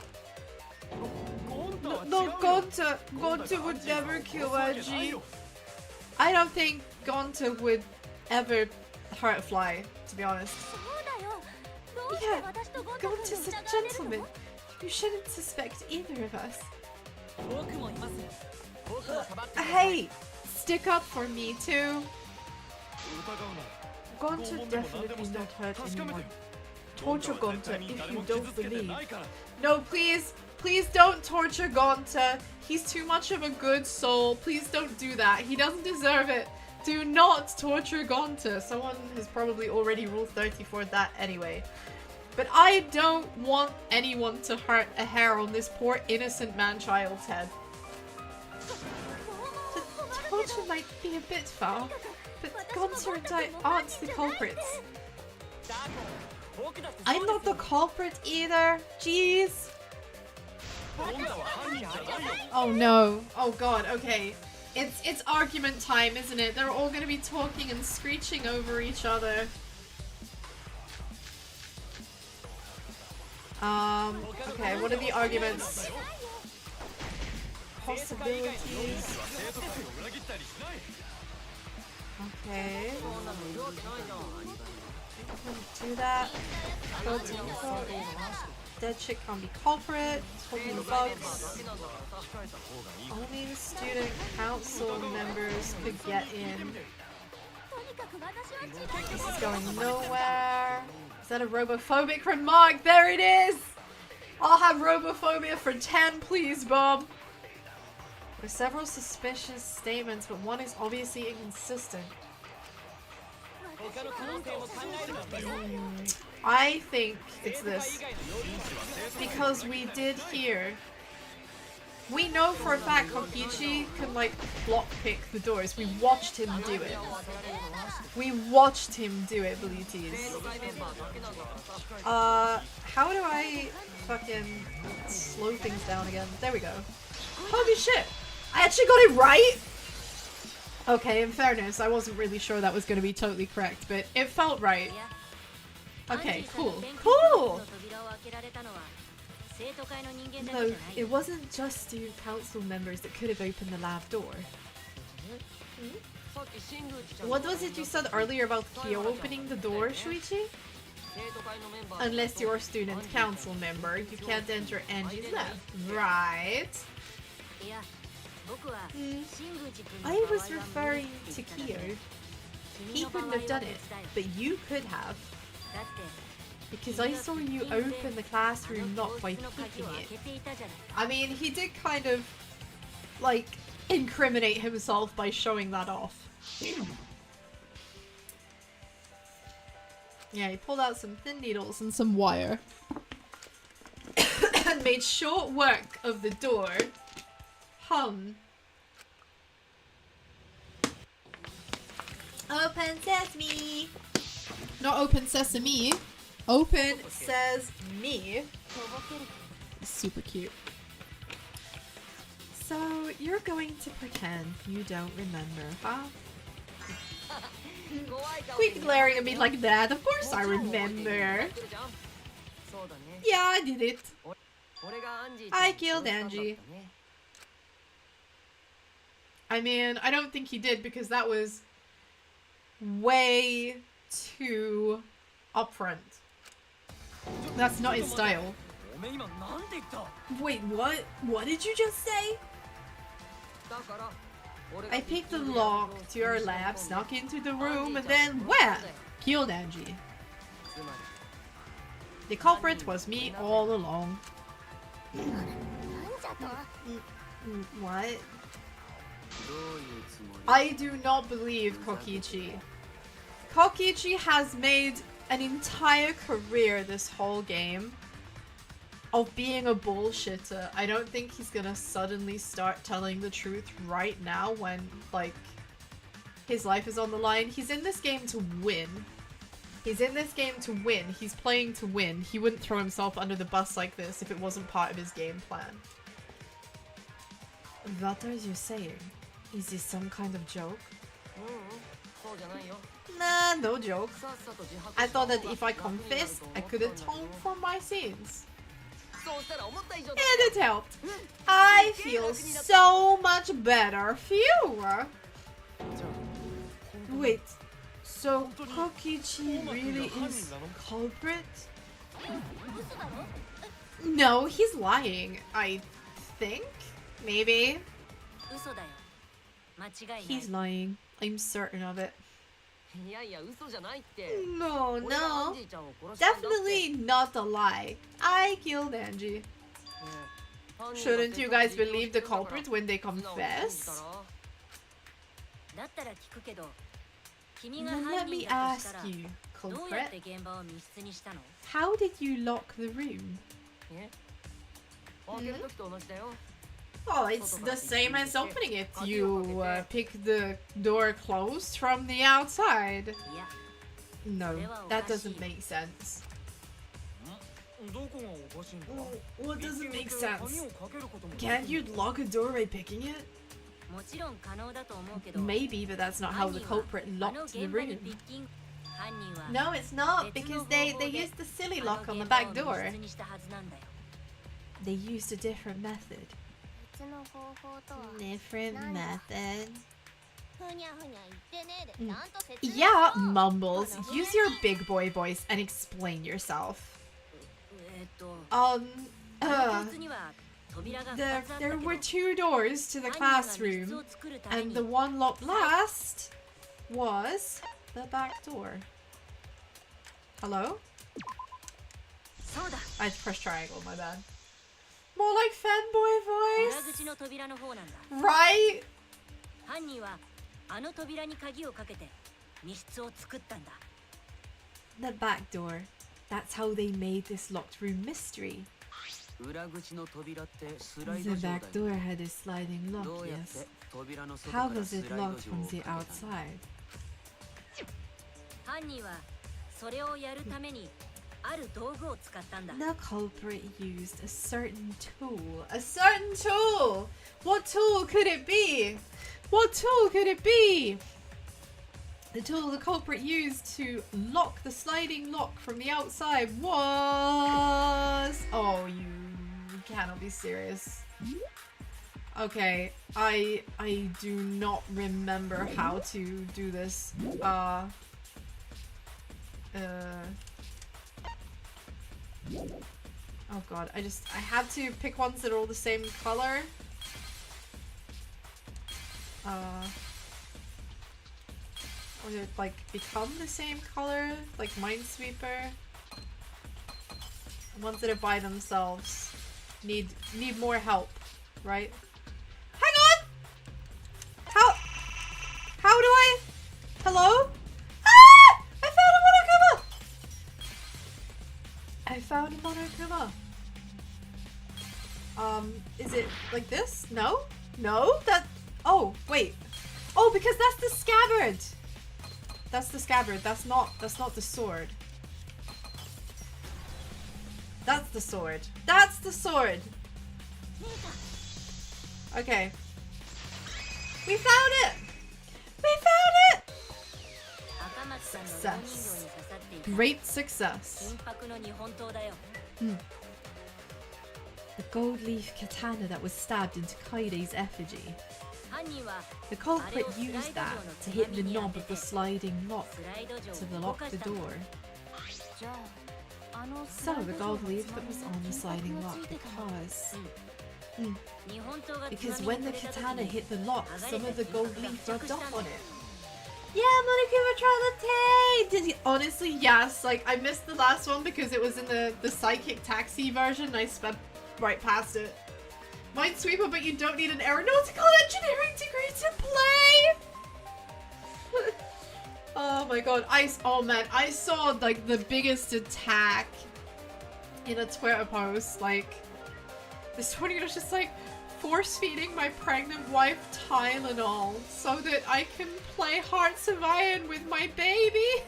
no, Gonta would never kill Angie. I don't think Gonta would ever hurt a fly, to be honest. Yeah, Gonta's a gentleman. You shouldn't suspect either of us. Hey, stick up for me too. Gonta definitely not hurt anyone. Torture Gonta if you don't believe. No, please don't torture Gonta. He's too much of a good soul. Please don't do that. He doesn't deserve it. Do not torture Gonta. Someone has probably already Rule 34 that anyway. But I don't want anyone to hurt a hair on this poor innocent man-child's head. The torture might be a bit far. But Gonter and I aren't the culprits. I'm not the culprit either. Jeez. Oh no. Oh god, okay. It's argument time, isn't it? They're all gonna be talking and screeching over each other. Okay, what are the arguments? Possibilities. Okay. Do that. Go to dead chick can't be culprit. Talking bugs. Only the student council members could get in. This is going nowhere. Is that a robophobic remark? There it is! I'll have robophobia for 10, please, Bob. There are several suspicious statements, but one is obviously inconsistent. I think it's this. Because we did hear. We know for a fact Kokichi can like block pick the doors. We watched him do it. We watched him do it, Belities. How do I fucking slow things down again? There we go. Holy shit! I actually got it right! Okay, in fairness, I wasn't really sure that was going to be totally correct, but it felt right. Okay, cool. Cool! No, it wasn't just student council members that could have opened the lab door. What was it you said earlier about Kyo opening the door, Shuichi? Unless you're a student council member, you can't enter Angie's lab. Right. I was referring to Kyo. He couldn't have done it, but you could have. Because I saw you open the classroom not by picking it. I mean, he did kind of, like, incriminate himself by showing that off. Yeah, he pulled out some thin needles and some wire. And made short work of the door. Open sesame! Not open sesame. Open says me. Super cute. So, you're going to pretend you don't remember, huh? Quit glaring at me like that. Of course I remember. Yeah, I did it. I killed Angie. I mean, I don't think he did because that was way too upfront. That's not his style. Wait, what? What did you just say? I picked the lock to your lab, snuck into the room, and then wham! Killed Angie. The culprit was me all along. What? I do not believe Kokichi. Kokichi has made an entire career this whole game of being a bullshitter. I don't think he's gonna suddenly start telling the truth right now when, like, his life is on the line. He's in this game to win. He's in this game to win. He's playing to win. He wouldn't throw himself under the bus like this if it wasn't part of his game plan. What are you saying? Is this some kind of joke? Nah, no joke. I thought that if I confessed, I could atone for my sins. And it helped. I feel so much better. Phew! Wait, so Kokichi really is culprit? No, he's lying, I think? Maybe? He's lying. I'm certain of it. No, no. Definitely not a lie. I killed Angie. Shouldn't you guys believe the culprit when they confess? Then let me ask you, culprit. How did you lock the room? Oh, it's the same as opening it. You pick the door closed from the outside. No, that doesn't make sense. What doesn't make sense? Can't you lock a door by picking it? Maybe, but that's not how the culprit locked the room. No, it's not, because they used the silly lock on the back door. They used a different method. Different method. Yeah, Mumbles, use your big boy voice and explain yourself. There were 2 doors to the classroom, and the one locked last was the back door. Hello? I pressed triangle, my bad. More like fanboy voice. Right? The back door. That's how they made this locked room mystery. The back door had a sliding lock, yes. How was it locked from the outside? The culprit used a certain tool. A certain tool! What tool could it be? What tool could it be? The tool the culprit used to lock the sliding lock from the outside was... Oh, you cannot be serious. Okay, I do not remember how to do this. Oh god, I have to pick ones that are all the same color. Or it like become the same color, like Minesweeper. Ones that are by themselves need more help, right? Hang on! How do I? Hello? Ah! I found a Monokuma! Is it like this? No? No? Oh, wait. Oh, because that's the scabbard! That's the scabbard. That's not the sword. That's the sword. That's the sword! Okay. We found it! We found it! Success. Great success. The gold leaf katana that was stabbed into Kaide's effigy. The culprit used that to hit the knob of the sliding lock to lock the door. So the gold leaf that was on the sliding lock because when the katana hit the lock, some of the gold leaf rubbed off on it. Yeah, Monokuma Charlotte! Honestly, yes. Like, I missed the last one because it was in the Psychic Taxi version and I sped right past it. Minesweeper, but you don't need an aeronautical engineering degree to play! Oh my god, oh man, I saw like the biggest attack in a Twitter post. Like, this 20 was just like, force-feeding my pregnant wife Tylenol so that I can play Hearts of Iron with my baby.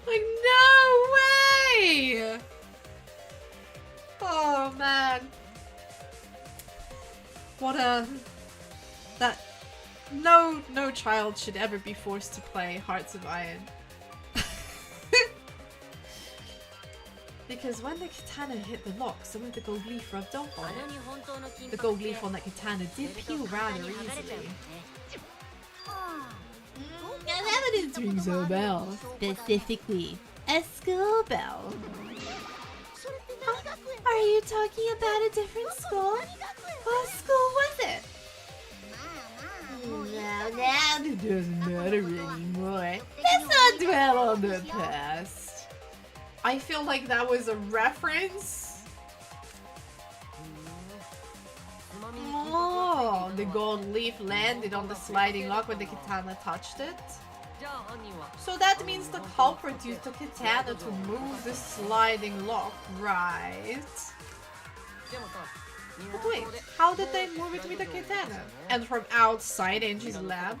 Like, no way! Oh man. What a... No child should ever be forced to play Hearts of Iron. Because when the katana hit the lock, some of the gold leaf rubbed off on it. The gold leaf on that katana did peel rather easily. And evidence rings a bell. Specifically, a school bell. Are you talking about a different school? What school was it? Now it doesn't matter anymore. Let's not dwell on the past. I feel like that was a reference. Oh, the gold leaf landed on the sliding lock when the katana touched it. So that means the culprit used the katana to move the sliding lock, right? But wait, how did they move it with a katana? And from outside Angie's lab?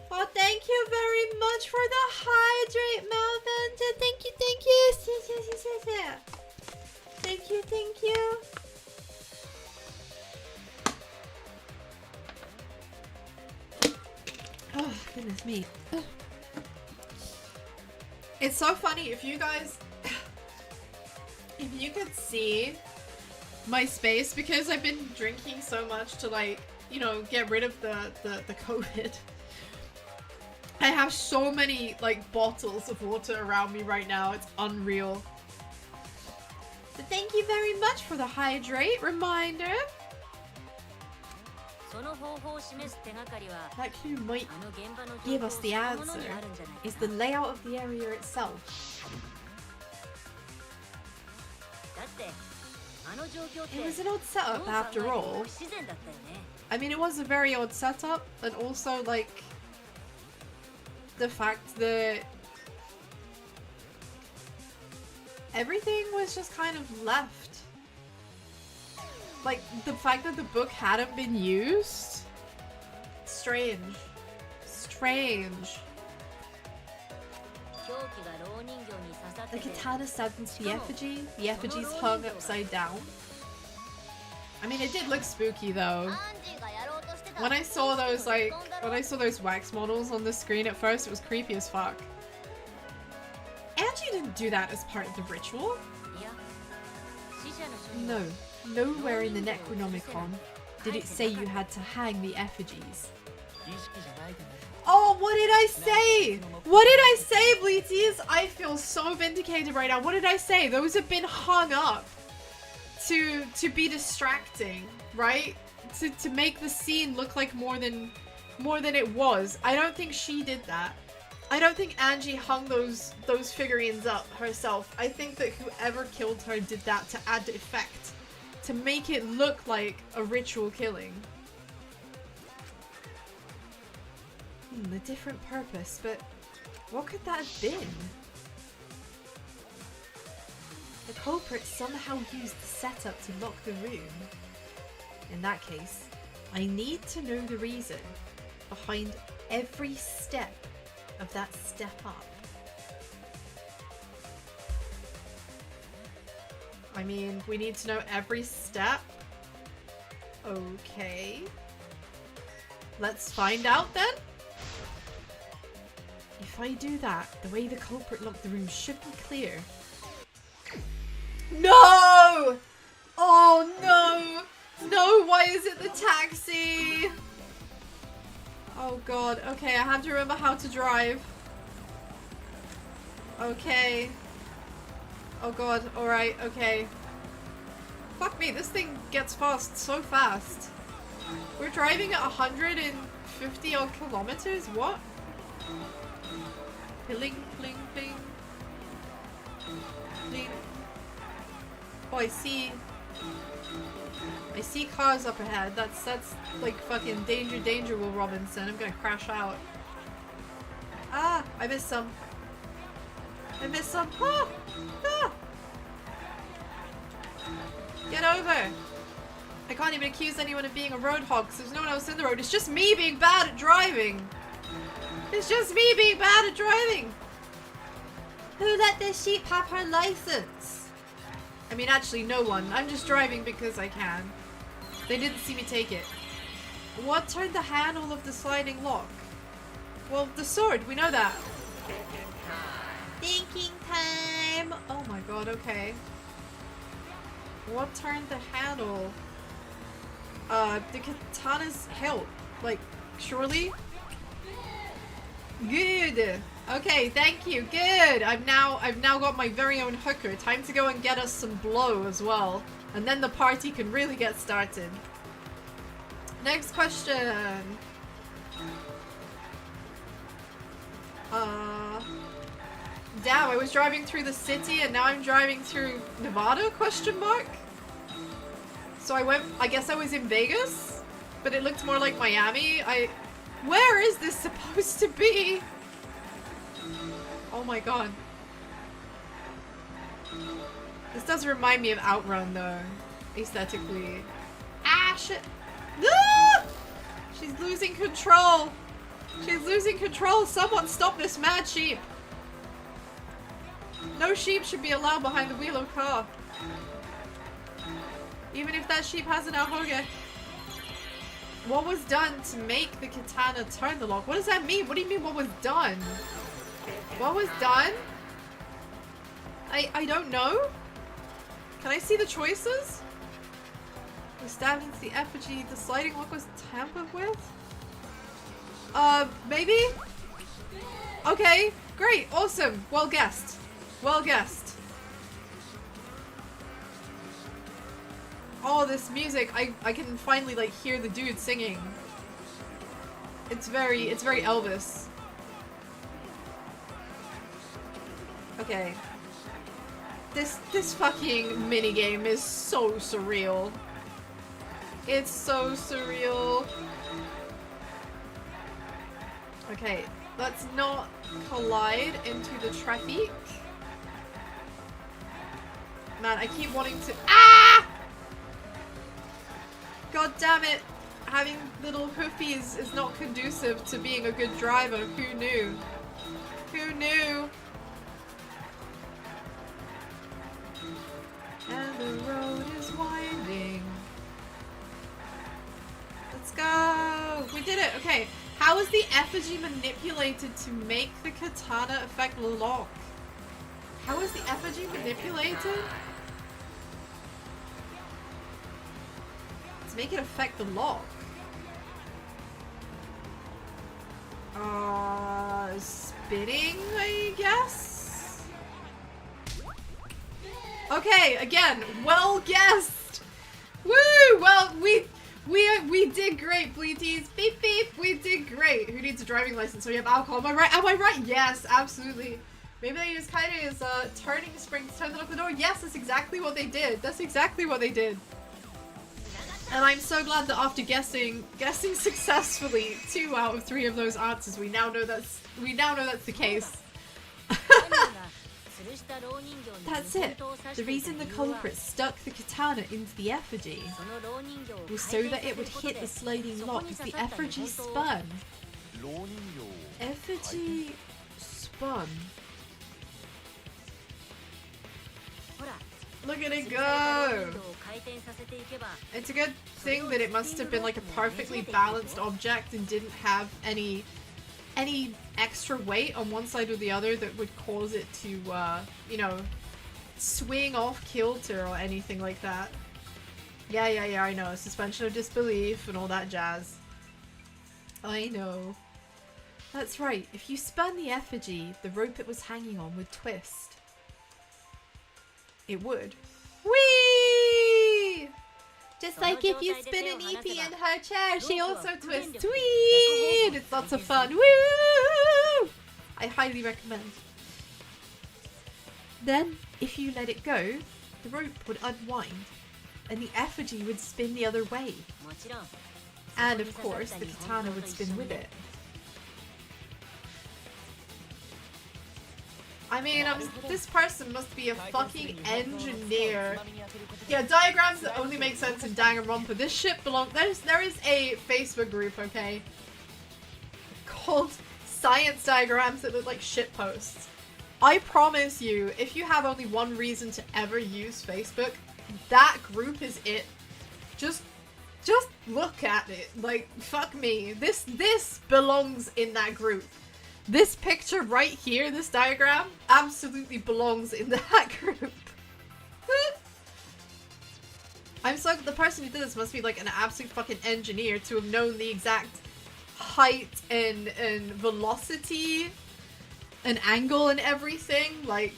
Well, thank you very much for the hydrate, Malventa. Thank you, thank you. Thank you, thank you. Oh, goodness me. It's so funny if you guys, if you could see my space, because I've been drinking so much to, like, you know, get rid of the COVID. I have so many, like, bottles of water around me right now. It's unreal. But thank you very much for the hydrate reminder. That clue might give us the answer. Is the layout of the area itself. It was an odd setup after all. I mean, it was a very odd setup, and also, like, the fact that everything was just kind of left. Like, the fact that the book hadn't been used? Strange. Strange. The katana stabbed into the effigy. The effigy's hung upside down. I mean, it did look spooky though. When I saw those, like, those wax models on the screen at first, it was creepy as fuck. Angie didn't do that as part of the ritual. No. Nowhere in the Necronomicon did it say you had to hang the effigies. Oh, what did I say? What did I say, Bleeties? I feel so vindicated right now. What did I say? Those have been hung up to be distracting, right? To make the scene look like more than it was. I don't think she did that. I don't think Angie hung those figurines up herself. I think that whoever killed her did that to add effect, to make it look like a ritual killing. A different purpose, but what could that have been? The culprit somehow used the setup to lock the room. In that case, I need to know the reason behind every step of that step up. I mean, we need to know every step. Okay. Let's find out then. If I do that, the way the culprit locked the room should be clear. No! Oh no! No, why is it the taxi? Oh god, okay, I have to remember how to drive. Okay. Oh god, alright, okay. Fuck me, this thing gets fast so fast. We're driving at 150 odd kilometers? What? Pling, pling, pling. Pling. Oh, I see cars up ahead. That's like fucking danger, Will Robinson. I'm gonna crash out. Ah, I missed some. Ah! Ah! Get over! I can't even accuse anyone of being a road hog because there's no one else in the road. It's just me being bad at driving. It's just me being bad at driving. Who let this sheep have her license? I mean, actually, no one. I'm just driving because I can. They didn't see me take it. What turned the handle of the sliding lock? Well, the sword. We know that. Thinking time. Oh my god, okay. What turned the handle? The katana's hilt. Like, surely? Good. Okay, thank you. Good. I've now got my very own hooker. Time to go and get us some blow as well. And then the party can really get started. Next question. Damn, I was driving through the city and now I'm driving through Nevada? Question mark? So I guess I was in Vegas, but it looked more like Miami. Where is this supposed to be? Oh my god. This does remind me of Outrun though, aesthetically. smash it. Ah! She's losing control. She's losing control. Someone stop this mad sheep. No sheep should be allowed behind the wheel of a car. Even if that sheep has an ahoge. What was done to make the katana turn the lock? What does that mean? What do you mean what was done? What was done? I don't know. Can I see the choices? We stabbed into the effigy. The sliding lock was tampered with? Maybe? Okay, great, awesome. Well guessed. Well guessed. Oh, this music, I can finally like hear the dude singing. It's very Elvis. Okay. This fucking minigame is so surreal. It's so surreal. Okay, let's not collide into the traffic. Man, I keep wanting to— Ah! God damn it! Having little hoofies is not conducive to being a good driver. Who knew? Who knew? And the road is winding. Let's go! We did it! Okay. How is the effigy manipulated to make the katana affect the lock? How is the effigy manipulated? To make it affect the lock. Spinning, I guess? Okay, again, well guessed! Woo! Well, we did great, Bleeties. Beep beep, we did great. Who needs a driving license? So you have alcohol. Am I right? Am I right? Yes, absolutely. Maybe they use Kaide as a turning spring to turn it off the door. Yes, that's exactly what they did. That's exactly what they did. And I'm so glad that after guessing successfully 2 out of 3 of those answers, we now know that's the case. That's it. The reason the culprit stuck the katana into the effigy was so that it would hit the sliding lock as the effigy spun. Effigy spun. Look at it go! It's a good thing that it must have been like a perfectly balanced object and didn't have any extra weight on one side or the other that would cause it to, you know, swing off kilter or anything like that. Yeah, I know. Suspension of disbelief and all that jazz. I know. That's right. If you spun the effigy, the rope it was hanging on would twist. It would. Whee! Just like if you spin an EP in her chair, She also twists. Tweet! It's lots of fun. Woo! I highly recommend. Then, if you let it go, the rope would unwind, and the effigy would spin the other way. And of course, the katana would spin with it. I mean, this person must be a fucking engineer. Yeah, diagrams that only make sense in Danganronpa. This shit belongs— there is a Facebook group, okay, called Science Diagrams that look like shit posts. I promise you, if you have only one reason to ever use Facebook, that group is it. Just look at it. Like, fuck me. This belongs in that group. This picture right here, this diagram, absolutely belongs in that group. I'm so— the person who did this must be like an absolute fucking engineer to have known the exact height and velocity and angle and everything. Like,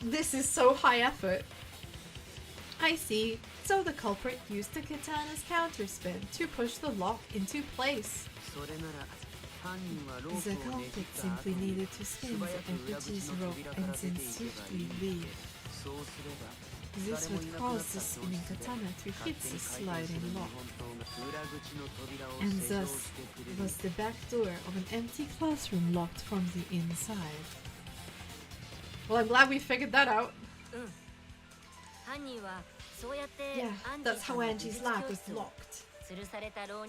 this is so high effort. I see. So the culprit used the katana's counterspin to push the lock into place. The culprit simply needed to spin the effigy's rope and then swiftly leave. This would cause the spinning katana to hit the sliding lock. And thus was the back door of an empty classroom locked from the inside. Well, I'm glad we figured that out. Yeah, that's how Angie's lab was locked.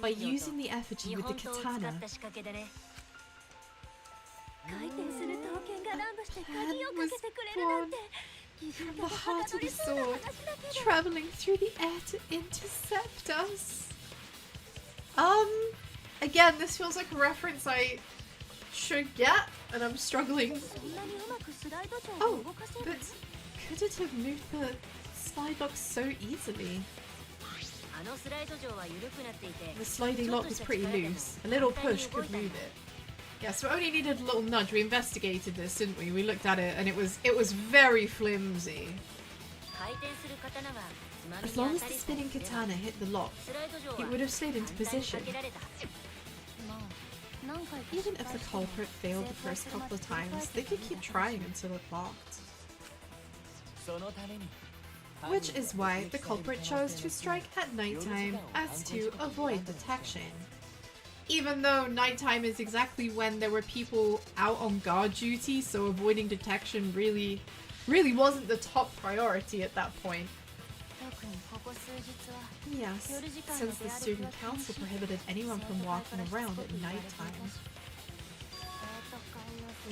By using the effigy with the katana. Was born from the heart of the sword, traveling through the air to intercept us. Again, this feels like a reference I should get, and I'm struggling. Oh, but could it have moved the slide lock so easily? The sliding lock was pretty loose. A little push could move it. Yes, we only needed a little nudge. We investigated this, didn't we? We looked at it, and it was very flimsy. As long as the spinning katana hit the lock, it would have slid into position. Even if the culprit failed the first couple of times, they could keep trying until it locked. Which is why the culprit chose to strike at nighttime as to avoid detection. Even though nighttime is exactly when there were people out on guard duty, so avoiding detection really wasn't the top priority at that point. Yes, since the student council prohibited anyone from walking around at nighttime.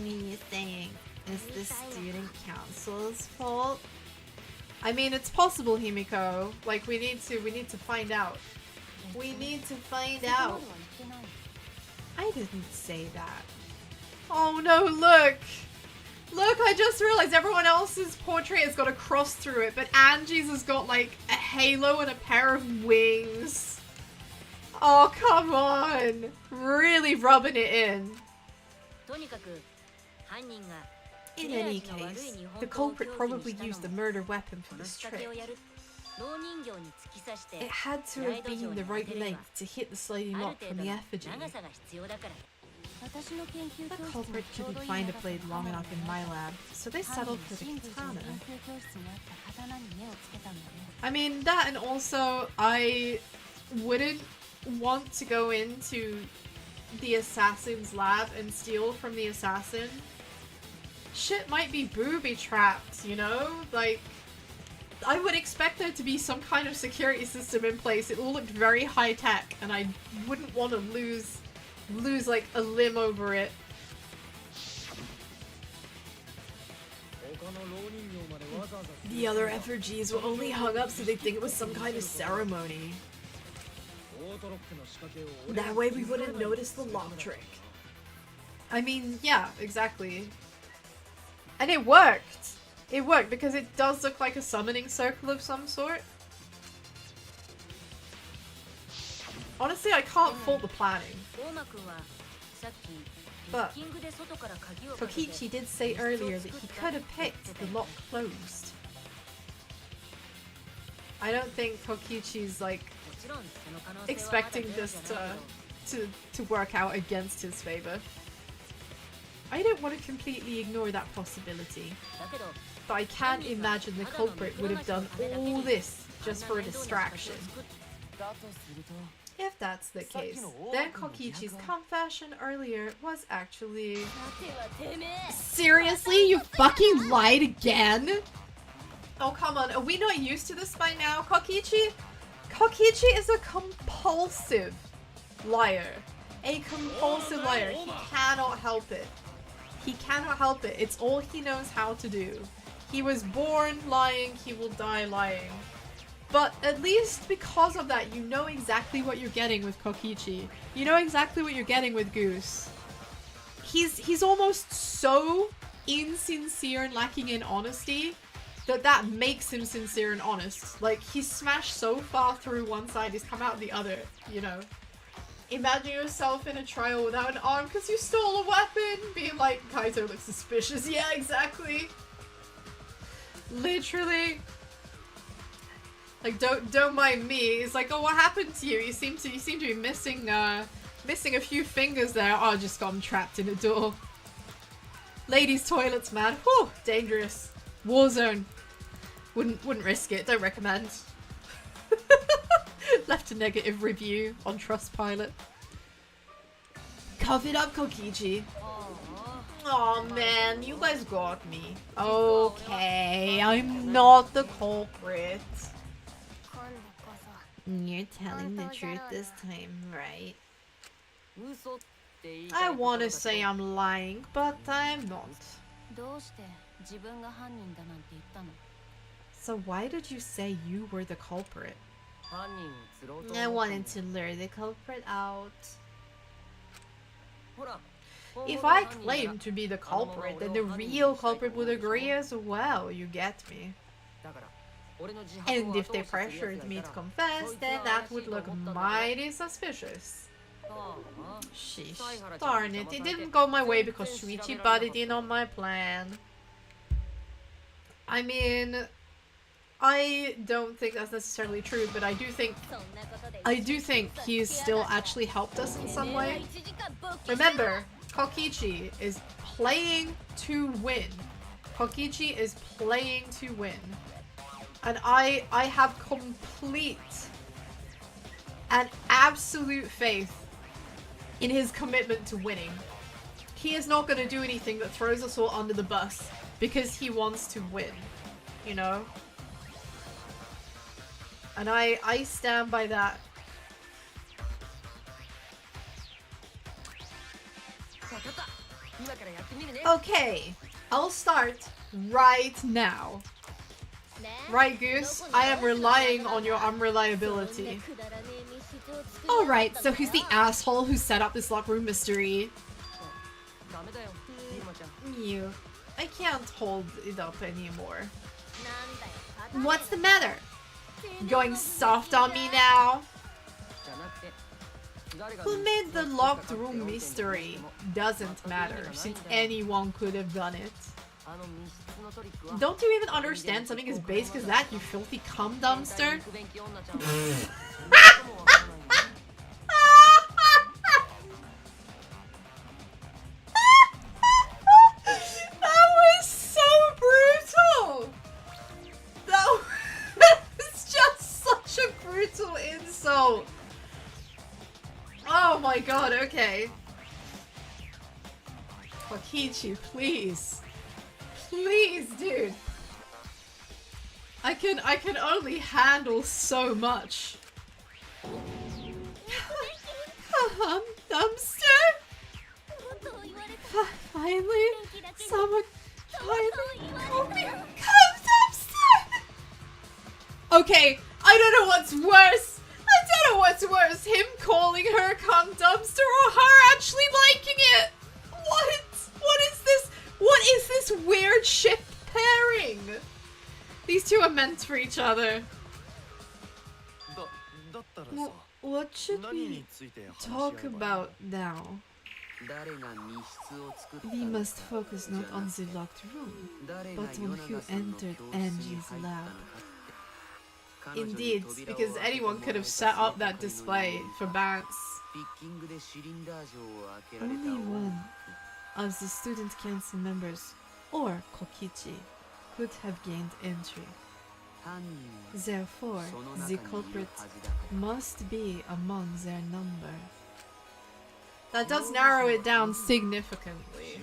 Me saying, is the student council's fault? I mean, it's possible, Himiko. Like, we need to find out. We need to find out. I didn't say that. Oh no, look! Look, I just realized everyone else's portrait has got a cross through it, but Angie's has got like a halo and a pair of wings. Oh, come on! Really rubbing it in. In any case, the culprit probably used the murder weapon for this trick. It had to have been the right length to hit the sliding lock from the effigy. The culprit couldn't find a blade long enough in my lab, so they settled for the katana. I mean, that, and also, I wouldn't want to go into the assassin's lab and steal from the assassin. Shit might be booby-trapped, you know? Like, I would expect there to be some kind of security system in place. It all looked very high-tech, and I wouldn't want to lose like a limb over it. The other effigies were only hung up so they'd think it was some kind of ceremony. That way we wouldn't notice the lock trick. I mean, yeah, exactly. And it worked! It worked because it does look like a summoning circle of some sort. Honestly, I can't fault the planning. But Kokichi did say earlier that he could have picked the lock closed. I don't think Kokichi's like expecting this to work out against his favor. I don't want to completely ignore that possibility, but I can't imagine the culprit would have done all this just for a distraction. If that's the case, then Kokichi's confession earlier was actually... Seriously? You fucking lied again? Oh, come on. Are we not used to this by now? Kokichi? Kokichi is a compulsive liar. A compulsive liar. He cannot help it. He cannot help it. It's all he knows how to do. He was born lying. He will die lying. But at least because of that, you know exactly what you're getting with Kokichi. You know exactly what you're getting with Goose. He's almost so insincere and lacking in honesty that makes him sincere and honest. Like, he's smashed so far through one side, he's come out the other, you know. Imagine yourself in a trial without an arm because you stole a weapon, being like, Kaito looks suspicious. Yeah, exactly. Literally. Like, don't mind me. It's like, oh, what happened to you? You seem to be missing a few fingers there. Oh, I just got them trapped in a door. Ladies' toilets, man. Whew, dangerous. Warzone. Wouldn't risk it. Don't recommend. Left a negative review on Trustpilot. Cough it up, Kokichi. Oh man, you guys got me. Okay, I'm not the culprit. You're telling the truth this time, right? I want to say I'm lying, but I'm not. So why did you say you were the culprit? I wanted to lure the culprit out. If I claim to be the culprit, then the real culprit would agree as well, you get me? And if they pressured me to confess, then that would look mighty suspicious. Sheesh, darn it, it didn't go my way because Shuichi butted in on my plan. I mean, I don't think that's necessarily true, but I do think he's still actually helped us in some way. Remember, Kokichi is playing to win. Kokichi is playing to win. And I have complete and absolute faith in his commitment to winning. He is not going to do anything that throws us all under the bus because he wants to win, you know? And I stand by that. Okay, I'll start right now. Right, Goose? I am relying on your unreliability. Alright, so who's the asshole who set up this locker room mystery? You. I can't hold it up anymore. What's the matter? Going soft on me now? Who made the locked room mystery? Doesn't matter, since anyone could have done it. Don't you even understand something as basic as that, you filthy cum dumpster? That was so brutal! That was just such a brutal insult! Oh my god, okay. Kokichi, please. Please, dude. I can only handle so much. Dumpster? Finally, someone finally called me dumpster. Okay, I don't know what's worse. I don't know what's worse, him calling her cum dumpster or her actually liking it. What is this? What is this weird ship pairing? These two are meant for each other. What should we talk about now? We must focus not on the locked room, but on who entered Angie's lab. Indeed, because anyone could have set up that display for Bants. Only one of the student council members, or Kokichi, could have gained entry. Therefore, the culprit must be among their number. That does narrow it down significantly.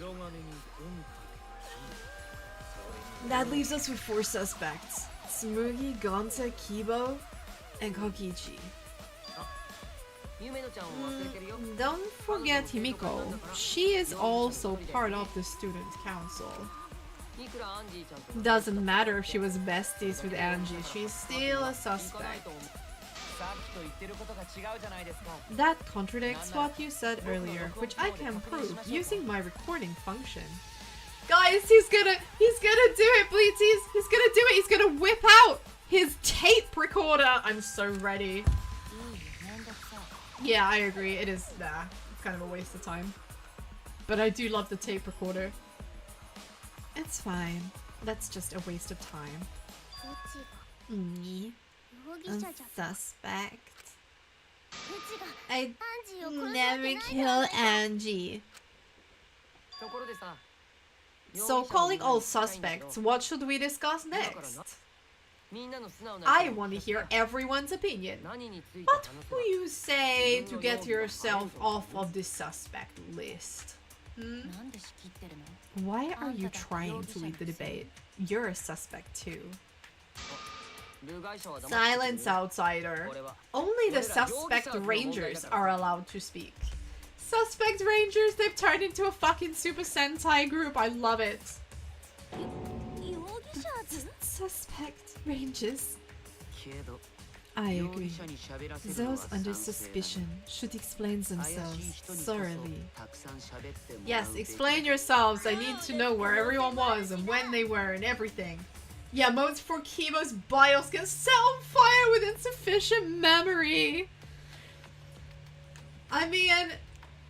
That leaves us with 4 suspects. Tsumugi, Gonta, Kibo, and Kokichi. Don't forget Himiko. She is also part of the student council. Doesn't matter if she was besties with Angie, she's still a suspect. That contradicts what you said earlier, which I can prove using my recording function. Guys, he's gonna do it, Bleeties! He's gonna do it! He's gonna whip out his tape recorder! I'm so ready. Yeah, I agree. It is, it's kind of a waste of time. But I do love the tape recorder. It's fine. That's just a waste of time. Me? A suspect? I never kill Angie. So calling all suspects, what should we discuss next? I want to hear everyone's opinion. What will you say to get yourself off of the suspect list? Why are you trying to lead the debate? You're a suspect too. Silence, outsider. Only the suspect rangers are allowed to speak. Suspect Rangers, they've turned into a fucking Super Sentai group. I love it. Suspect Rangers. I agree. Those under suspicion should explain themselves thoroughly. Yes, explain yourselves. I need to know where everyone was and when they were and everything. Yeah, modes for Kimo's BIOS get set on fire with insufficient memory. I mean,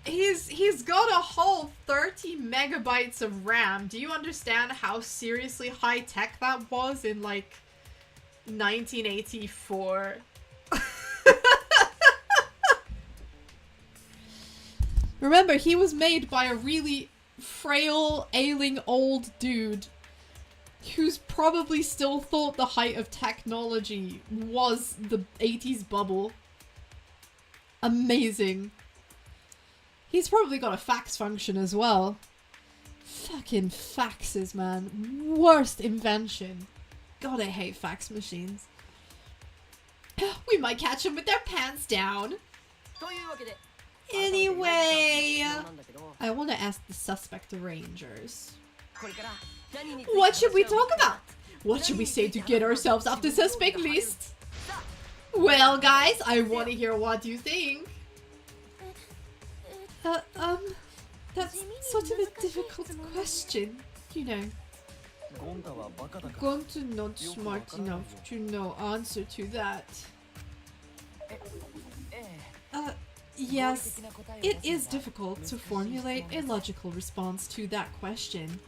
he's got a whole 30 megabytes of RAM. Do you understand how seriously high tech that was in like 1984? Remember, he was made by a really frail, ailing old dude who's probably still thought the height of technology was the 80s bubble. Amazing. He's probably got a fax function as well. Fucking faxes, man. Worst invention. God, I hate fax machines. We might catch them with their pants down. Anyway, I want to ask the suspect rangers. What should we talk about? What should we say to get ourselves off the suspect list? Well, guys, I want to hear what you think. That's sort of a difficult question, you know. Gonta not smart enough to know answer to that. Yes, it is difficult to formulate a logical response to that question.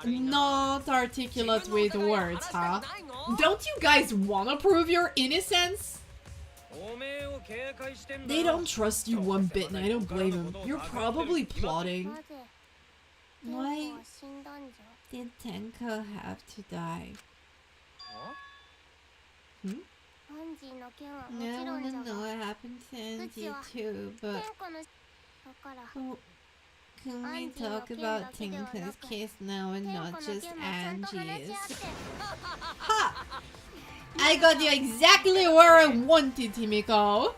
Not articulate with words, huh? Don't you guys want to prove your innocence? They don't trust you one bit, and I don't blame them. You're probably plotting. Why did Tenko have to die? I want to know what happened to Angie too, but can we talk about Tenko's case now and not just Angie's? Ha! I got you exactly where I wanted, Himiko.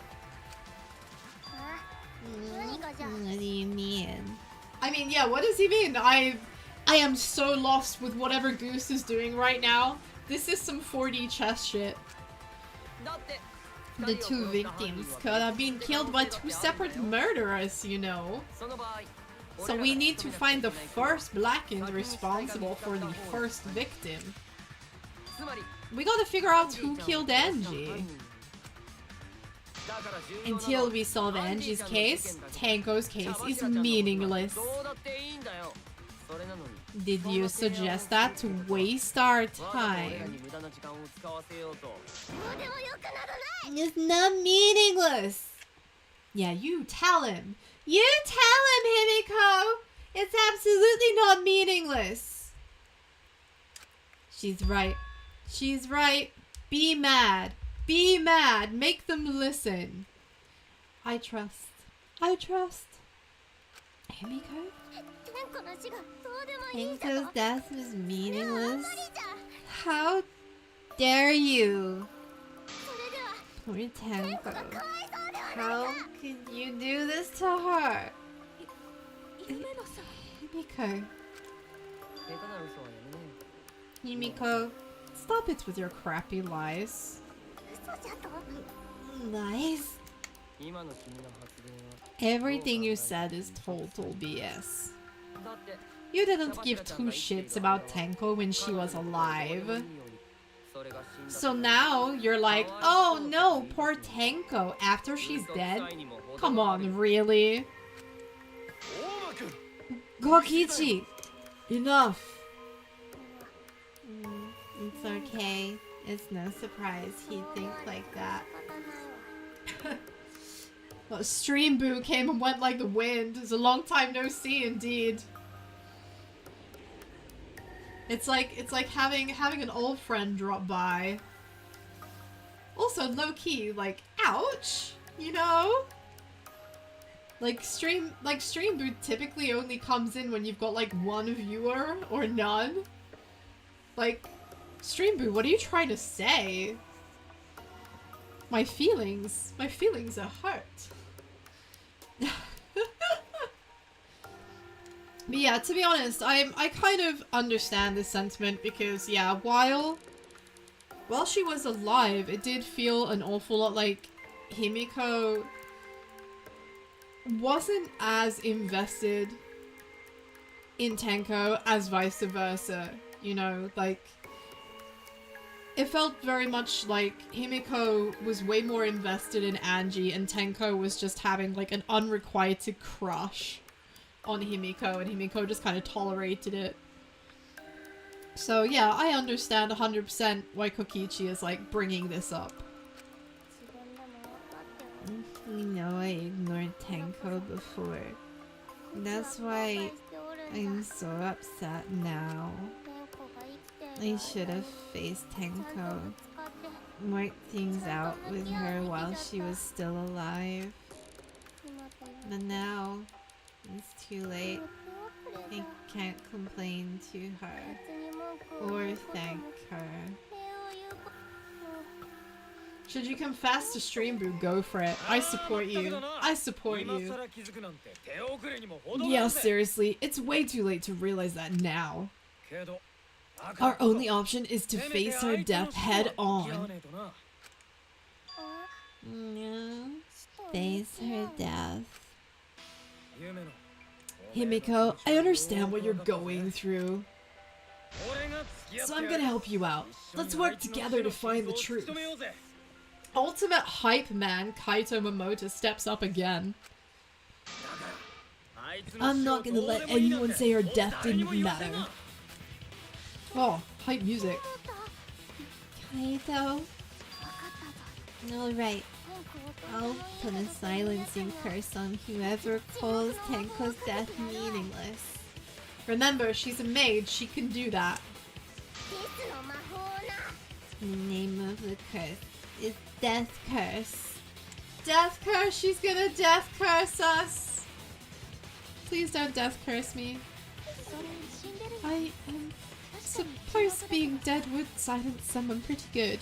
What do you mean? I mean, yeah, what does he mean? I am so lost with whatever Goose is doing right now. This is some 4D chess shit. The two victims could have been killed by two separate murderers, you know. So we need to find the first blackened responsible for the first victim. We gotta figure out who killed Angie. Until we solve Angie's case, Tenko's case is meaningless. Did you suggest that to waste our time? It's not meaningless. Yeah, you tell him. You tell him, Himiko! It's absolutely not meaningless. She's right. She's right. Be mad. Be mad. Make them listen. I trust. I trust. Himiko? Tenko's death was meaningless. How dare you? Poor Tenko. How could you do this to her? Himiko. Himiko, stop it with your crappy lies. Lies? Everything you said is total BS. You didn't give two shits about Tenko when she was alive. So now you're like, oh no, poor Tenko after she's dead? Come on, really? KOKICHI! Enough! It's okay. It's no surprise he'd think like that. Well, Stream Boo came and went like the wind. It's a long time no see, indeed. It's like having an old friend drop by. Also, low key, like, ouch, you know? Like Stream Boo typically only comes in when you've got like one viewer or none. Like, Stream Boo, what are you trying to say? My feelings are hurt. But yeah, to be honest, I kind of understand this sentiment because yeah, while she was alive, it did feel an awful lot like Himiko wasn't as invested in Tenko as vice versa, you know, like it felt very much like Himiko was way more invested in Angie and Tenko was just having like an unrequited crush on Himiko and Himiko just kind of tolerated it. So yeah, I understand 100% why Kokichi is like bringing this up. You know I ignored Tenko before. That's why I'm so upset now. I should have faced Tenko, worked things out with her while she was still alive. But now, it's too late. I can't complain to her, or thank her. Should you confess to Stream Boo, go for it. I support you. I support you. Yeah, seriously, it's way too late to realize that now. Our only option is to face her death head on. No, face her death. Himiko, I understand what you're going through. So I'm gonna help you out. Let's work together to find the truth. Ultimate hype man Kaito Momota steps up again. I'm not gonna let anyone say her death didn't matter. Oh, hype music. Kaito? Alright. I'll put a silencing curse on whoever calls Tenko's death meaningless. Remember, she's a mage, she can do that. The name of the curse is Death Curse. Death curse, she's gonna death curse us! Please don't death curse me. I suppose being dead would silence someone pretty good.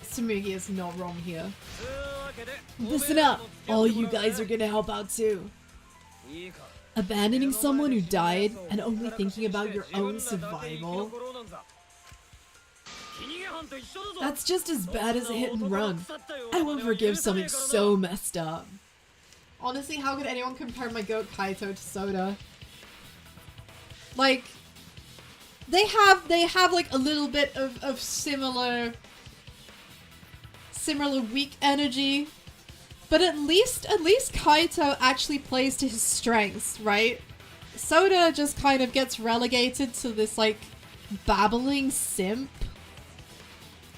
Tsumugi is not wrong here. Listen up! All you guys are gonna help out too. Abandoning someone who died and only thinking about your own survival? That's just as bad as a hit and run. I won't forgive something so messed up. Honestly, how could anyone compare my goat Kaito to Soda? Like, they have like a little bit of similar weak energy, but at least Kaito actually plays to his strengths, right? Soda just kind of gets relegated to this like babbling simp,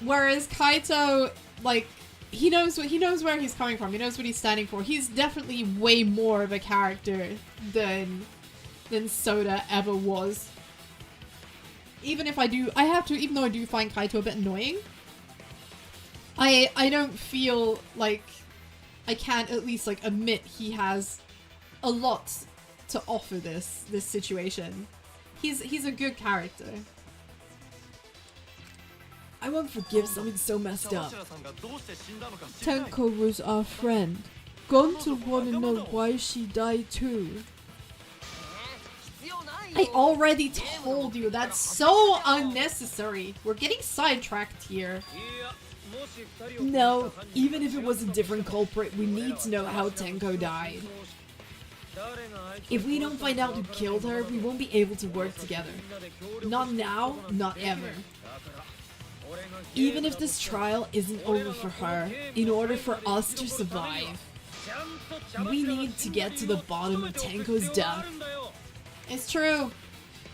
whereas Kaito, like, he knows where he's coming from. He knows what he's standing for. He's definitely way more of a character than Soda ever was. Even though I do find Kaito a bit annoying, I don't feel like I can't at least like admit he has a lot to offer this situation. He's a good character. I won't forgive something so messed up. Tenko was our friend. Going to want to know why she died too. I already told you, that's so unnecessary. We're getting sidetracked here. No, even if it was a different culprit, we need to know how Tenko died. If we don't find out who killed her, we won't be able to work together. Not now, not ever. Even if this trial isn't over for her, in order for us to survive, we need to get to the bottom of Tenko's death. It's true.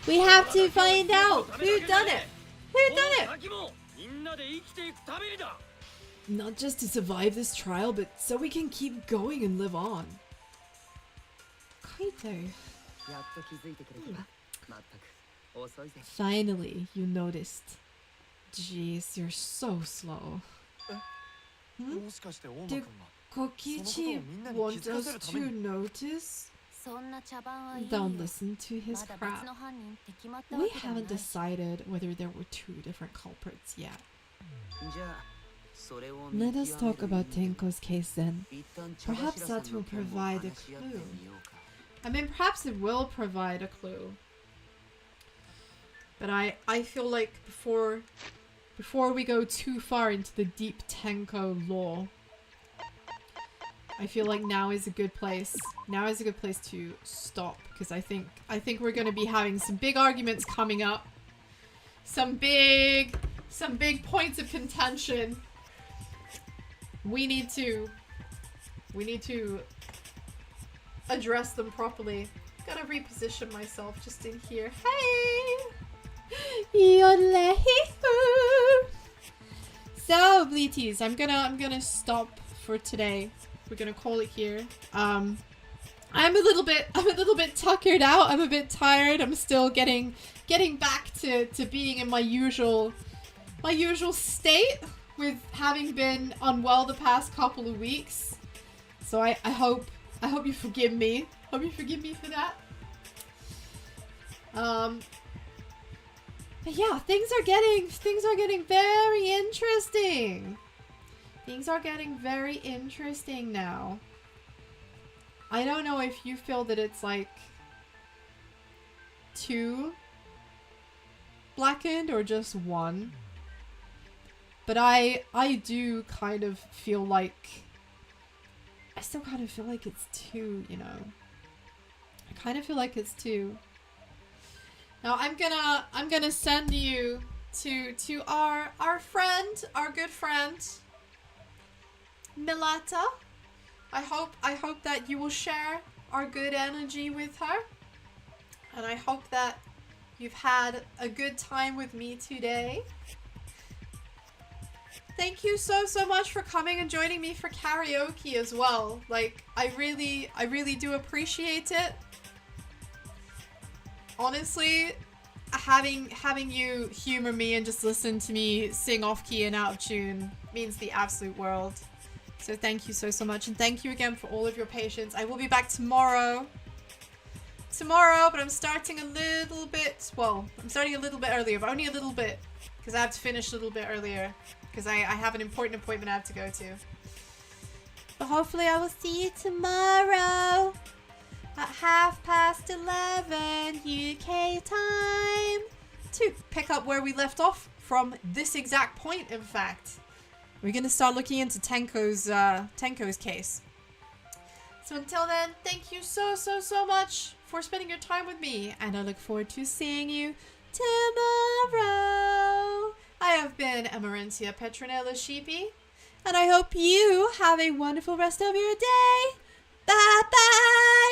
We have to find out who done it. Who done it? Not just to survive this trial, but so we can keep going and live on. Kaito. Finally, you noticed. Jeez, you're so slow. Did Kokichi want us to notice? Don't listen to his crap. We haven't decided whether there were 2 different culprits yet. Let us talk about Tenko's case then. Perhaps that will provide a clue. I mean, perhaps it will provide a clue. But I feel like before we go too far into the deep Tenko lore, I feel like now is a good place. Now is a good place to stop, because I think we're going to be having some big arguments coming up. Some big points of contention. We need to address them properly. Gotta reposition myself just in here. Hey! So, Bleaties, I'm gonna stop for today. We're gonna call it here. I'm a little bit tuckered out. I'm a bit tired. I'm still getting back to being in my usual state with having been unwell the past couple of weeks. So I hope you forgive me. Hope you forgive me for that. But yeah, things are getting very interesting. Things are getting very interesting now. I don't know if you feel that it's like too blackened or just one. But I do kind of feel like I still kind of feel like it's 2, you know. I kind of feel like it's 2. Now I'm gonna send you to our friend, our good friend, Milata. I hope that you will share our good energy with her. And I hope that you've had a good time with me today. Thank you so much for coming and joining me for karaoke as well. Like, I really do appreciate it. Honestly, having you humor me and just listen to me sing off key and out of tune means the absolute world. So thank you so much, and thank you again for all of your patience. I will be back tomorrow, but I'm starting a little bit, well, I'm starting a little bit earlier, but only a little bit, because I have to finish a little bit earlier, because I have an important appointment I have to go to. But hopefully I will see you tomorrow at 11:30 UK time to pick up where we left off from this exact point, in fact. We're going to start looking into Tenko's case. So until then, thank you so much for spending your time with me, and I look forward to seeing you tomorrow. I have been Amarantia Petronella Sheepy, and I hope you have a wonderful rest of your day. Bye bye!